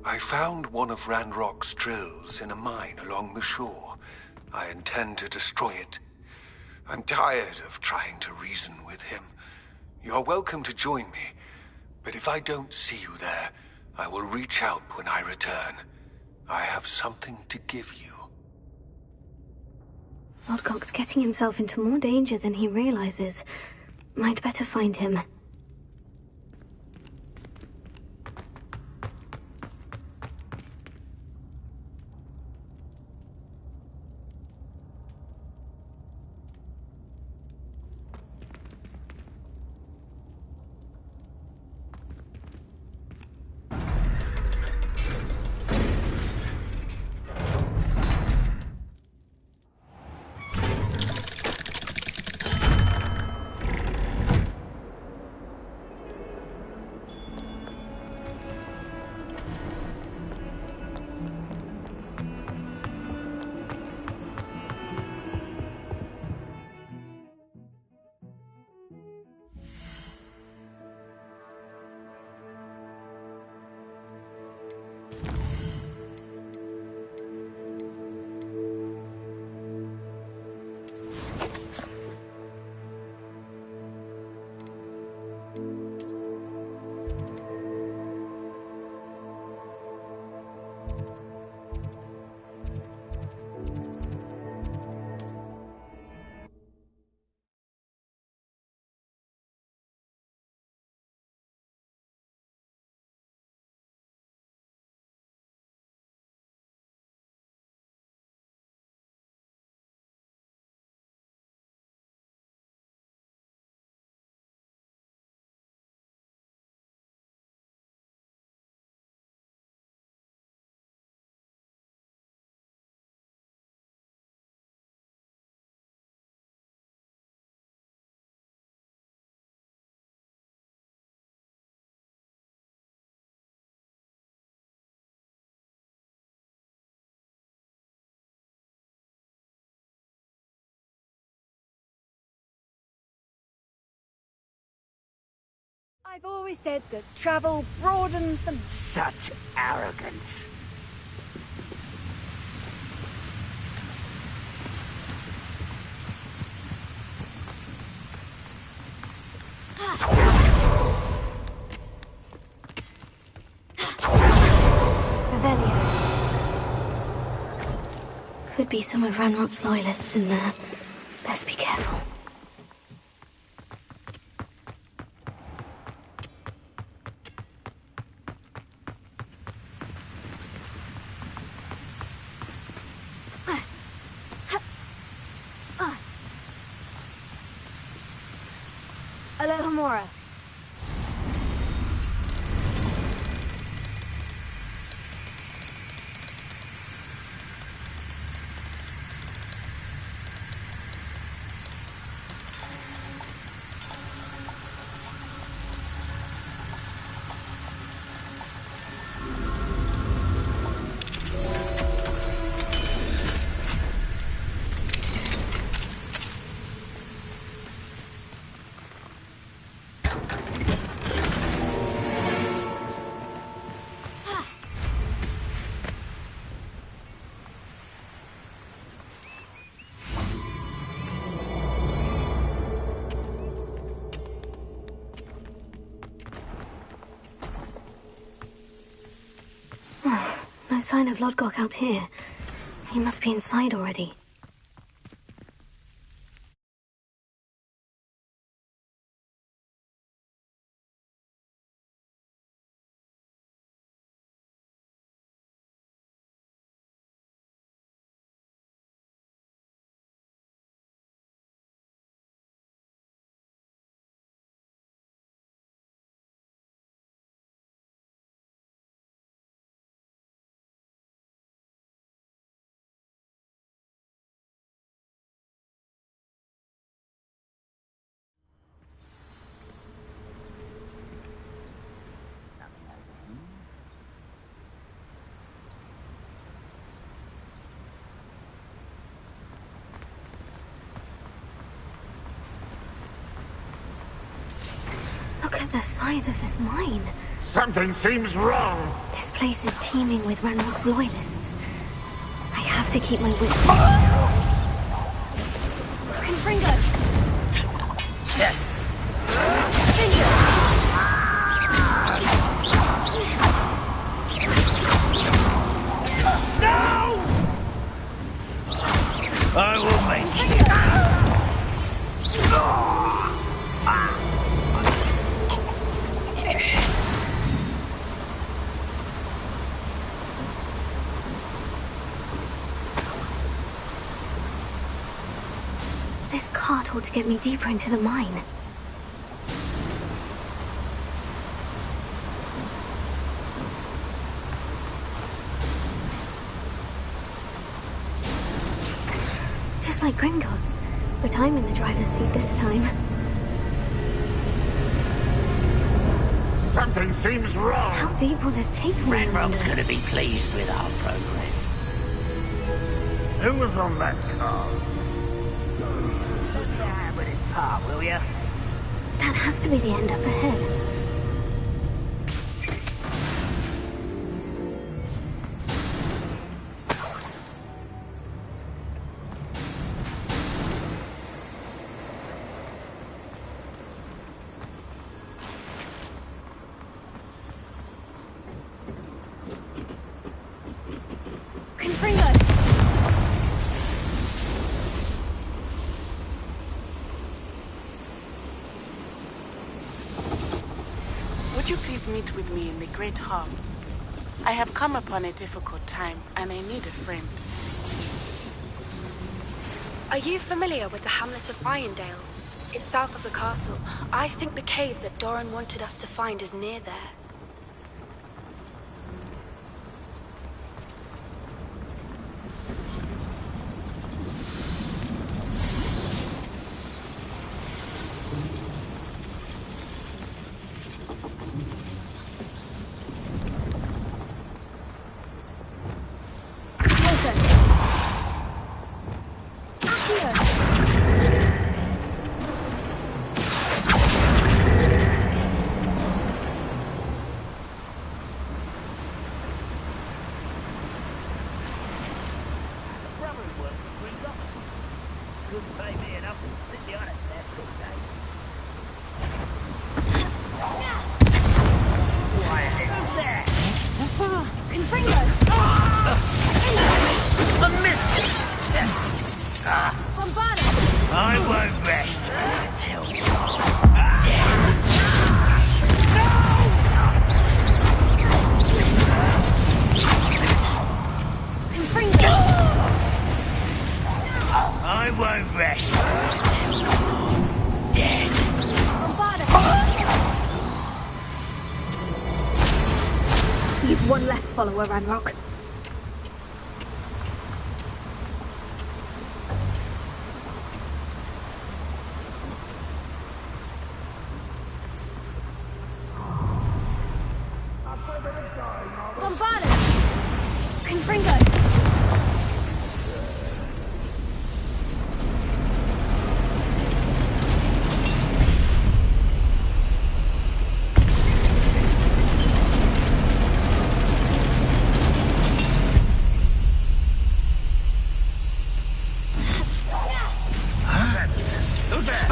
S10: I found one of Ranrock's drills in a mine along the shore. I intend to destroy it. I'm tired of trying to reason with him. You're welcome to join me, but if I don't see you there, I will reach out when I return. I have something to give you.
S2: Lodgok's getting himself into more danger than he realizes. Might better find him.
S19: I've always said that travel broadens the...
S15: Such arrogance.
S2: Revelio. Could be some of Ranrock's loyalists in there. Best be careful.
S19: Alohomora.
S2: No sign of Lodgok out here. He must be inside already. Look at the size of this mine.
S5: Something seems wrong.
S2: This place is teeming with Ranrock's loyalists. I have to keep my wits about me.
S19: Confringo!
S15: No! I will make you.
S2: This cart ought to get me deeper into the mine. Just like Gringotts, but I'm in the driver's seat this time.
S5: Something seems wrong.
S2: How deep will this take me?
S15: Ranrock's gonna be pleased with our progress.
S5: Who was on that car?
S15: Say hi with his pa, will ya?
S2: That has to be the end up ahead.
S4: Would you please meet with me in the Great Hall? I have come upon a difficult time, and I need a friend.
S6: Are you familiar with the hamlet of Irondale? It's south of the castle. I think the cave that Doran wanted us to find is near there.
S15: Couldn't pay me enough to sit behind a desk all day. Who's there?
S19: Confringo!
S15: A miss!
S19: Bombarded!
S15: I won't rest until you're dead.
S19: Confringo!
S15: I won't rest until you're dead.
S19: Bombarded! You've one less follower, Ranrock. Bombarded! Confringo!
S15: Who's there?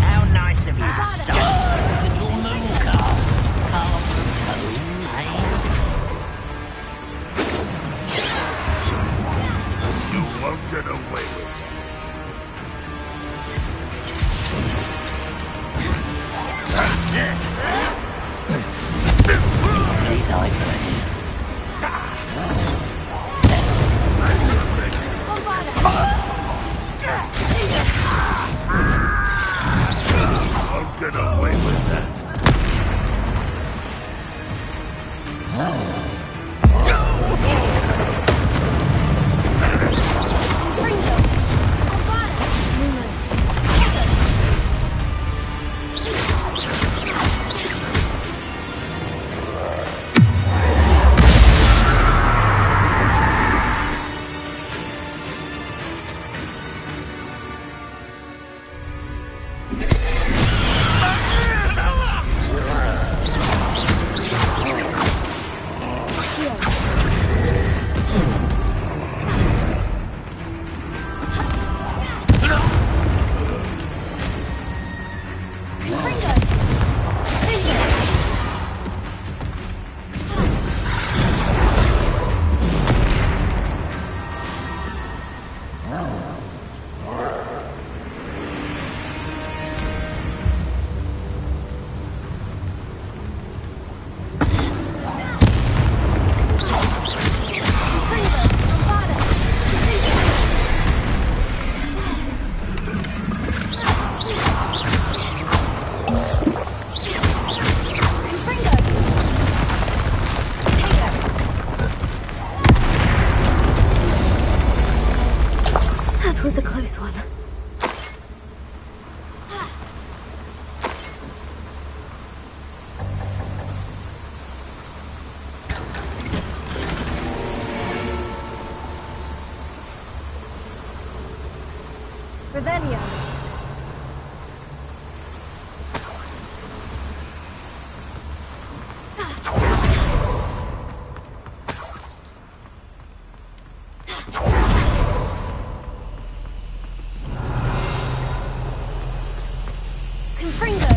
S15: How nice of you to start with your moon car. Car from home, eh? You won't get away with it. Easily diverted. Won't get away with that.
S2: That was a close one.
S19: Revelio. Confringo.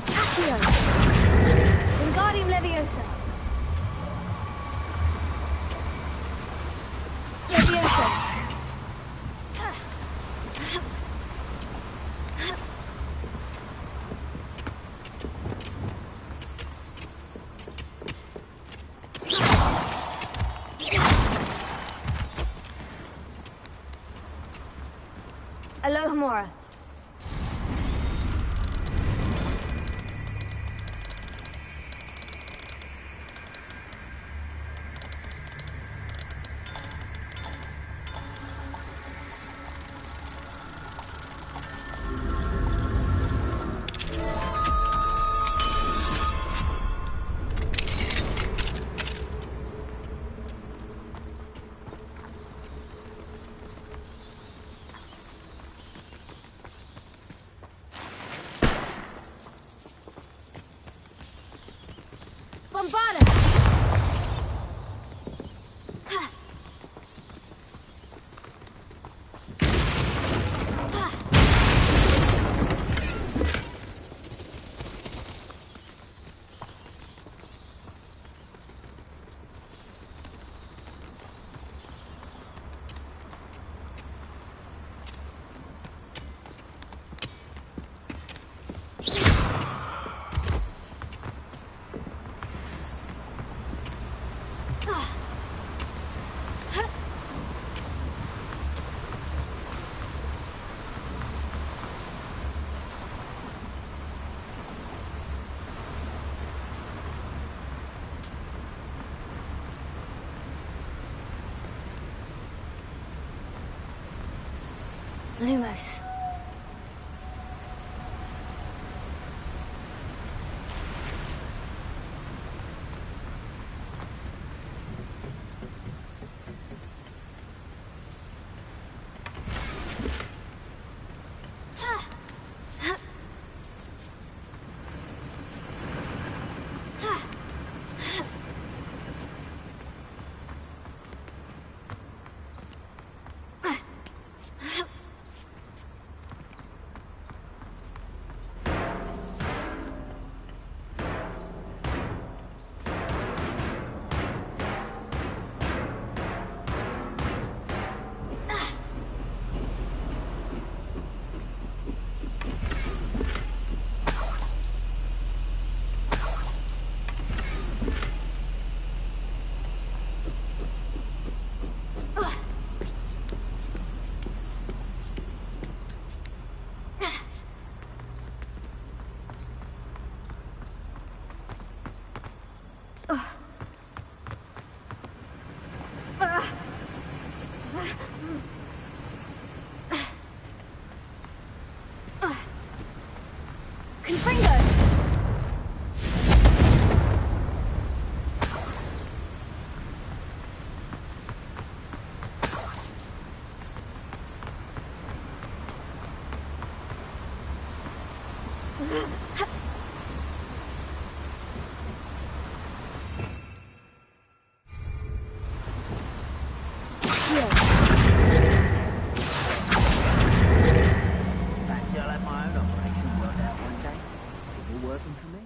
S19: Accio. Wingardium Leviosa. Leviosa. Alohomora. Bombada!
S2: Lumos.
S20: Fancy I'll have my own operation worked out one day. All working for me.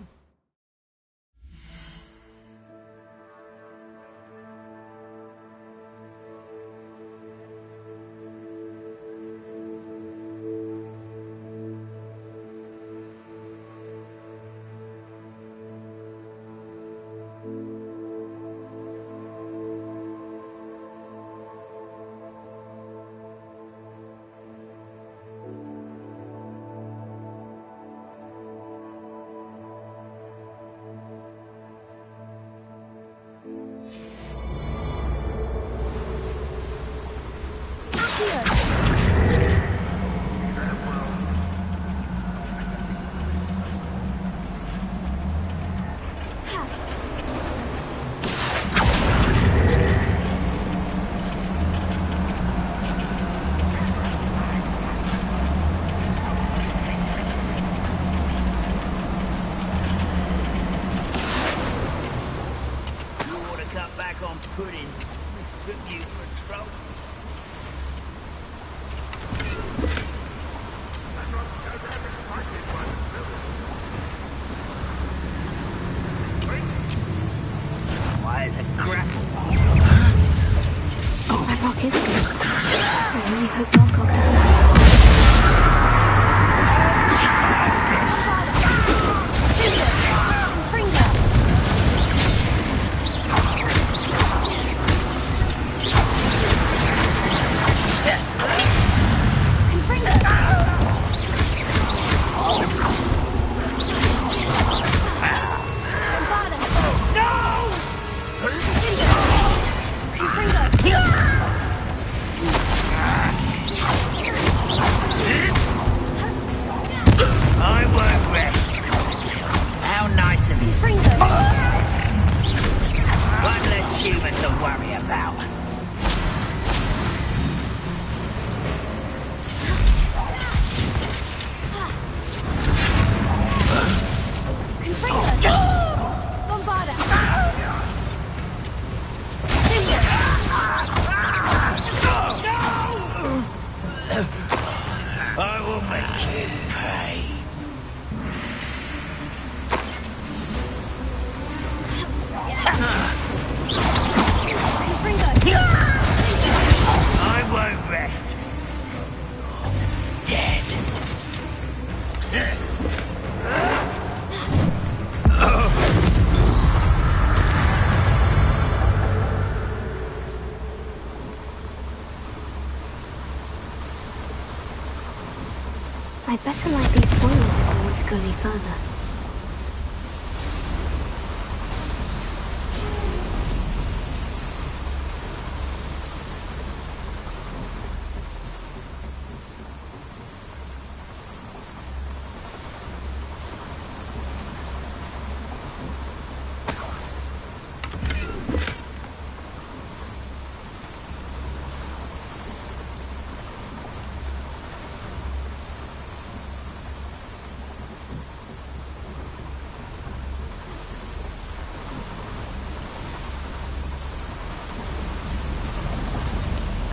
S2: I'd better light these boilers if I want to go any further.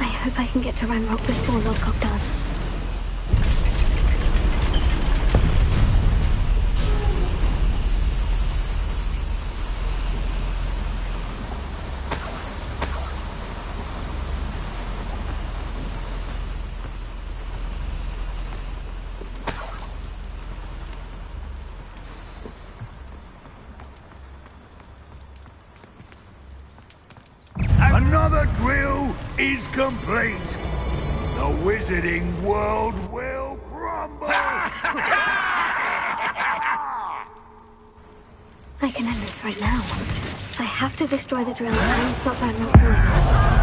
S2: I hope I can get to Ranrock before Lodgok does.
S12: Another drill is complete. The wizarding world will crumble.
S2: I can end this right now. I have to destroy the drill and stop Ranrock's loyalists.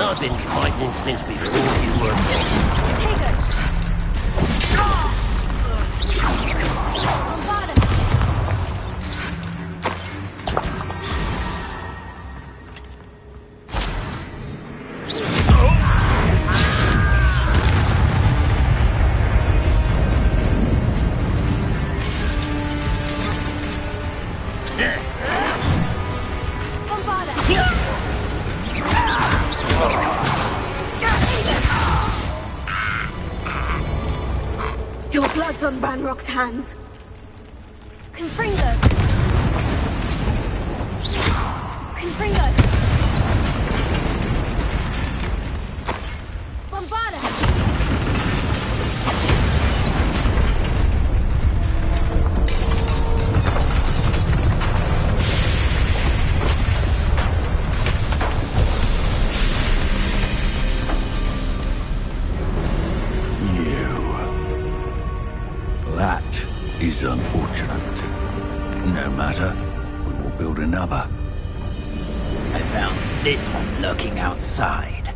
S15: I've been fighting since before you were born.
S19: Take it!
S2: Your blood's on Ranrock's hands.
S19: Confringo! Confringo! Bombarda!
S12: That is unfortunate. No matter, we will build another.
S22: I found this one lurking outside.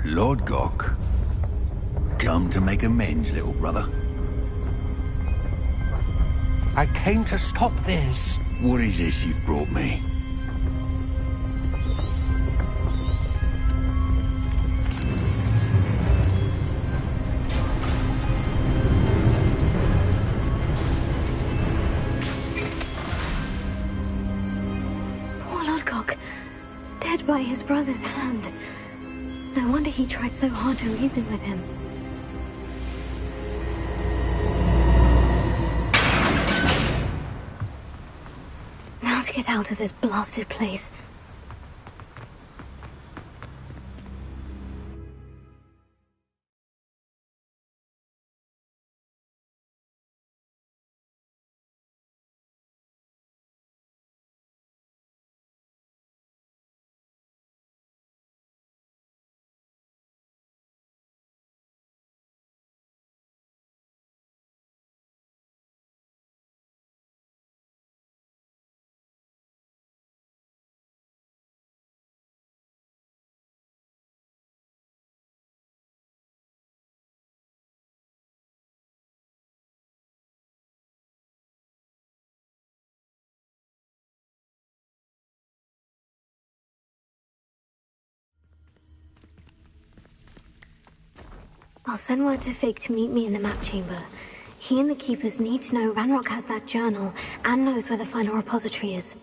S12: Lord Gok, come to make amends, little brother.
S5: I came to stop this.
S12: What is this you've brought me?
S2: Dead by his brother's hand. No wonder he tried so hard to reason with him. Now to get out of this blasted place. I'll send word to Fig to meet me in the map chamber. He and the Keepers need to know Ranrock has that journal and knows where the final repository is.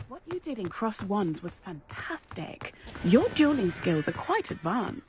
S4: What you did in Cross Wands was fantastic. Your dueling skills are quite advanced.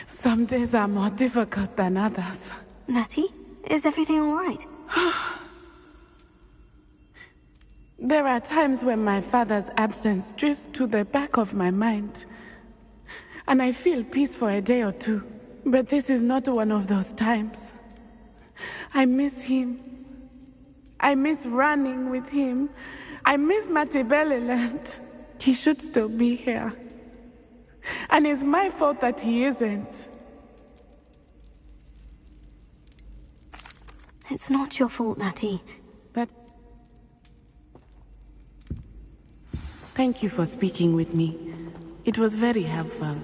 S4: Some days are more difficult than others.
S2: Natty, is everything all right?
S4: There are times when my father's absence drifts to the back of my mind, and I feel peace for a day or two. But this is not one of those times. I miss him. I miss running with him. I miss Matebeleland. He should still be here. And it's my fault that he isn't.
S2: It's not your fault, Natty.
S4: But thank you for speaking with me. It was very helpful.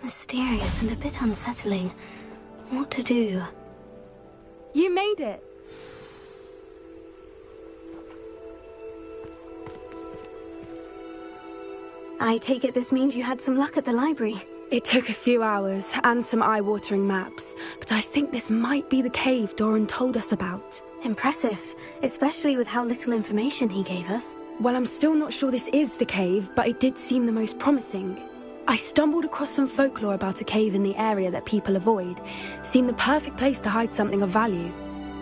S2: Mysterious and a bit unsettling. What to do?
S6: You made it!
S2: I take it this means you had some luck at the library.
S6: It took a few hours and some eye-watering maps, but I think this might be the cave Doran told us about.
S2: Impressive, especially with how little information he gave us.
S6: Well, I'm still not sure this is the cave, but it did seem the most promising. I stumbled across some folklore about a cave in the area that people avoid. Seemed the perfect place to hide something of value.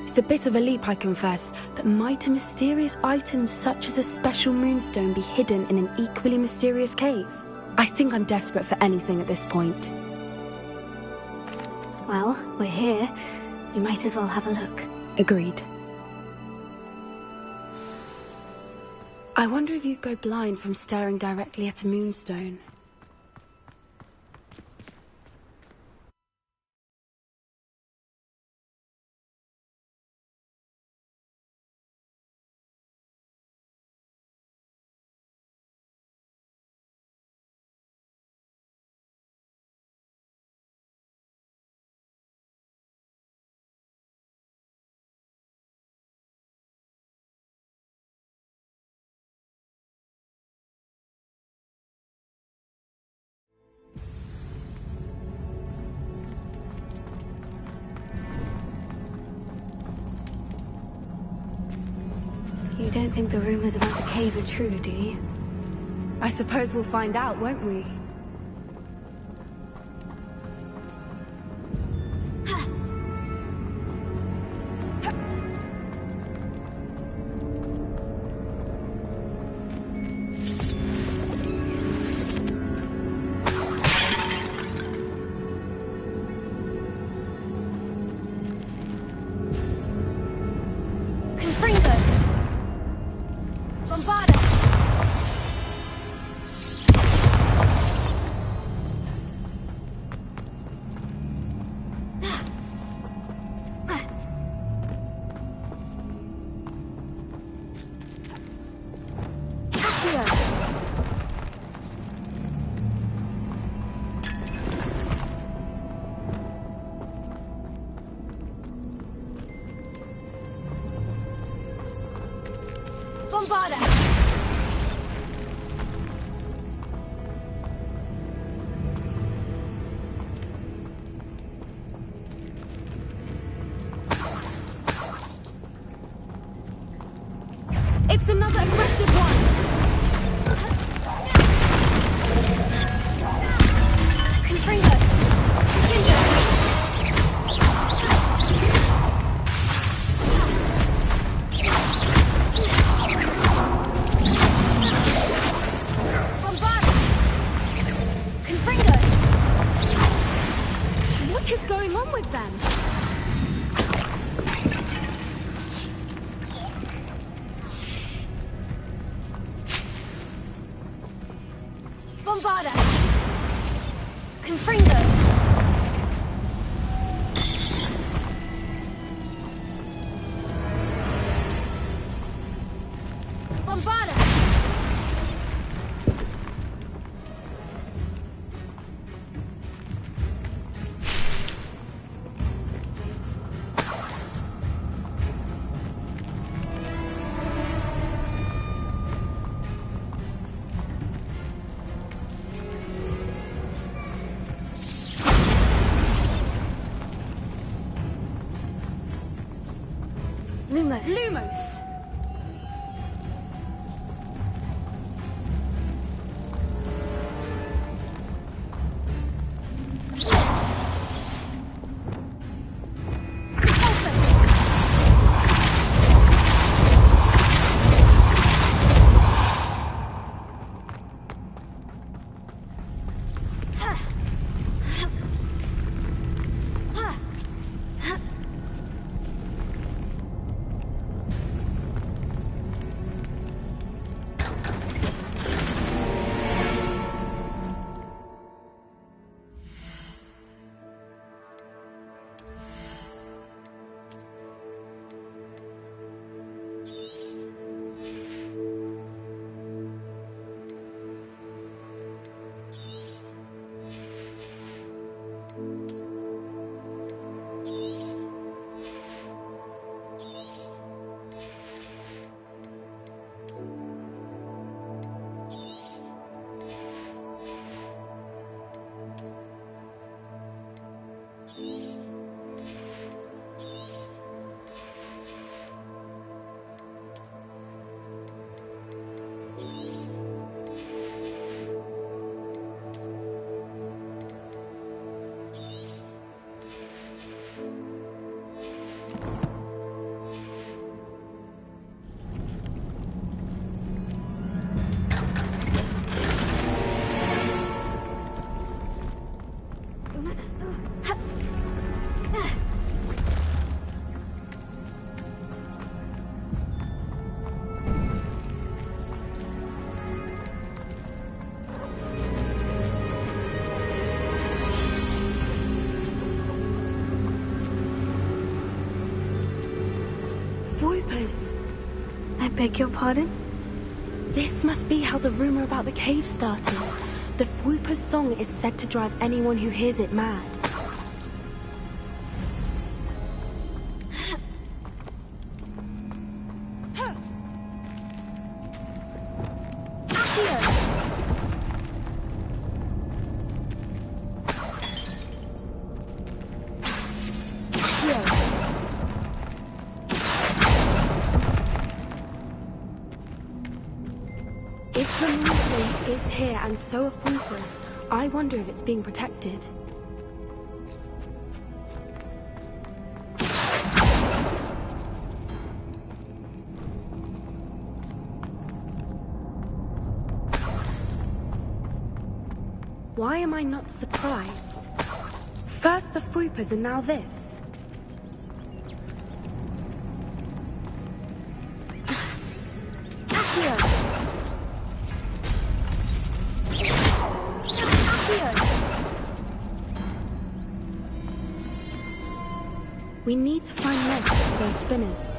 S6: It's a bit of a leap, I confess, but might a mysterious item such as a special moonstone be hidden in an equally mysterious cave? I think I'm desperate for anything at this point.
S2: Well, we're here. We might as well have a look.
S6: Agreed. I wonder if you'd go blind from staring directly at a moonstone.
S2: You don't think the rumors about the cave are true, do you?
S6: I suppose we'll find out, won't we?
S19: Bombarda!
S6: It's another aggressive one!
S19: Confringo!
S6: What is going on with them?
S19: Bombarda! Confringo! Bombarda! Lumos.
S6: Lumos! Swoopers.
S2: I beg your pardon?
S6: This must be how the rumor about the cave started. The Swoopers' song is said to drive anyone who hears it mad. If the movement is here and so are Swoopers, I wonder if it's being protected. Why am I not surprised? First the Swoopers and now this. We need to find legs for those spinners.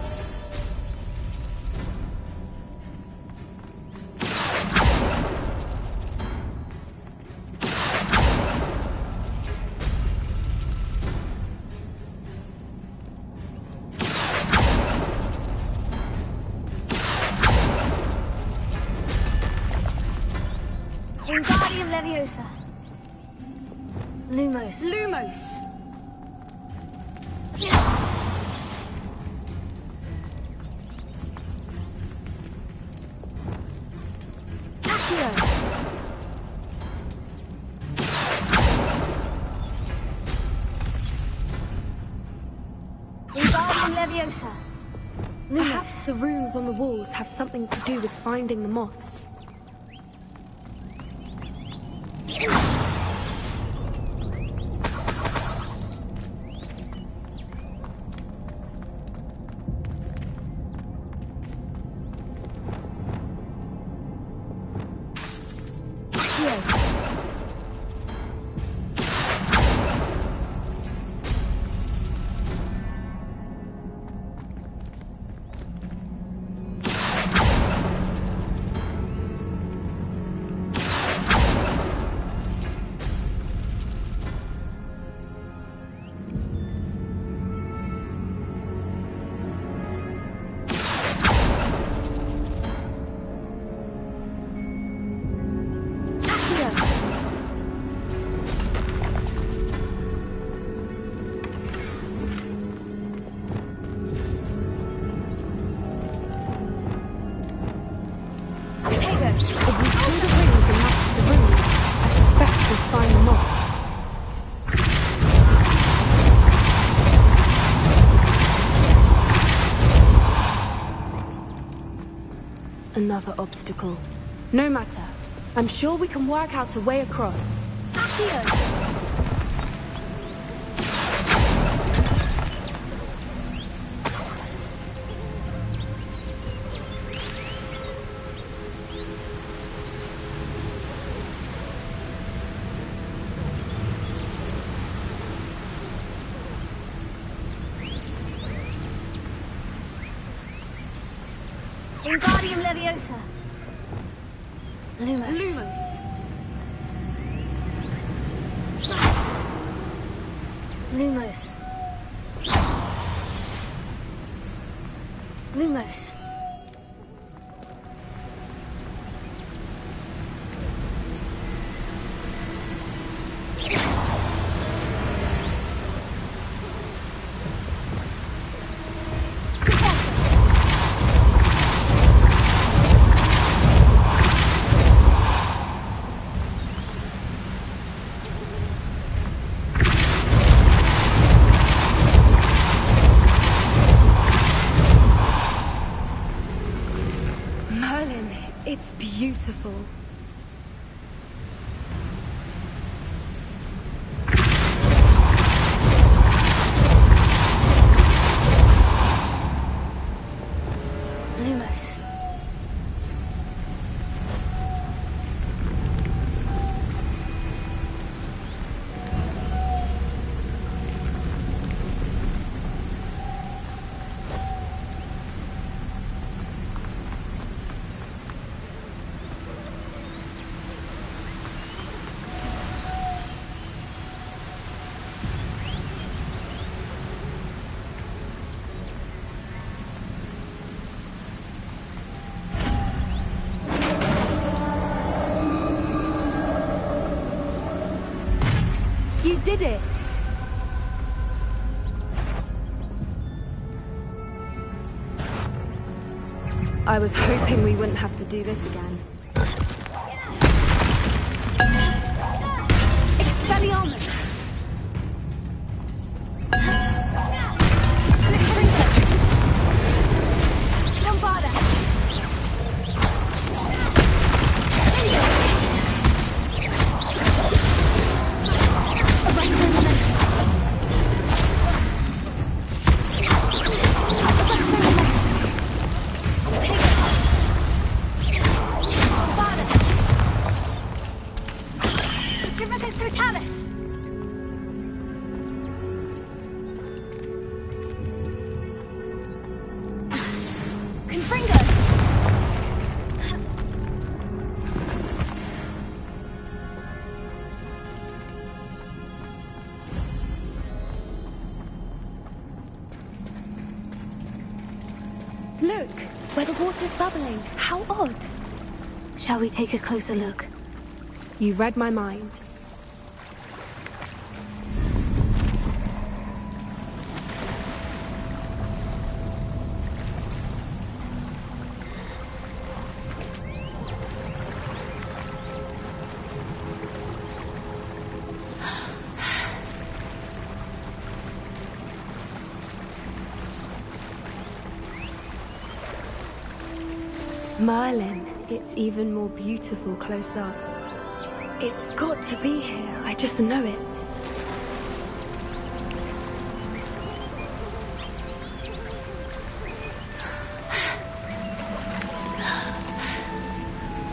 S2: Leviosa. Lumos.
S6: Lumos!
S2: Wingardium Leviosa.
S6: Perhaps the runes on the walls have something to do with finding the moths. Another obstacle. No matter. I'm sure we can work out a way across.
S2: Wingardium Leviosa. Lumos. Lumos. Lumos. Lumos.
S6: It's beautiful.
S2: Lumos.
S6: You did it! I was hoping we wouldn't have to do this again. Expelliarmus! Look, where the water's bubbling. How odd.
S2: Shall we take a closer look?
S6: You read my mind. Merlin, it's even more beautiful close up. It's got to be here, I just know it.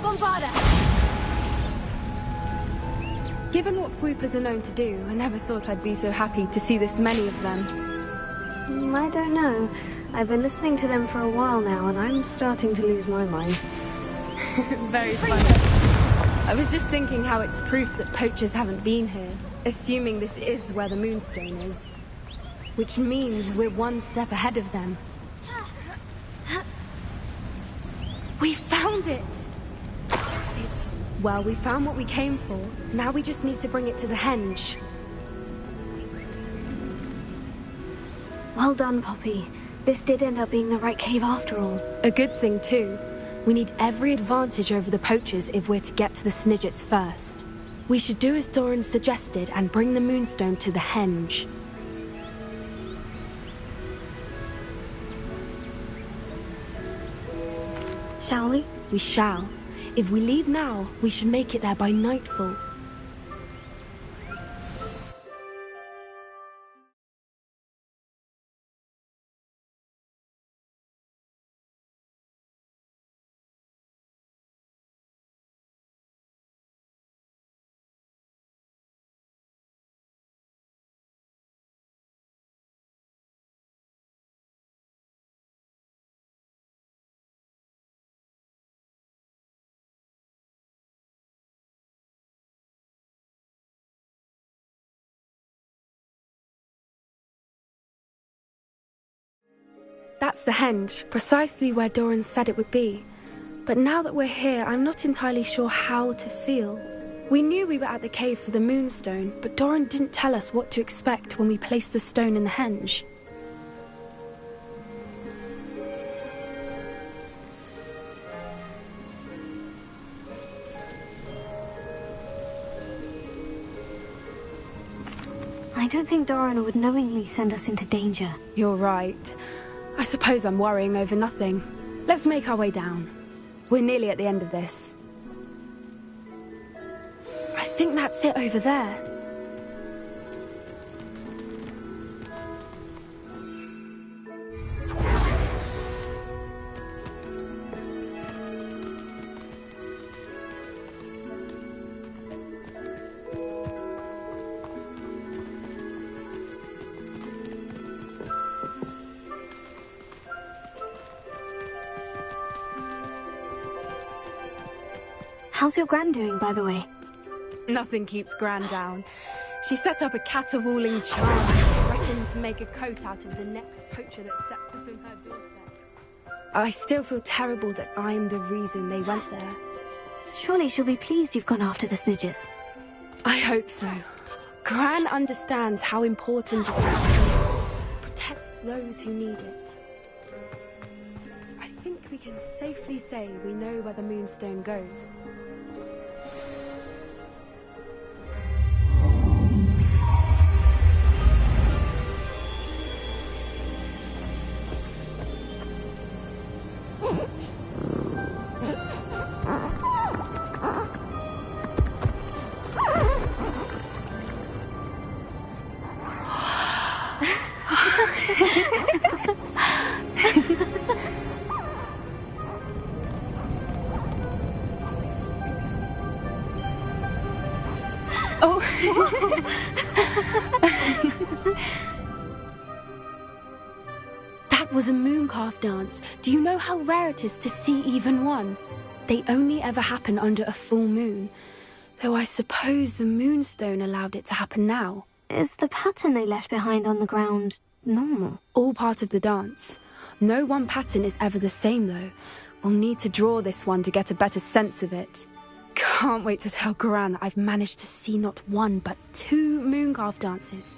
S19: Bombarda!
S6: Given what Fwoopas are known to do, I never thought I'd be so happy to see this many of them.
S2: I don't know. I've been listening to them for a while now, and I'm starting to lose my mind.
S6: Very funny. I was just thinking how it's proof that poachers haven't been here, assuming this is where the Moonstone is. Which means we're one step ahead of them. We found it! Well, we found what we came for. Now we just need to bring it to the henge.
S2: Well done, Poppy. This did end up being the right cave after all.
S6: A good thing, too. We need every advantage over the poachers if we're to get to the Snidgets first. We should do as Doran suggested and bring the Moonstone to the henge.
S2: Shall we?
S6: We shall. If we leave now, we should make it there by nightfall. That's the henge, precisely where Doran said it would be. But now that we're here, I'm not entirely sure how to feel. We knew we were at the cave for the Moonstone, but Doran didn't tell us what to expect when we placed the stone in the henge.
S2: I don't think Doran would knowingly send us into danger.
S6: You're right. I suppose I'm worrying over nothing. Let's make our way down. We're nearly at the end of this. I think that's it over there.
S2: How's your gran doing, by the way?
S6: Nothing keeps Gran down. She set up a caterwauling charm and threatened to make a coat out of the next poacher that set foot on her doorstep. I still feel terrible that I'm the reason they went there.
S2: Surely she'll be pleased you've gone after the Snidgets.
S6: I hope so. Gran understands how important it is to protect those who need it. I think we can safely say we know where the Moonstone goes. That was a mooncalf dance. Do you know how rare it is to see even one? They only ever happen under a full moon. Though I suppose the Moonstone allowed it to happen now.
S2: Is the pattern they left behind on the ground normal?
S6: All part of the dance. No one pattern is ever the same, though. We'll need to draw this one to get a better sense of it. can't wait to tell Gran that I've managed to see not one, but 2 Mooncarve dances.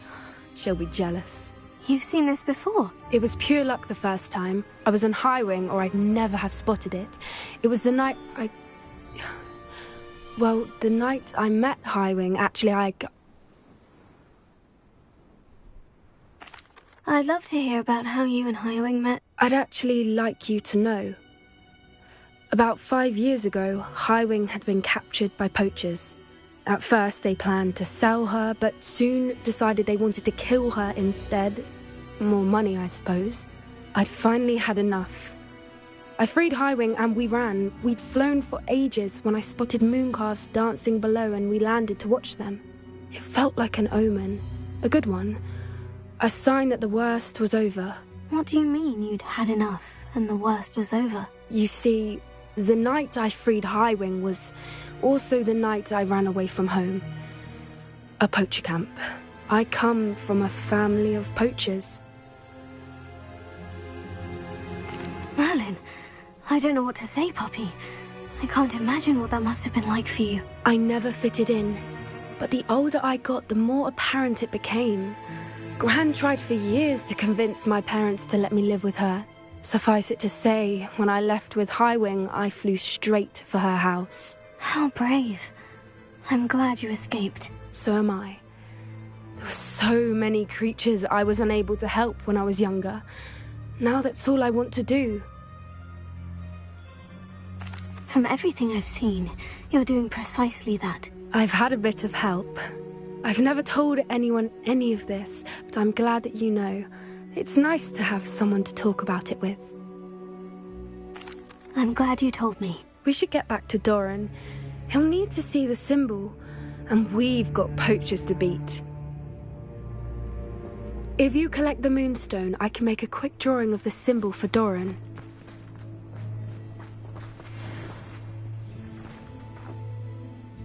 S6: She'll be jealous.
S2: You've seen this before?
S6: It was pure luck the first time. I was on Highwing, or I'd never have spotted it. It was the night Well, the night I met Highwing, actually,
S2: I'd love to hear about how you and Highwing met.
S6: I'd actually like you to know. About 5 years ago, Highwing had been captured by poachers. At first, they planned to sell her, but soon decided they wanted to kill her instead. More money, I suppose. I'd finally had enough. I freed Highwing and we ran. We'd flown for ages when I spotted Mooncarves dancing below and we landed to watch them. It felt like an omen. A good one. A sign that the worst was over.
S2: What do you mean you'd had enough and the worst was over?
S6: You see, the night I freed Highwing was also the night I ran away from home. A poacher camp. I come from a family of poachers.
S2: Merlin, I don't know what to say, Poppy. I can't imagine what that must have been like for you.
S6: I never fitted in, but the older I got, the more apparent it became. Gran tried for years to convince my parents to let me live with her. Suffice it to say, when I left with Highwing, I flew straight for her house.
S2: How brave. I'm glad you escaped.
S6: So am I. There were so many creatures I was unable to help when I was younger. Now that's all I want to do.
S2: From everything I've seen, you're doing precisely that.
S6: I've had a bit of help. I've never told anyone any of this, but I'm glad that you know. It's nice to have someone to talk about it with.
S2: I'm glad you told me.
S6: We should get back to Doran. He'll need to see the symbol, and we've got poachers to beat. If you collect the moonstone, I can make a quick drawing of the symbol for Doran.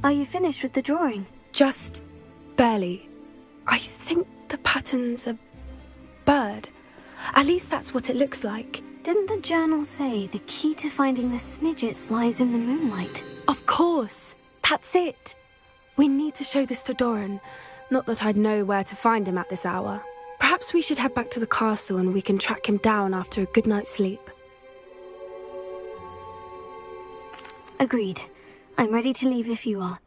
S2: Are you finished with the drawing?
S6: Just barely. I think the pattern's a bird. At least that's what it looks like.
S2: Didn't the journal say the key to finding the Snidgets lies in the moonlight?
S6: Of course. That's it. We need to show this to Doran. Not that I'd know where to find him at this hour. Perhaps we should head back to the castle and we can track him down after a good night's sleep.
S2: Agreed. I'm ready to leave if you are.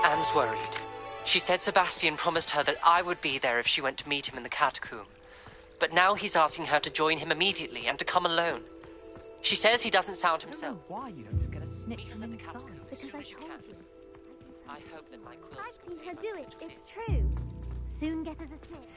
S14: Anne's worried. She said Sebastian promised her that I would be there if she went to meet him in the catacomb. But now he's asking her to join him immediately and to come alone. She says he doesn't sound himself.
S20: Why you don't just get a snip?
S14: Meet us at the catacomb as soon as you can. I hope that my quill is
S16: I've seen her do it. It's true. Soon get us a snip.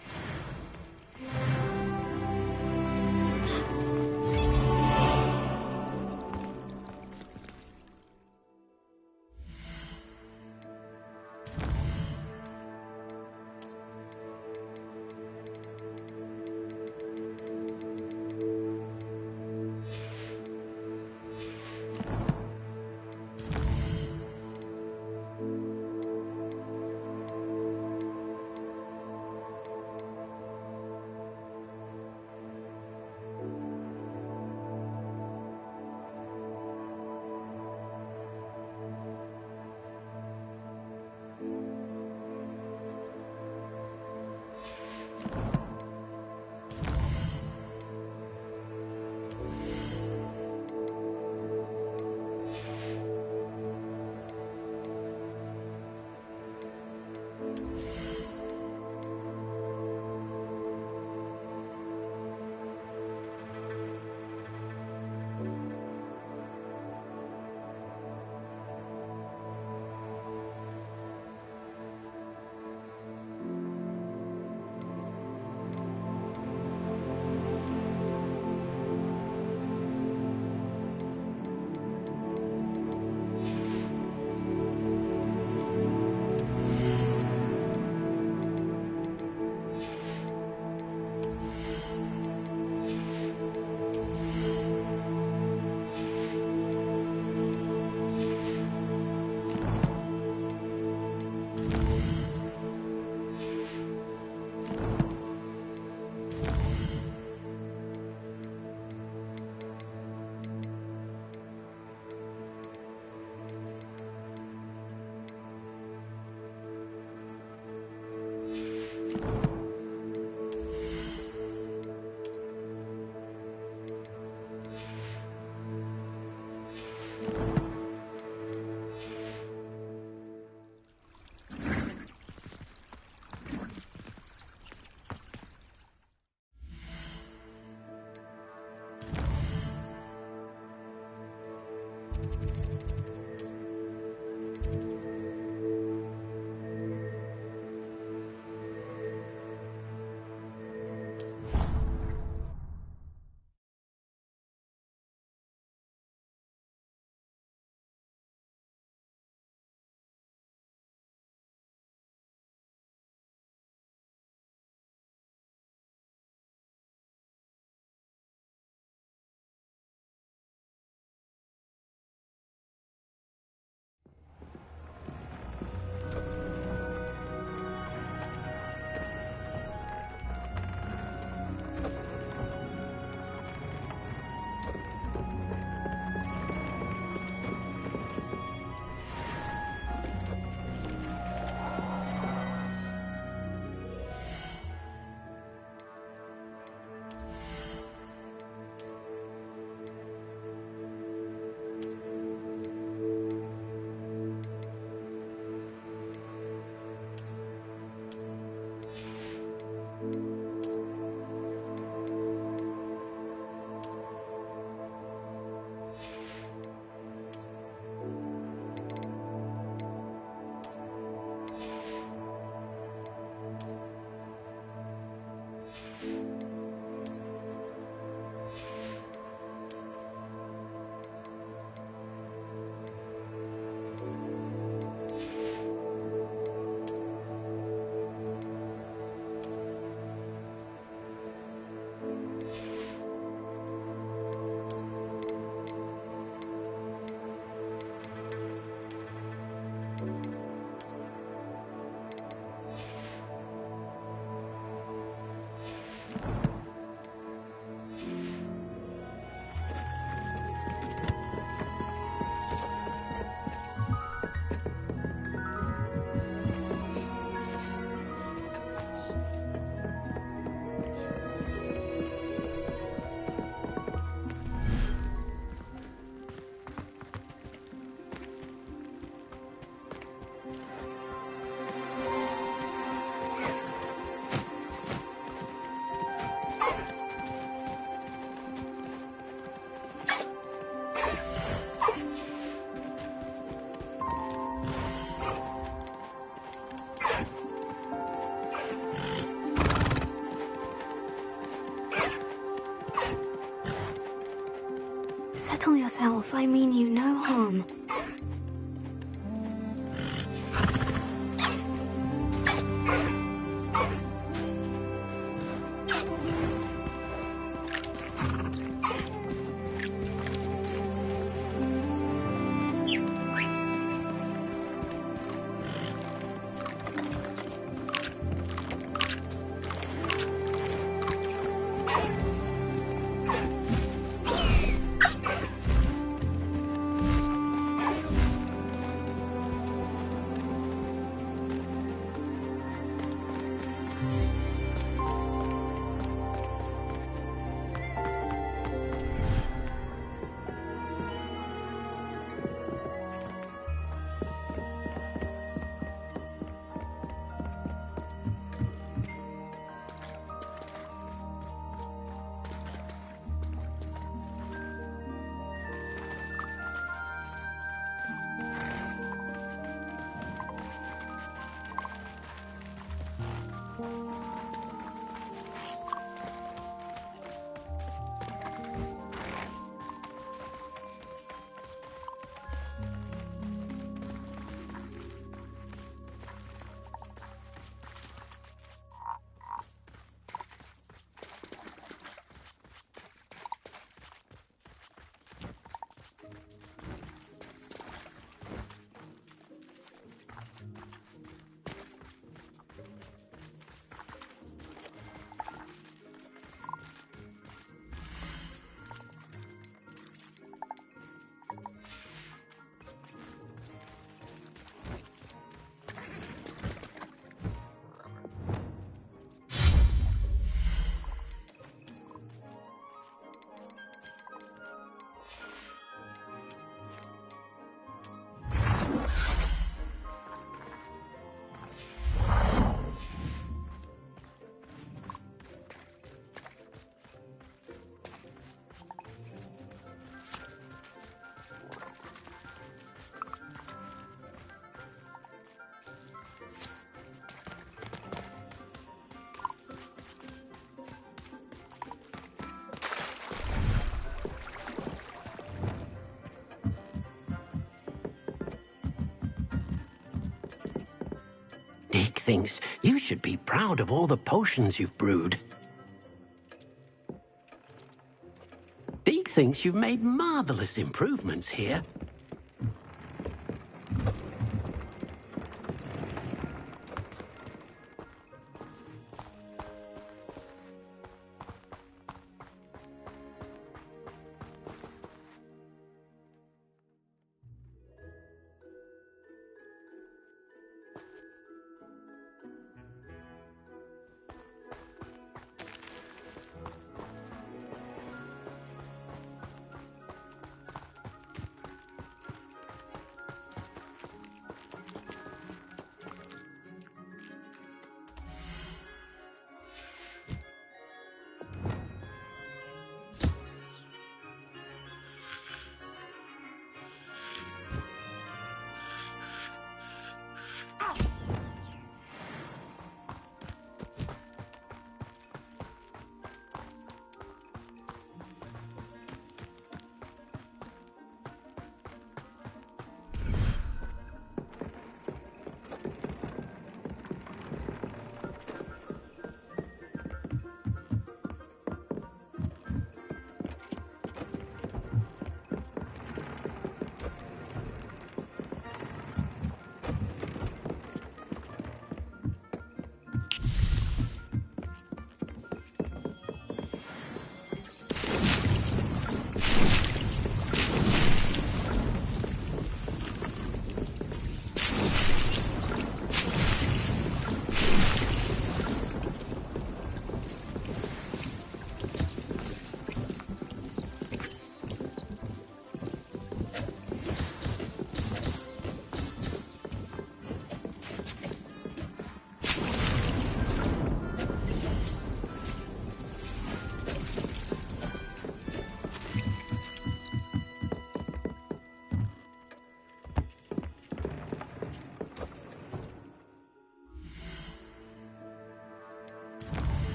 S2: Settle yourself. I mean you no harm.
S18: Dick thinks you should be proud of all the potions you've brewed. Dick thinks you've made marvelous improvements here.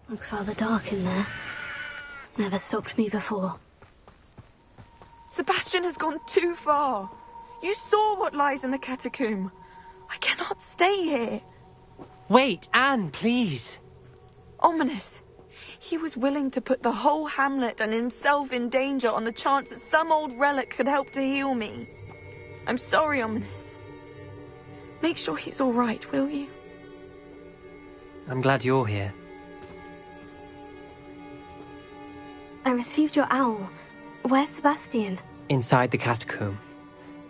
S2: Looks rather dark in there. Never stopped me before.
S21: Sebastian has gone too far. You saw what lies in the catacomb. I cannot stay here.
S14: Wait, Anne, please.
S21: Ominous. He was willing to put the whole hamlet and himself in danger on the chance that some old relic could help to heal me. I'm sorry, Ominous. Make sure he's all right, will you?
S14: I'm glad you're here.
S2: I received your owl. Where's Sebastian?
S14: Inside the catacomb.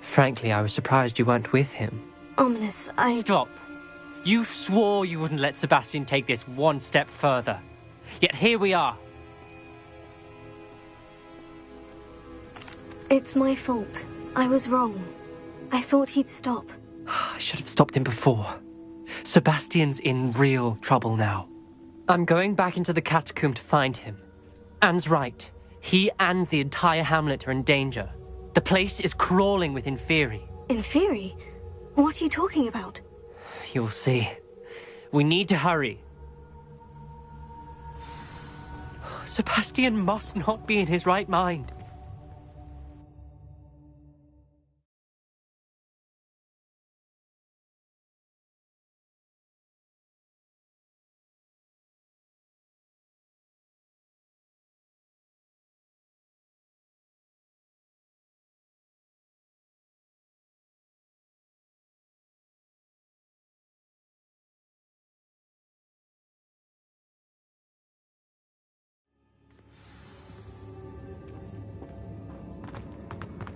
S14: Frankly, I was surprised you weren't with him.
S2: Ominous,
S14: Stop. You swore you wouldn't let Sebastian take this one step further. Yet here we are.
S2: It's my fault. I was wrong. I thought he'd stop.
S14: I should have stopped him before. Sebastian's in real trouble now. I'm going back into the catacomb to find him. Anne's right. He and the entire hamlet are in danger. The place is crawling with Inferi.
S2: Inferi? What are you talking about?
S14: You'll see. We need to hurry. Sebastian must not be in his right mind.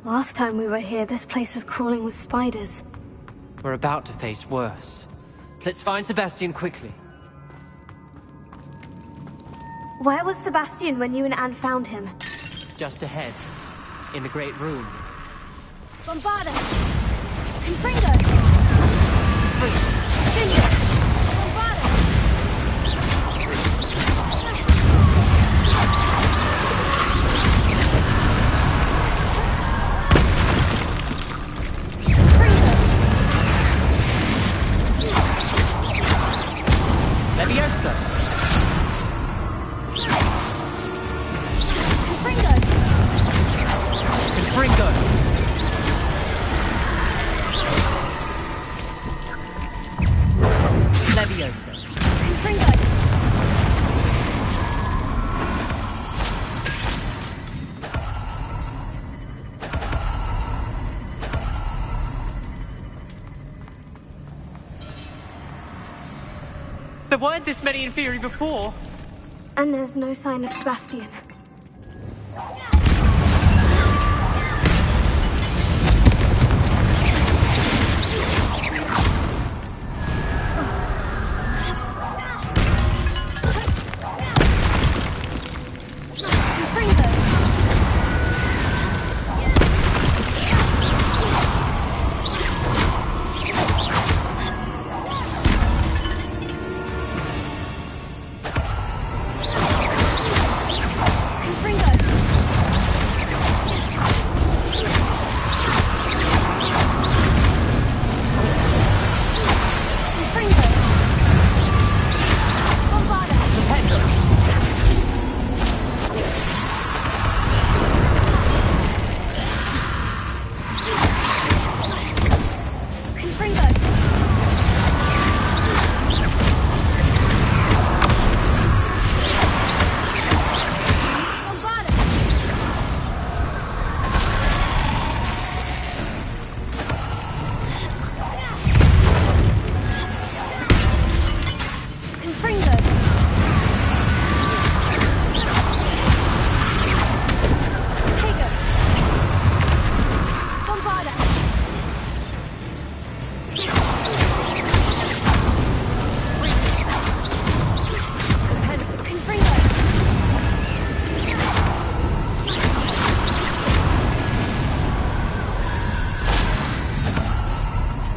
S2: Last time we were here, this place was crawling with spiders.
S14: We're about to face worse. Let's find Sebastian quickly.
S2: Where was Sebastian when you and Anne found him?
S14: Just ahead, in the Great Room.
S2: Bombarda! Confringo! Ginger! Bombarda!
S14: Leviosa!
S2: Confringo!
S14: Confringo! Leviosa!
S2: Confringo!
S14: There weren't this many Inferi before.
S2: And there's no sign of Sebastian.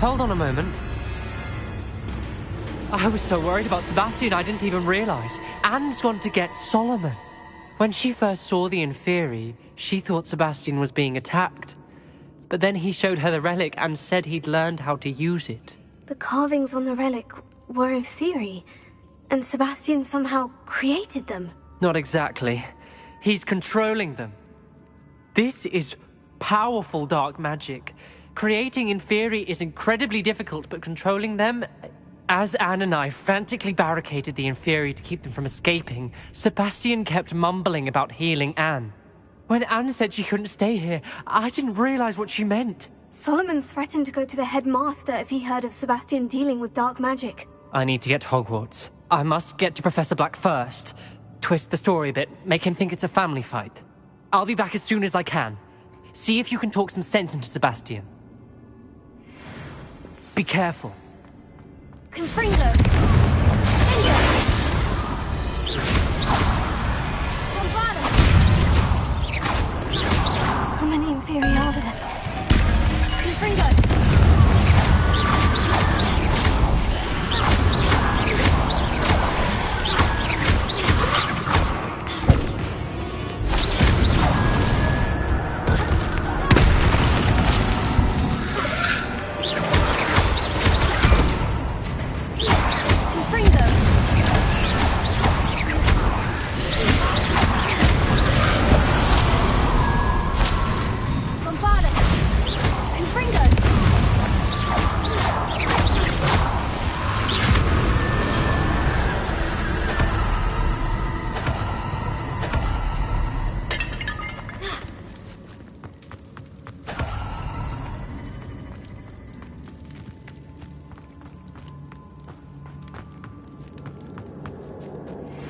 S14: Hold on a moment. I was so worried about Sebastian I didn't even realize. Anne's gone to get Solomon. When she first saw the Inferi, she thought Sebastian was being attacked. But then he showed her the relic and said he'd learned how to use it.
S2: The carvings on the relic were Inferi, And Sebastian somehow created them.
S14: Not exactly. He's controlling them. This is powerful dark magic. Creating Inferi is incredibly difficult, but controlling them... As Anne and I frantically barricaded the Inferi to keep them from escaping, Sebastian kept mumbling about healing Anne. When Anne said she couldn't stay here, I didn't realize what she meant.
S2: Solomon threatened to go to the headmaster if he heard of Sebastian dealing with dark magic.
S14: I need to get to Hogwarts. I must get to Professor Black first. Twist the story a bit, make him think it's a family fight. I'll be back as soon as I can. See if you can talk some sense into Sebastian. Be careful.
S2: Confringo! How many Inferi are there? Confringo!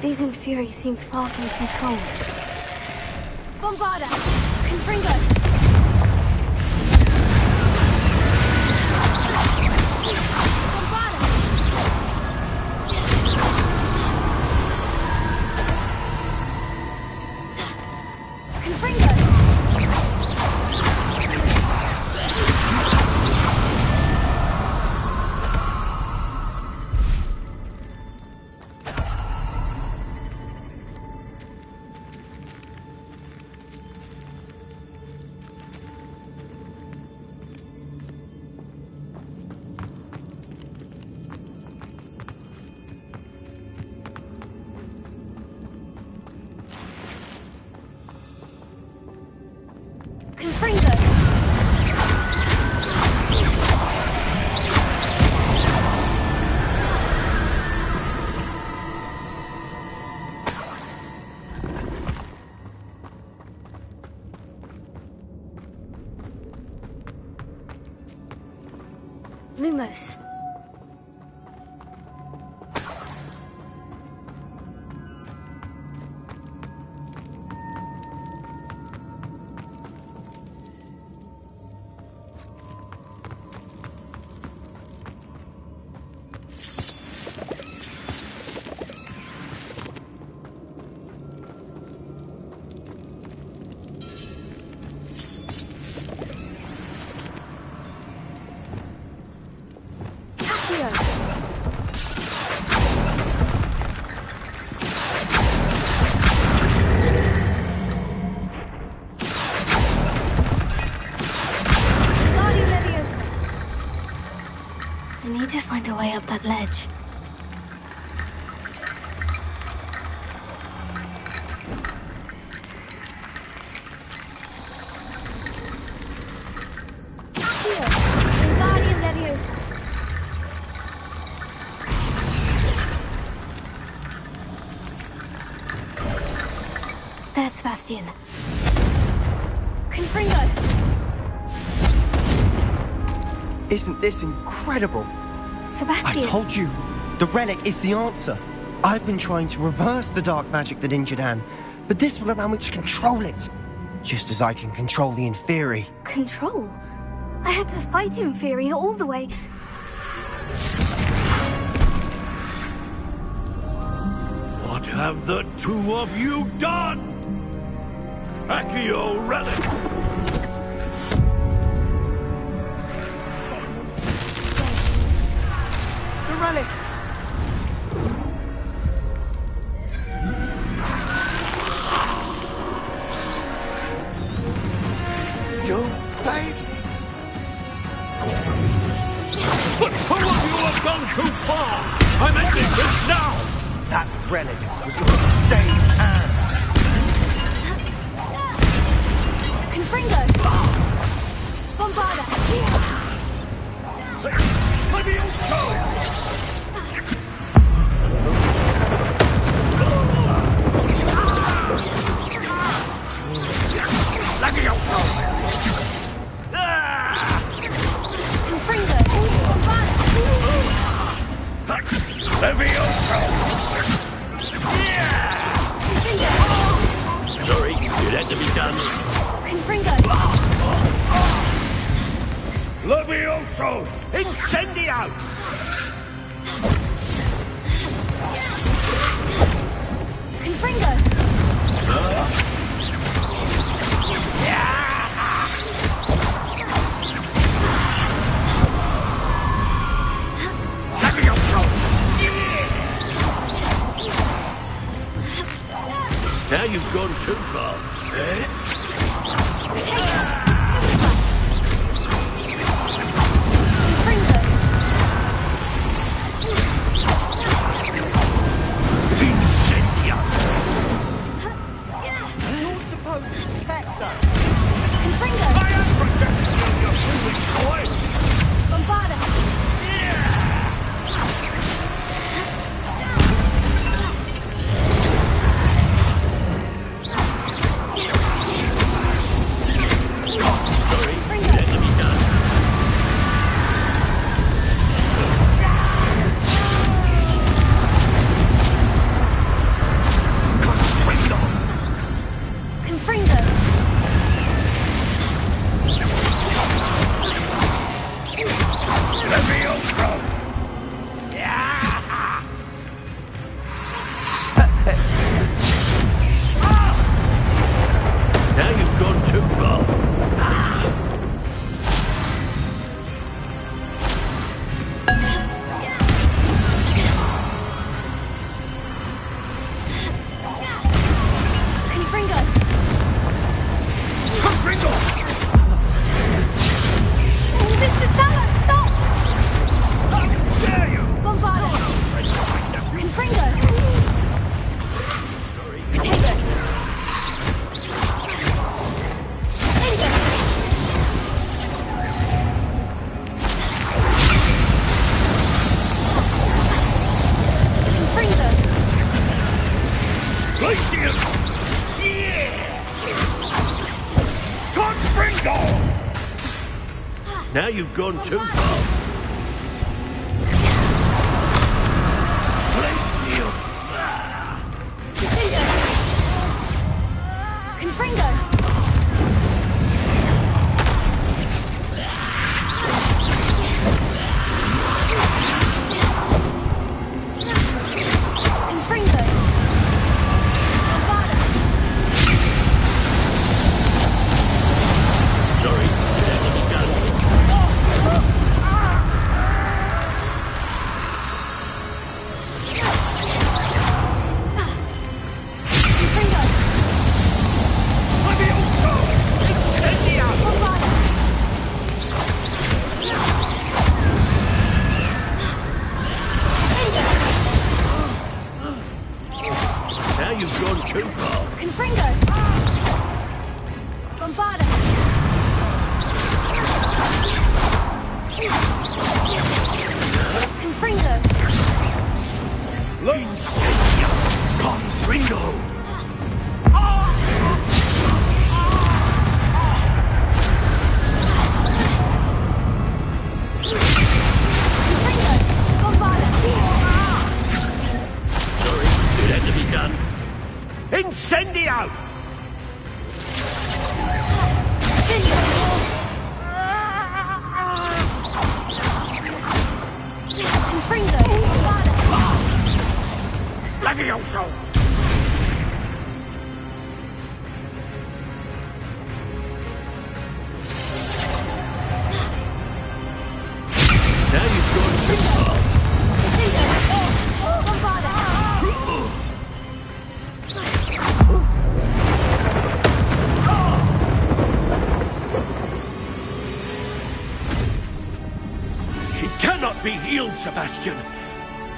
S2: These Inferi seem far from control. Bombarda! Confringo! Lumos. Find a way up that ledge. There's Sebastian. Confringo!
S1: Isn't this incredible?
S2: Sebastian!
S1: I told you, the relic is the answer. I've been trying to reverse the dark magic that injured Anne, but this will allow me to control it. Just as I can control the Inferi.
S2: Control? I had to fight Inferi all the way...
S12: What have the two of you done? Accio relic!
S1: Relic!
S12: You paid? But some of you have gone too far! I'm ending this now!
S1: That relic was going to save Anne.
S2: Confringo! Bombarda!
S7: Sorry, it had to be done.
S12: Levioso! Incendio!
S7: Now you've gone too far. Now you've gone too far.
S12: Sebastian,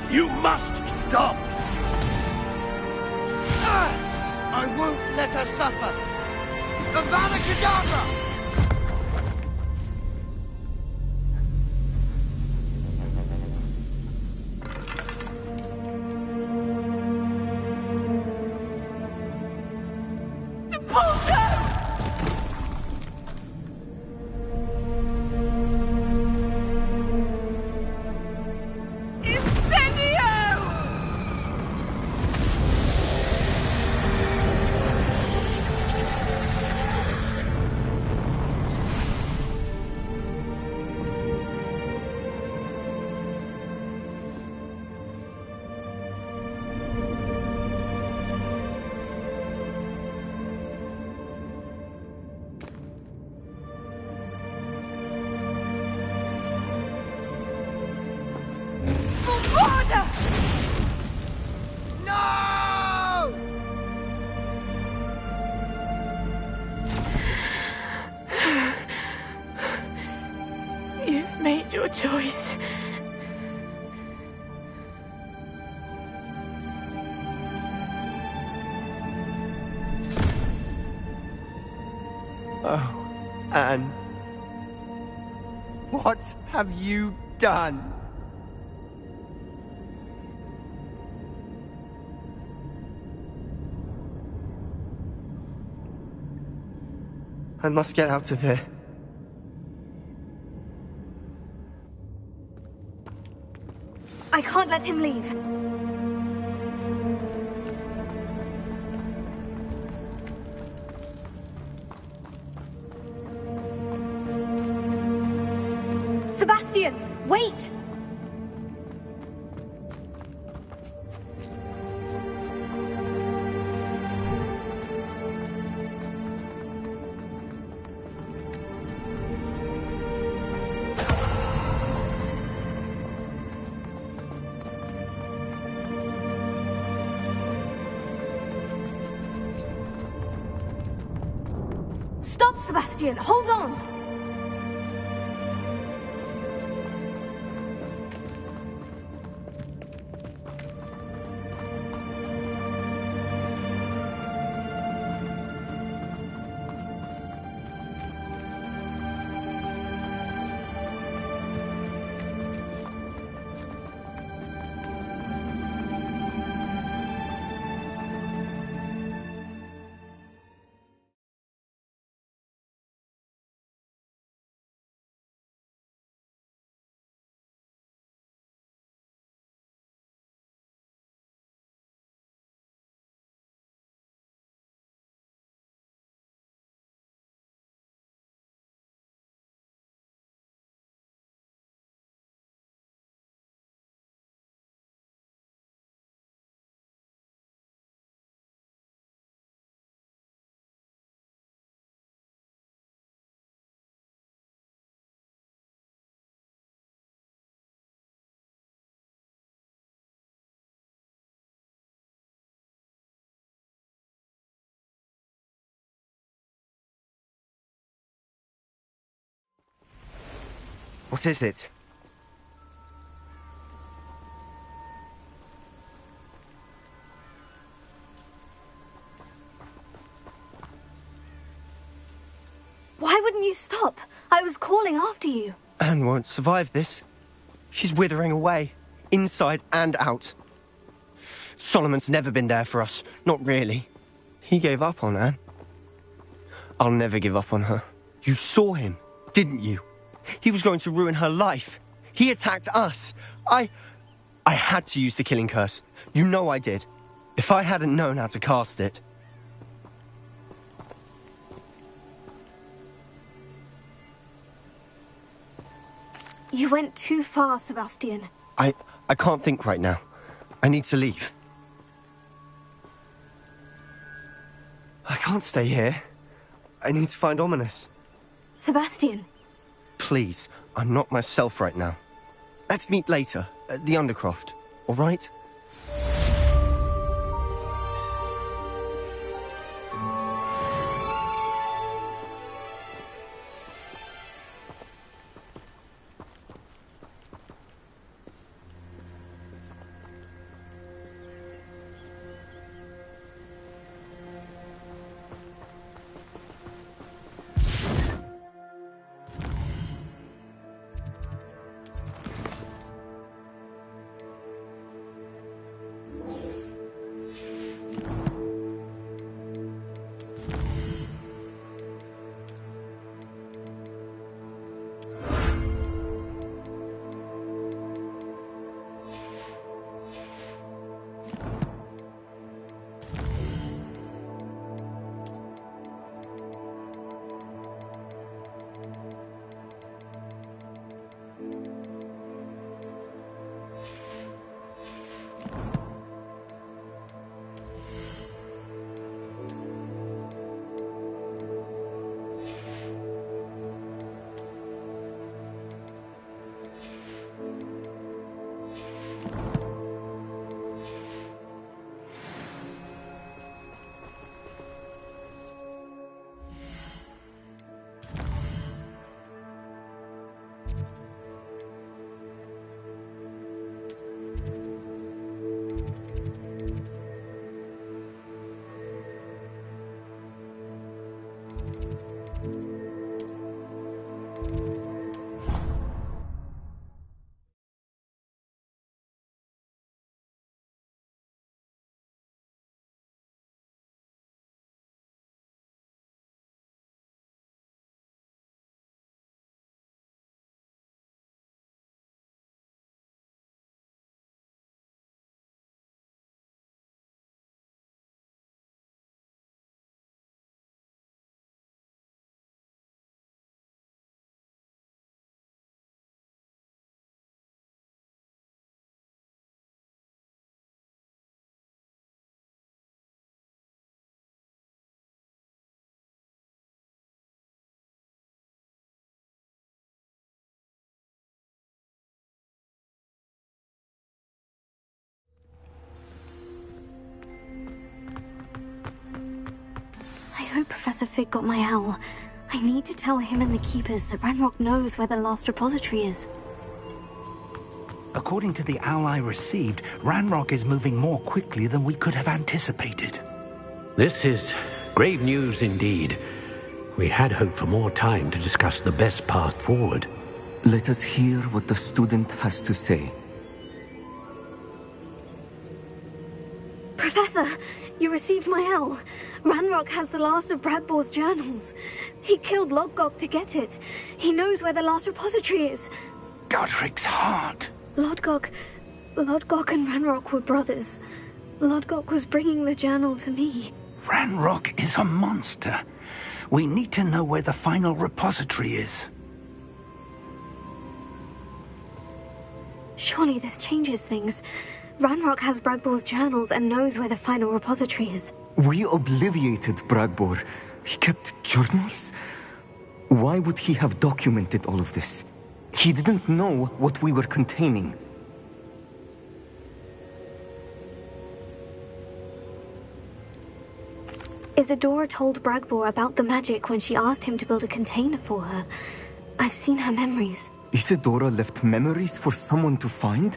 S12: you must stop!
S1: I won't let her suffer! Avada Kedavra!
S21: You've made your choice.
S1: Oh, Anne. What have you done? I must get out of here.
S2: I can't let him leave. Sebastian, wait! Stop, Sebastian! Hold on!
S1: What is it?
S2: Why wouldn't you stop? I was calling after you.
S1: Anne won't survive this. She's withering away, inside and out. Solomon's never been there for us, not really. He gave up on Anne. I'll never give up on her. You saw him, didn't you? He was going to ruin her life. He attacked us. I had to use the killing curse. You know I did. If I hadn't known how to cast it...
S2: You went too far, Sebastian.
S1: I can't think right now. I need to leave. I can't stay here. I need to find Ominous.
S2: Sebastian.
S1: Please, I'm not myself right now. Let's meet later, at the Undercroft, all right?
S2: Professor Fig got my owl. I need to tell him and the Keepers that Ranrock knows where the last repository is.
S12: According to the owl I received, Ranrock is moving more quickly than we could have anticipated.
S7: This is grave news indeed. We had hoped for more time to discuss the best path forward.
S8: Let us hear what the student has to say.
S2: Professor, you received my owl. Ranrock has the last of Bradbor's journals. He killed Lodgok to get it. He knows where the last repository is.
S12: Godric's heart.
S2: Lodgok and Ranrock were brothers. Lodgok was bringing the journal to me.
S12: Ranrock is a monster. We need to know where the final repository is.
S2: Surely this changes things. Ranrock has Bradbor's journals and knows where the final repository is.
S8: We obliviated Bradbor. He kept journals? Why would he have documented all of this? He didn't know what we were containing.
S2: Isadora told Bradbor about the magic when she asked him to build a container for her. I've seen her memories.
S8: Isadora left memories for someone to find?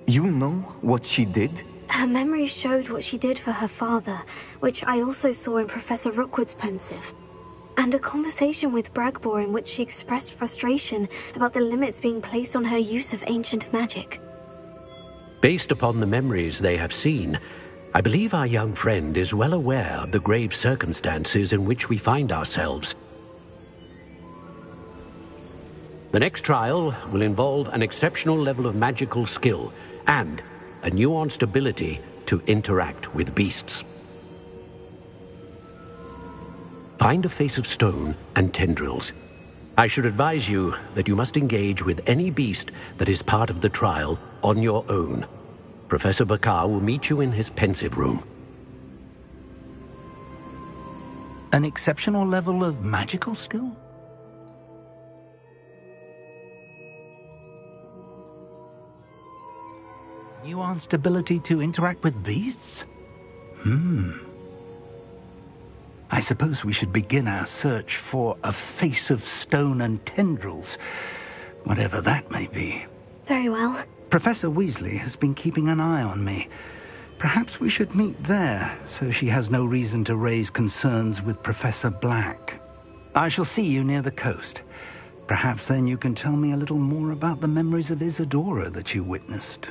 S8: You know what she did?
S2: Her memories showed what she did for her father, which I also saw in Professor Rookwood's pensive. And a conversation with Bradbor in which she expressed frustration about the limits being placed on her use of ancient magic.
S7: Based upon the memories they have seen, I believe our young friend is well aware of the grave circumstances in which we find ourselves. The next trial will involve an exceptional level of magical skill and a nuanced ability to interact with beasts. Find a face of stone and tendrils. I should advise you that you must engage with any beast that is part of the trial on your own. Professor Bakar will meet you in his pensive room.
S12: An exceptional level of magical skill? Nuanced ability to interact with beasts? I suppose we should begin our search for a face of stone and tendrils, whatever that may be.
S2: Very well.
S12: Professor Weasley has been keeping an eye on me. Perhaps we should meet there, so she has no reason to raise concerns with Professor Black. I shall see you near the coast. Perhaps then you can tell me a little more about the memories of Isadora that you witnessed.